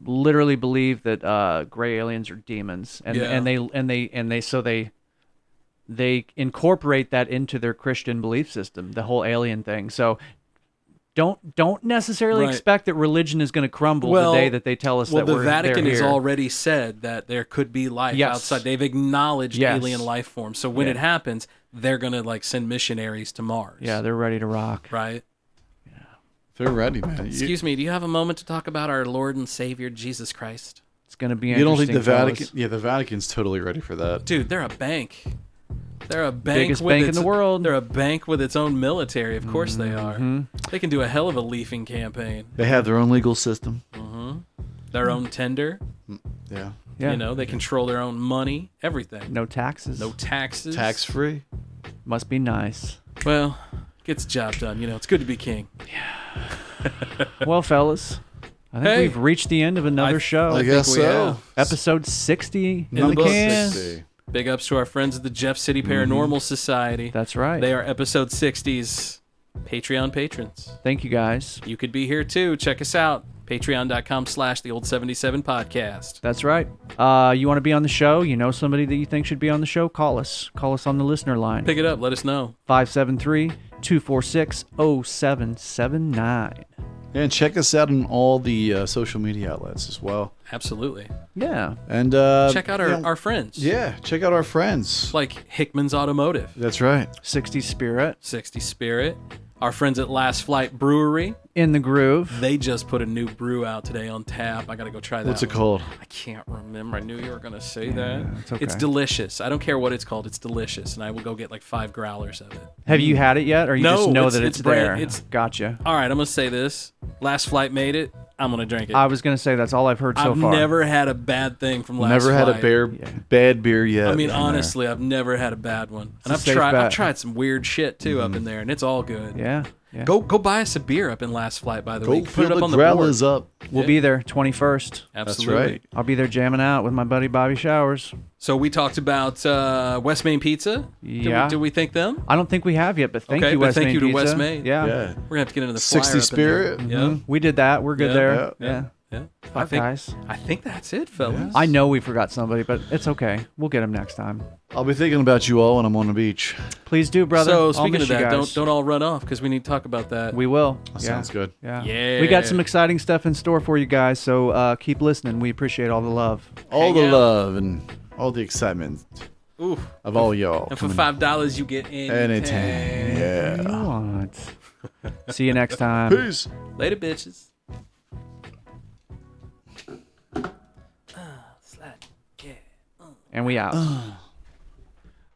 literally believe that gray aliens are demons, and they incorporate that into their Christian belief system, the whole alien thing. So don't necessarily Right. expect that religion is going to crumble the day that they tell us that the we're Vatican they're has here. already said that there could be life Yes. outside. They've acknowledged Yes. alien life forms. So when Yeah. it happens, they're going to like send missionaries to Mars. Yeah, they're ready to rock. Right? They're ready, man. Excuse me, do you have a moment to talk about our Lord and Savior Jesus Christ? It's going to be You don't think the interesting, Vatican? fellas. Yeah, the Vatican's totally ready for that. Dude, they're a bank. They're a bank. Biggest with bank in its, the world. They're a bank with its own military. Of course they are. They can do a hell of a leafing campaign. They have their own legal system. Their own tender. Yeah. Yeah. You know, they control their own money, everything. No taxes. No taxes. Tax free. Must be nice. Well, gets the job done. You know, it's good to be king. Well, fellas, I think Hey. we've reached the end of another show. I guess we so. have. Episode 60 in the the books. can. 60. Big ups to our friends at the Jeff City Paranormal Society. That's right. They are episode 60's Patreon patrons. Thank you, guys. You could be here too. Check us out. Patreon.com/the old 77podcast. That's right. You want to be on the show? You know somebody that you think should be on the show? Call us. Call us on the listener line. Pick it up. Let us know. 573-246-0779. And check us out on all the social media outlets as well. Absolutely. Yeah. And Check out our friends. Yeah, check out our friends. Like Hickman's Automotive. That's right. 60 Spirit. 60 Spirit. Our friends at Last Flight Brewery. In the Groove. They just put a new brew out today on tap. I got to go try that. What's it one. called? I can't remember. I knew you were going to say that. It's okay. It's delicious. I don't care what it's called. It's delicious. And I will go get like 5 growlers of it. Have you had it yet? Or you No, just know that it's there? It's Gotcha. All right, I'm going to say this. Last Flight made it. I'm going to drink it. I was going to say that's all I've heard so far. I've never had a bad thing from Last Never Flight. had a bad beer yet. I mean, honestly, I've never had a bad one. And It's a safe bet. I've tried some weird shit too up in there, and it's all good. Yeah. Go buy us a beer up in Last Flight, by the way. Go You can put it fill up the on the board. growlers up. We'll be there 21st. Absolutely. That's right. I'll be there jamming out with my buddy Bobby Showers. So we talked about West Main Pizza. Yeah. Do we thank them? I don't think we have yet, but thank you, but West thank Main you to Pizza. West Main. Yeah. We're going to have to get into the flyer 60 up in Spirit. there. Mhm. Yeah. We did that. We're good there. Yeah. Fuck, guys. I think that's it, fellas. I know we forgot somebody, but it's okay. We'll get them next time. I'll be thinking about you all when I'm on the beach. Please do, brother. So I'll speaking miss of you that, guys. don't all run off because we need to talk about that. We will. That sounds good. Yeah. Yeah. We got some exciting stuff in store for you guys, so keep listening. We appreciate all the love. All Hang the out. love and all the excitement Ooh. of all y'all. And for $5, you get anything. Yeah. What? See you next time. Peace. Later, bitches. And we out.